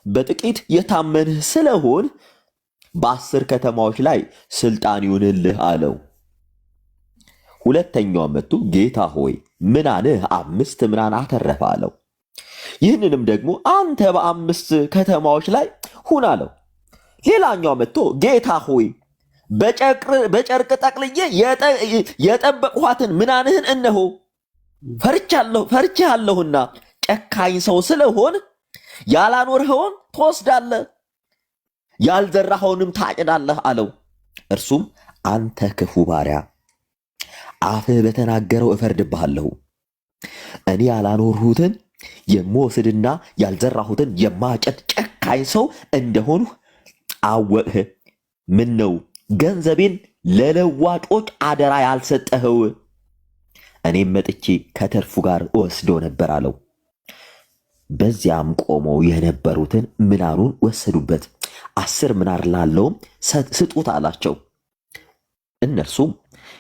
በጥቂት የታመንህ ስለሆን በ10 ከተማዎች ላይ ስልጣን ይሁንልህ አለው። ሁለተኛው መጥቶ ጌታ ሆይ ምናንህ 5 ምናን አተረፈ አለው። ይህንንም ደግሞ አንተ በ5 ከተማዎች ላይ ሁን አለው። ሌላኛው መጥቶ ጌታ ሆይ በጨርቅ ጠቅልዬ የጠበቅኋትን ምናንህን እነሆ ፈርቻለሁና ጨካኝ ሰው ስለሆን ያላኖርኸውን ትወስዳለህ፣ ያልዘራኸውንም ታጭዳለህ አለው። እርሱም አንተ ክፉ ባሪያ፣ አፍህ በተናገረው እፈርድብሃለሁ። እኔ ያላኖርሁትን የምወስድና ያልዘራሁትን የማጨድ ጨካኝ ሰው እንደሆኑ አወቅህ። ምን ነው ገንዘቤን ለለዋጮች አደራ ያልሰጠኸው? እኔም መጥቼ ከትርፉ ጋር እወስደው ነበር አለው። በዚያም ቆመው የነበሩትን ምናኑን ወሰዱበት። 10 ምናር ላለውም ስጡት አላቸው። እነርሱም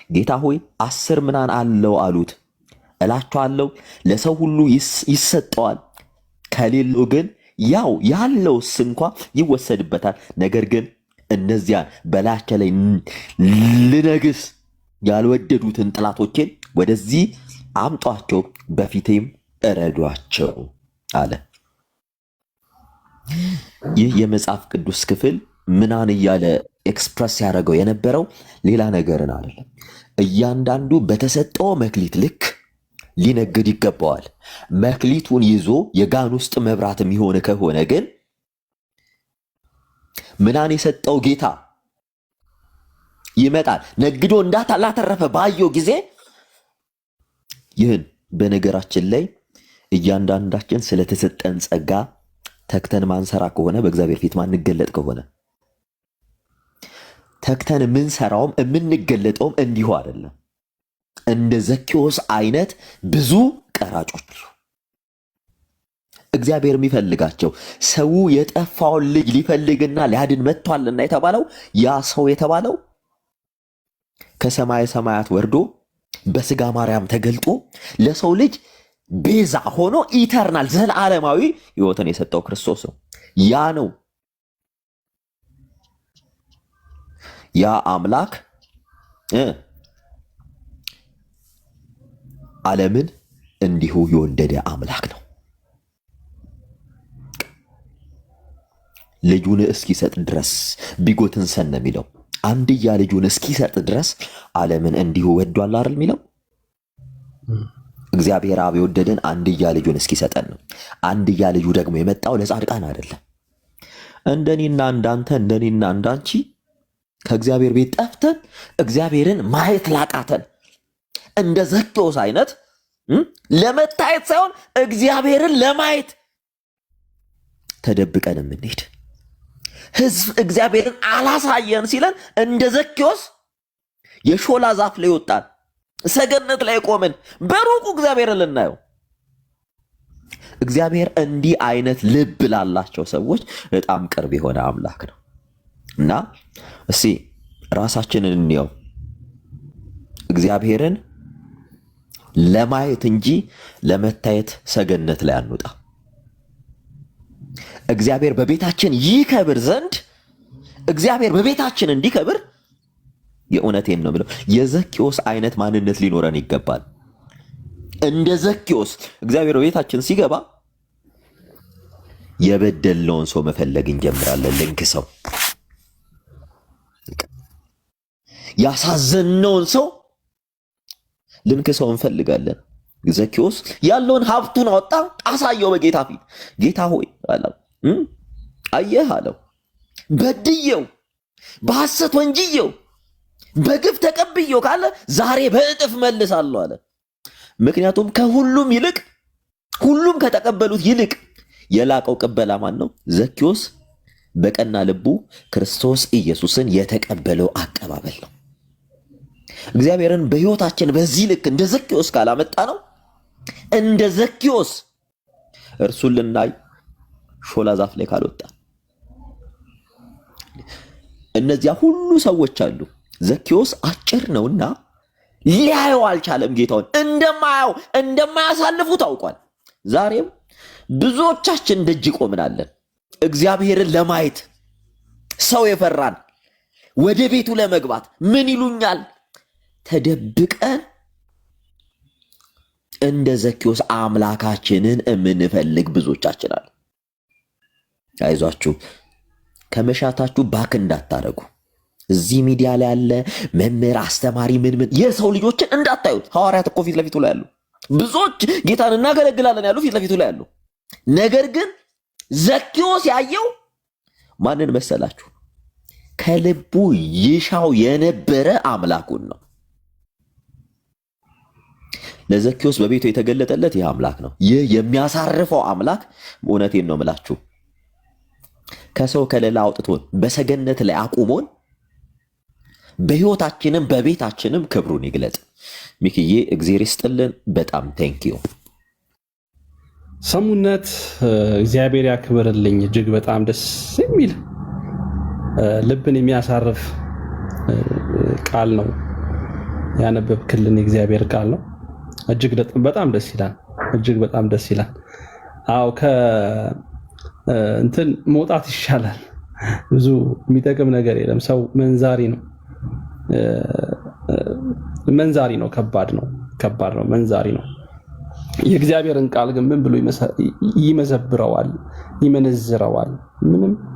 ጌታ ሆይ 10 ምናን አለው አሉት። እላችኋለሁ ለሰው ሁሉ ይሰጠዋል፣ ከሌለው ግን ያው ያለውስ እንኳ ይወሰድበታል። ነገር ግን እነዚያን በላያቸው ላይ ልነግስ ያልወደዱትን ጠላቶቼን ወደዚህ አምጧቸው፣ በፊቴም እረዷቸው አለ። ይህ የመጽሐፍ ቅዱስ ክፍል ምናን እያለ ኤክስፕረስ ያደረገው የነበረው ሌላ ነገርን አይደለም። እያንዳንዱ በተሰጠው መክሊት ልክ ሊነግድ ይገባዋል። መክሊቱን ይዞ የጋን ውስጥ መብራት የሚሆን ከሆነ ግን ምናን የሰጠው ጌታ ይመጣል። ነግዶ እንዳላተረፈ ባየው ጊዜ ይህን በነገራችን ላይ እያንዳንዳችን ስለተሰጠን ጸጋ ተክተን ማንሰራ ከሆነ በእግዚአብሔር ፊት ማንገለጥ ከሆነ ተክተን የምንሰራውም የምንገለጠውም እንዲሁ አይደለም። እንደ ዘኬዎስ አይነት ብዙ ቀራጮች እግዚአብሔር የሚፈልጋቸው ሰው የጠፋውን ልጅ ሊፈልግና ሊያድን መጥቷልና የተባለው ያ ሰው የተባለው ከሰማይ ሰማያት ወርዶ በስጋ ማርያም ተገልጦ ለሰው ልጅ ቤዛ ሆኖ ኢተርናል ዘላለማዊ ሕይወትን የሰጠው ክርስቶስ ነው። ያ ነው ያ አምላክ ዓለምን እንዲሁ የወደደ አምላክ ነው። ልጁን እስኪሰጥ ድረስ ቢጎትን ሰነ የሚለው አንድያ ልጁን እስኪሰጥ ድረስ ዓለምን እንዲሁ ወዷል አይደል የሚለው። እግዚአብሔር አብ የወደደን አንድያ ልጁን እስኪሰጠን ነው። አንድያ ልጁ ደግሞ የመጣው ለጻድቃን አይደለም። እንደኔና እንዳንተ እንደኔና እንዳንቺ ከእግዚአብሔር ቤት ጠፍተን እግዚአብሔርን ማየት ላቃተን እንደ ዘኬዎስ አይነት ለመታየት ሳይሆን እግዚአብሔርን ለማየት ተደብቀን የምንሄድ ህዝብ እግዚአብሔርን አላሳየን ሲለን እንደ ዘኬዎስ የሾላ ዛፍ ላይ ወጣን፣ ሰገነት ላይ ቆምን፣ በሩቁ እግዚአብሔርን ልናየው። እግዚአብሔር እንዲህ አይነት ልብ ላላቸው ሰዎች በጣም ቅርብ የሆነ አምላክ ነው እና እስቲ ራሳችንን እንየው። እግዚአብሔርን ለማየት እንጂ ለመታየት ሰገነት ላይ አንውጣ። እግዚአብሔር በቤታችን ይከብር ዘንድ እግዚአብሔር በቤታችን እንዲከብር የእውነቴን ነው ብለው የዘኬዎስ አይነት ማንነት ሊኖረን ይገባል። እንደ ዘኬዎስ እግዚአብሔር ቤታችን ሲገባ የበደልነውን ሰው መፈለግ እንጀምራለን። ልንክሰው፣ ያሳዘንነውን ሰው ልንክሰው እንፈልጋለን። ዘኬዎስ ያለውን ሀብቱን አወጣ፣ አሳየው በጌታ ፊት። ጌታ ሆይ አለው፣ አየህ አለው፣ በድየው፣ በሐሰት ወንጅየው፣ በግፍ ተቀብየው ካለ ዛሬ በእጥፍ መልሳለሁ አለ። ምክንያቱም ከሁሉም ይልቅ ሁሉም ከተቀበሉት ይልቅ የላቀው ቅበላ ማን ነው? ዘኬዎስ በቀና ልቡ ክርስቶስ ኢየሱስን የተቀበለው አቀባበል ነው። እግዚአብሔርን በሕይወታችን በዚህ ልክ እንደ ዘኬዎስ ካላመጣ ነው እንደ ዘኬዎስ እርሱን ልናይ ሾላ ዛፍ ላይ ካልወጣ እነዚያ ሁሉ ሰዎች አሉ። ዘኬዎስ አጭር ነውና ሊያየው አልቻለም። ጌታውን እንደማያሳልፉ ታውቋል። ዛሬም ብዙዎቻችን ደጅ ቆምናለን እግዚአብሔርን ለማየት ሰው የፈራን ወደ ቤቱ ለመግባት ምን ይሉኛል ተደብቀን እንደ ዘኬዎስ አምላካችንን የምንፈልግ ብዙዎቻችን አለ። አይዟችሁ፣ ከመሻታችሁ ባክ እንዳታረጉ። እዚህ ሚዲያ ላይ ያለ መምህር አስተማሪ ምን የሰው ልጆችን እንዳታዩት። ሐዋርያት እኮ ፊት ለፊቱ ላይ ያሉ ብዙዎች ጌታን እናገለግላለን ያሉ ፊት ለፊቱ ላይ ያሉ። ነገር ግን ዘኬዎስ ያየው ማንን መሰላችሁ? ከልቡ ይሻው የነበረ አምላኩን ነው። ለዘኬዎስ በቤቱ የተገለጠለት ይህ አምላክ ነው። ይህ የሚያሳርፈው አምላክ እውነቴን ነው ምላችሁ ከሰው ከሌላ አውጥቶን በሰገነት ላይ አቁሞን በሕይወታችንም በቤታችንም ክብሩን ይግለጥ። ሚክዬ እግዜር ይስጥልን። በጣም ቴንኪዩ። ሰሙነት እግዚአብሔር ያክብርልኝ። እጅግ በጣም ደስ የሚል ልብን የሚያሳርፍ ቃል ነው ያነበብክልን። የእግዚአብሔር ቃል ነው። እጅግ በጣም ደስ ይላል። እጅግ በጣም ደስ ይላል። አዎ እንትን መውጣት ይሻላል። ብዙ የሚጠቅም ነገር የለም። ሰው መንዛሪ ነው። ከባድ ነው። መንዛሪ ነው። የእግዚአብሔርን ቃል ግን ምን ብሎ ይመዘብረዋል፣ ይመነዝረዋል?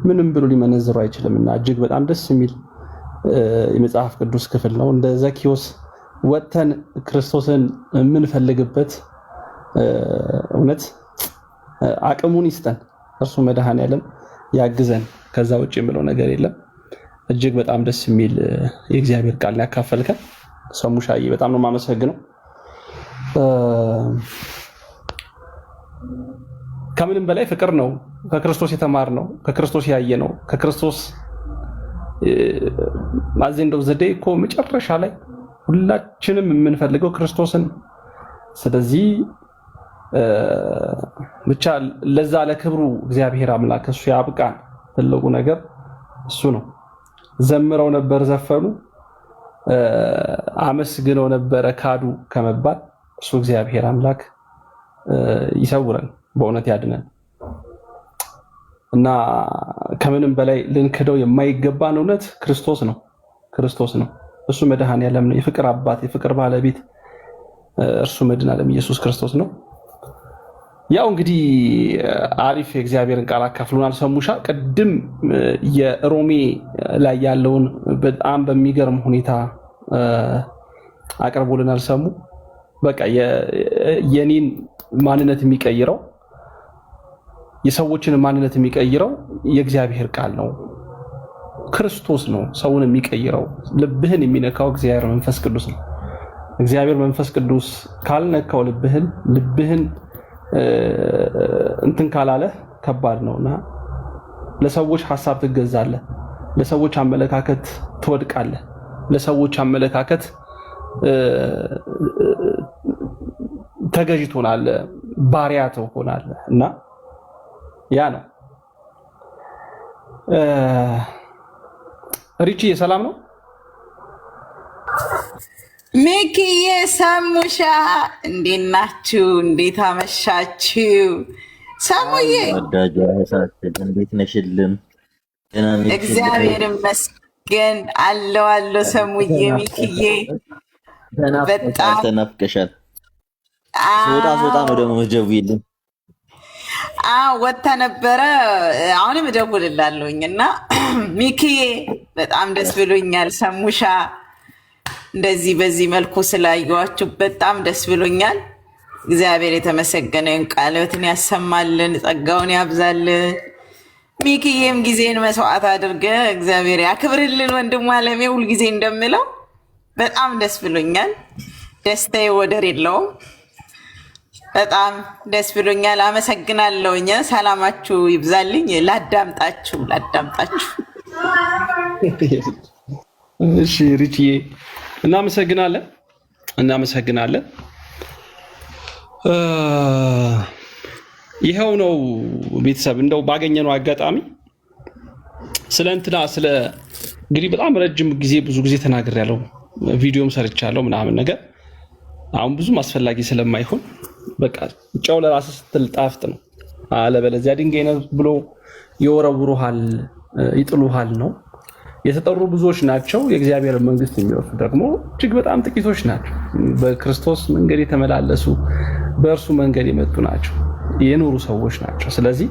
ምንም ብሎ ሊመነዝረው አይችልምና እጅግ በጣም ደስ የሚል የመጽሐፍ ቅዱስ ክፍል ነው። እንደ ዘኬዎስ ወጥተን ክርስቶስን የምንፈልግበት እውነት አቅሙን ይስጠን። እርሱ መድኃኔዓለም ያግዘን። ከዛ ውጭ የምለው ነገር የለም። እጅግ በጣም ደስ የሚል የእግዚአብሔር ቃል ያካፈልከን ሰሙሻዬ፣ በጣም ነው የማመሰግነው። ከምንም በላይ ፍቅር ነው ከክርስቶስ የተማርነው፣ ከክርስቶስ ያየነው፣ ከክርስቶስ ማዘንደው ዘዴ እኮ መጨረሻ ላይ ሁላችንም የምንፈልገው ክርስቶስን። ስለዚህ ብቻ ለዛ ለክብሩ እግዚአብሔር አምላክ እሱ ያብቃን። ትልቁ ነገር እሱ ነው። ዘምረው ነበር ዘፈኑ፣ አመስግነው ነበረ ካዱ ከመባል እሱ እግዚአብሔር አምላክ ይሰውረን፣ በእውነት ያድነን እና ከምንም በላይ ልንክደው የማይገባን እውነት ክርስቶስ ነው። እሱ መድኃኔዓለም ነው። የፍቅር አባት፣ የፍቅር ባለቤት እርሱ መድኃኔዓለም ኢየሱስ ክርስቶስ ነው። ያው እንግዲህ አሪፍ የእግዚአብሔርን ቃል አካፍሉናል ሰሙሻ። ቅድም የሮሜ ላይ ያለውን በጣም በሚገርም ሁኔታ አቅርቦልናል ሰሙ። በቃ የኔን ማንነት የሚቀይረው የሰዎችን ማንነት የሚቀይረው የእግዚአብሔር ቃል ነው፣ ክርስቶስ ነው። ሰውን የሚቀይረው ልብህን የሚነካው እግዚአብሔር መንፈስ ቅዱስ ነው። እግዚአብሔር መንፈስ ቅዱስ ካልነካው ልብህን እንትን ካላለ ከባድ ነውና ለሰዎች ሐሳብ ትገዛለህ፣ ለሰዎች አመለካከት ትወድቃለህ፣ ለሰዎች አመለካከት ተገዥ ትሆናለህ፣ ባሪያ ትሆናለህ እና ያ ነው። ሪቺ ሰላም ነው? ሚኪዬ ሰሙሻ እንዴት ናችሁ? እንዴት አመሻችሁ? ሰሙዬ እንዴት ነሽልን? እግዚአብሔር ይመስገን አለው ሰሙዬ። ሚኪዬ በጣም ተናፍቀሻል። ስወጣ ነው ደግሞ ደውዬልኝ ወጥታ ነበረ። አሁንም እደውልላለሁኝ እና ሚኪዬ በጣም ደስ ብሎኛል። ሰሙሻ እንደዚህ በዚህ መልኩ ስላየኋችሁ በጣም ደስ ብሎኛል። እግዚአብሔር የተመሰገነውን ቃልዎትን ያሰማልን፣ ጸጋውን ያብዛልን። ሚኪዬም ጊዜን መስዋዕት አድርገ እግዚአብሔር ያክብርልን። ወንድሙ አለሜ ሁልጊዜ እንደምለው በጣም ደስ ብሎኛል። ደስታዬ ወደር የለውም። በጣም ደስ ብሎኛል። አመሰግናለሁኝ። ሰላማችሁ ይብዛልኝ። ላዳምጣችሁ። እሺ ሪችዬ እናመሰግናለን። ይኸው ነው ቤተሰብ። እንደው ባገኘነው አጋጣሚ ስለ እንግዲህ በጣም ረጅም ጊዜ ብዙ ጊዜ ተናግሬያለሁ፣ ቪዲዮም ሰርቻለሁ ምናምን ነገር። አሁን ብዙም አስፈላጊ ስለማይሆን በቃ ጨው ለራስህ ስትል ጣፍጥ ነው፣ አለበለዚያ ድንጋይ ነው ብሎ ይወረውሩሃል፣ ይጥሉሃል ነው። የተጠሩ ብዙዎች ናቸው፣ የእግዚአብሔር መንግስት የሚወርሱ ደግሞ እጅግ በጣም ጥቂቶች ናቸው። በክርስቶስ መንገድ የተመላለሱ በእርሱ መንገድ የመጡ ናቸው፣ የኖሩ ሰዎች ናቸው። ስለዚህ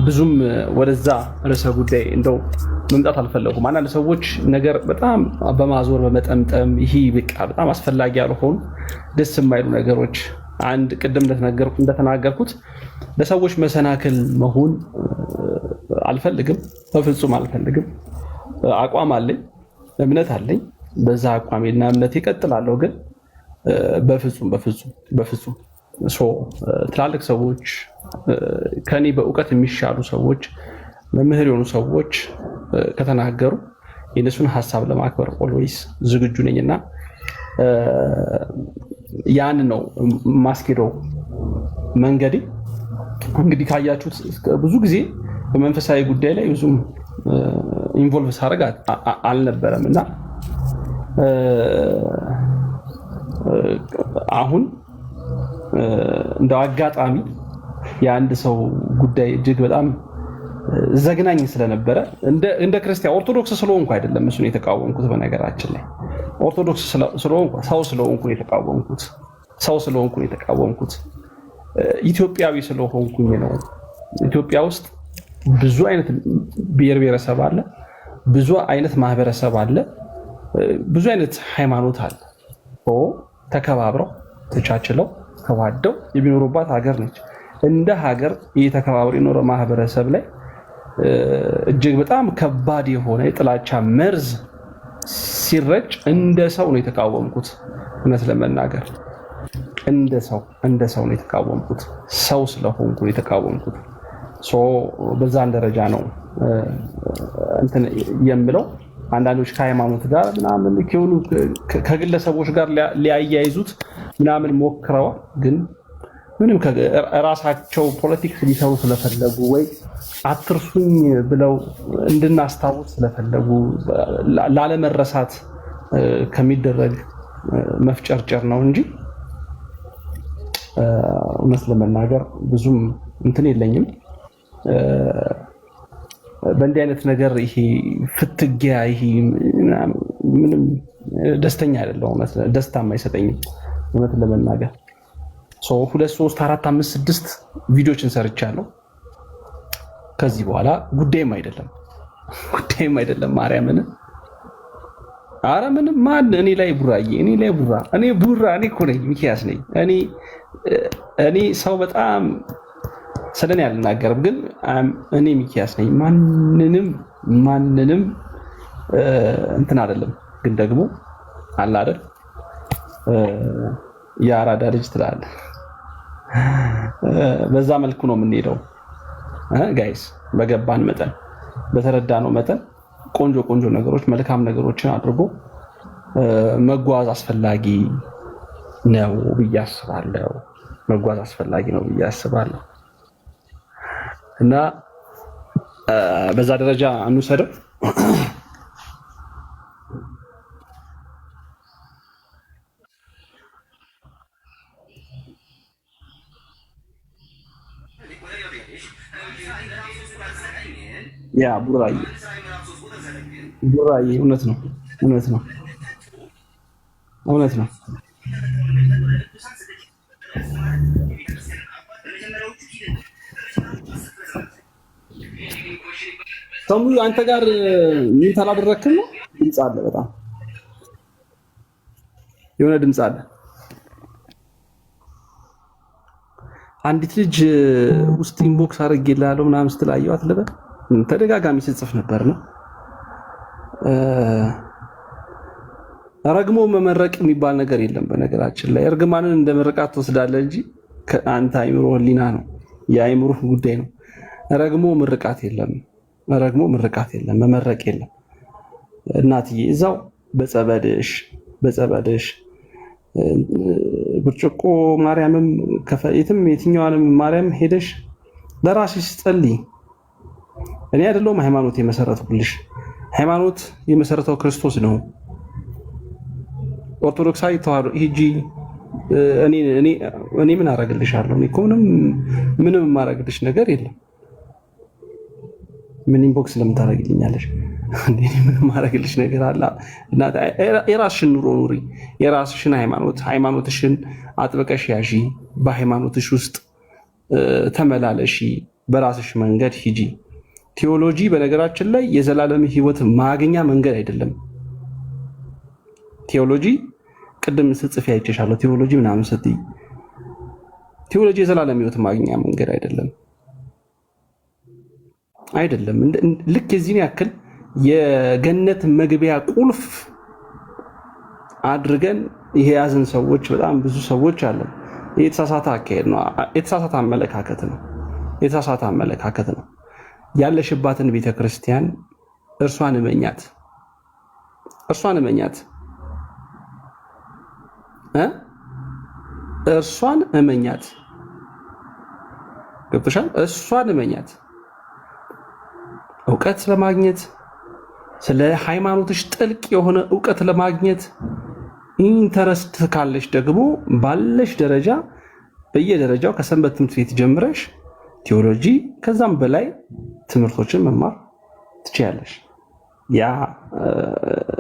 ብዙም ወደዛ ርዕሰ ጉዳይ እንደው መምጣት አልፈለጉም። አንዳንድ ሰዎች ነገር በጣም በማዞር በመጠምጠም ይሄ በቃ በጣም አስፈላጊ ያልሆኑ ደስ የማይሉ ነገሮች አንድ ቅድም እንደተናገርኩት ለሰዎች መሰናክል መሆን አልፈልግም፣ በፍጹም አልፈልግም። አቋም አለኝ፣ እምነት አለኝ። በዛ አቋሜና እምነት ይቀጥላለሁ። ግን በፍጹም ትላልቅ ሰዎች ከኔ በእውቀት የሚሻሉ ሰዎች መምህር የሆኑ ሰዎች ከተናገሩ የነሱን ሀሳብ ለማክበር ኦልዌይስ ዝግጁ ነኝና ያን ነው ማስኬደው መንገዴ። እንግዲህ ካያችሁት ብዙ ጊዜ በመንፈሳዊ ጉዳይ ላይ ብዙም ኢንቮልቭ ሳደርግ አልነበረም እና አሁን እንደው አጋጣሚ የአንድ ሰው ጉዳይ እጅግ በጣም ዘግናኝ ስለነበረ እንደ ክርስቲያን ኦርቶዶክስ ስለሆንኩ አይደለም እሱን የተቃወምኩት። በነገራችን ላይ ኦርቶዶክስ ስለሆንኩ ሰው ስለሆንኩ የተቃወምኩት ኢትዮጵያዊ ስለሆንኩኝ ነው። ኢትዮጵያ ውስጥ ብዙ አይነት ብሔር ብሔረሰብ አለ፣ ብዙ አይነት ማህበረሰብ አለ፣ ብዙ አይነት ሃይማኖት አለ። ተከባብረው ተቻችለው ተዋደው የሚኖሩባት ሀገር ነች። እንደ ሀገር የተከባብረው የኖረ ማህበረሰብ ላይ እጅግ በጣም ከባድ የሆነ የጥላቻ መርዝ ሲረጭ እንደ ሰው ነው የተቃወምኩት። እውነት ለመናገር እንደ ሰው ነው የተቃወምኩት። ሰው ስለሆንኩ ነው የተቃወምኩት። በዛን ደረጃ ነው እንትን የምለው። አንዳንዶች ከሃይማኖት ጋር ምናምን ከሆኑ ከግለሰቦች ጋር ሊያያይዙት ምናምን ሞክረዋል። ግን ምንም ራሳቸው ፖለቲክስ ሊሰሩ ስለፈለጉ ወይ አትርሱኝ ብለው እንድናስታውስ ስለፈለጉ ላለመረሳት ከሚደረግ መፍጨርጨር ነው እንጂ እውነት ለመናገር ብዙም እንትን የለኝም። በእንዲህ አይነት ነገር ይሄ ፍትጊያ ይሄ ምንም ደስተኛ አይደለሁም። ደስታም አይሰጠኝም እውነት ለመናገር። 2 3 4 5 6 ቪዲዮችን ሰርቻለሁ። ከዚህ በኋላ ጉዳይም አይደለም ማርያምን። አረ ምንም ማን እኔ ላይ ቡራዬ እኔ እኮ ነኝ፣ ሚኪያስ ነኝ እኔ ሰው በጣም ስለኔ አልናገርም፣ ግን እኔ ሚኪያስ ነኝ። ማንንም እንትን አይደለም። ግን ደግሞ አለ አይደል የአራዳ ልጅ ትላለህ። በዛ መልኩ ነው የምንሄደው ጋይስ። በገባን መጠን በተረዳነው መጠን ቆንጆ ነገሮች መልካም ነገሮችን አድርጎ መጓዝ አስፈላጊ ነው ብዬ አስባለሁ። እና በዛ ደረጃ እንውሰደው። ያ ቡራዬ እውነት ነው። ሰሙ አንተ ጋር ምን አላደረክም ነው? ድምፅ አለ፣ በጣም የሆነ ድምፅ አለ። አንዲት ልጅ ውስጥ ኢንቦክስ አድርጌልሃለሁ ምናምን ስትላየዋት ለበ ተደጋጋሚ ስትጽፍ ነበር ነው። ረግሞ መመረቅ የሚባል ነገር የለም። በነገራችን ላይ እርግማንን እንደ ምርቃት ትወስዳለህ እንጂ አንተ አይምሮ ህሊና ነው፣ የአይምሮ ጉዳይ ነው። ረግሞ ምርቃት የለም፣ ረግሞ ምርቃት የለም፣ መመረቅ የለም። እናትዬ እዛው በጸበልሽ ብርጭቆ ማርያምም ከፈይትም የትኛዋንም ማርያም ሄደሽ ለራስሽ ጸልይ። እኔ አይደለሁም ሃይማኖት የመሰረትኩልሽ፣ ሃይማኖት የመሰረተው ክርስቶስ ነው። ኦርቶዶክሳዊ ተዋህዶ ሂጂ። እኔ ምን አደርግልሻለሁ? እኔ እኮ ምንም የማደርግልሽ ነገር የለም። ምን ኢንቦክስ ለምን ታደርግልኛለሽ? እኔ ምን የማደርግልሽ ነገር አለ? የራስሽን ኑሮ ኑሪ፣ የራስሽን ሃይማኖትሽን አጥብቀሽ ያዢ፣ በሃይማኖትሽ ውስጥ ተመላለሺ፣ በራስሽ መንገድ ሂጂ። ቴዎሎጂ በነገራችን ላይ የዘላለም ህይወት ማግኛ መንገድ አይደለም። ቴዎሎጂ ቅድም ስትጽፊ አይቼሻለሁ። ቴዎሎጂ ምናምን ስትይ ቴዎሎጂ የዘላለም ህይወት ማግኛ መንገድ አይደለም። ልክ የዚህን ያክል የገነት መግቢያ ቁልፍ አድርገን ይሄ ያዝን ሰዎች በጣም ብዙ ሰዎች አለን። የተሳሳተ አካሄድ ነው። የተሳሳተ አመለካከት ነው። ያለሽባትን ቤተክርስቲያን እርሷን እመኛት። እርሷን እመኛት። ገብቶሻል? እርሷን እመኛት። እውቀት ለማግኘት ስለ ሃይማኖትሽ ጥልቅ የሆነ እውቀት ለማግኘት ኢንተረስት ካለሽ ደግሞ ባለሽ ደረጃ በየደረጃው ከሰንበት ትምህርት ቤት ጀምረሽ ቴዎሎጂ ከዛም በላይ ትምህርቶችን መማር ትችያለሽ። ያ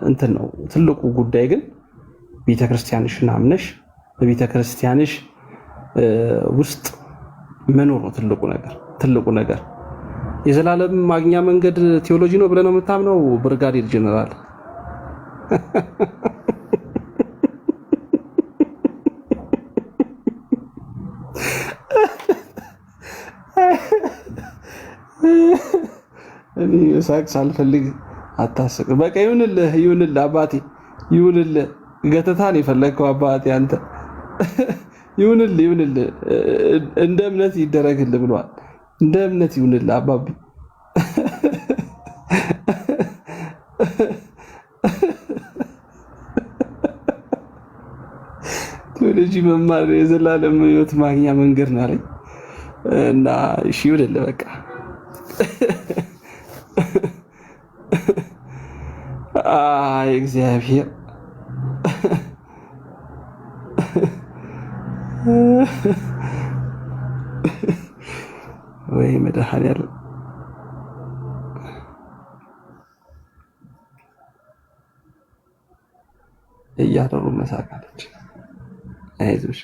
እንትን ነው። ትልቁ ጉዳይ ግን ቤተክርስቲያንሽን አምነሽ በቤተክርስቲያንሽ ውስጥ መኖር ነው ትልቁ ነገር። የዘላለም ማግኛ መንገድ ቴዎሎጂ ነው ብለህ ነው የምታምነው? ብርጋዴር ጀነራል እኔ ሳቅ ሳልፈልግ አታስቅ። በቃ ይሁንልህ አባቴ፣ ይሁንልህ። ገተታን የፈለግከው አባቴ አንተ ይሁንልህ። እንደ እምነት ይደረግልህ ብሏል። እንደ እምነት ይሁንልህ አባቢ። ቴዎሎጂ መማር የዘላለም ሕይወት ማግኛ መንገድ ነው አለኝ እና እሺ ይሁንልህ በቃ። አይ እግዚአብሔር ወይ መድኃኒዓለም እያደሩ መሳቃለች። አይዞሽ፣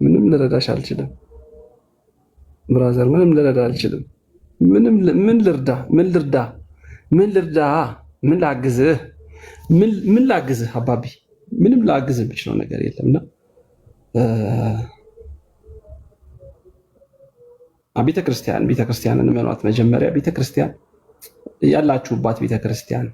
ምንም ልረዳሽ አልችልም ብራዘር፣ ምንም ልረዳ አልችልም። ምን ላግዝህ አባቢ? ምንም ላግዝህ የምችለው ነገር የለምና ቤተክርስቲያንን እመኗት። መጀመሪያ ቤተክርስቲያን ያላችሁባት ቤተክርስቲያን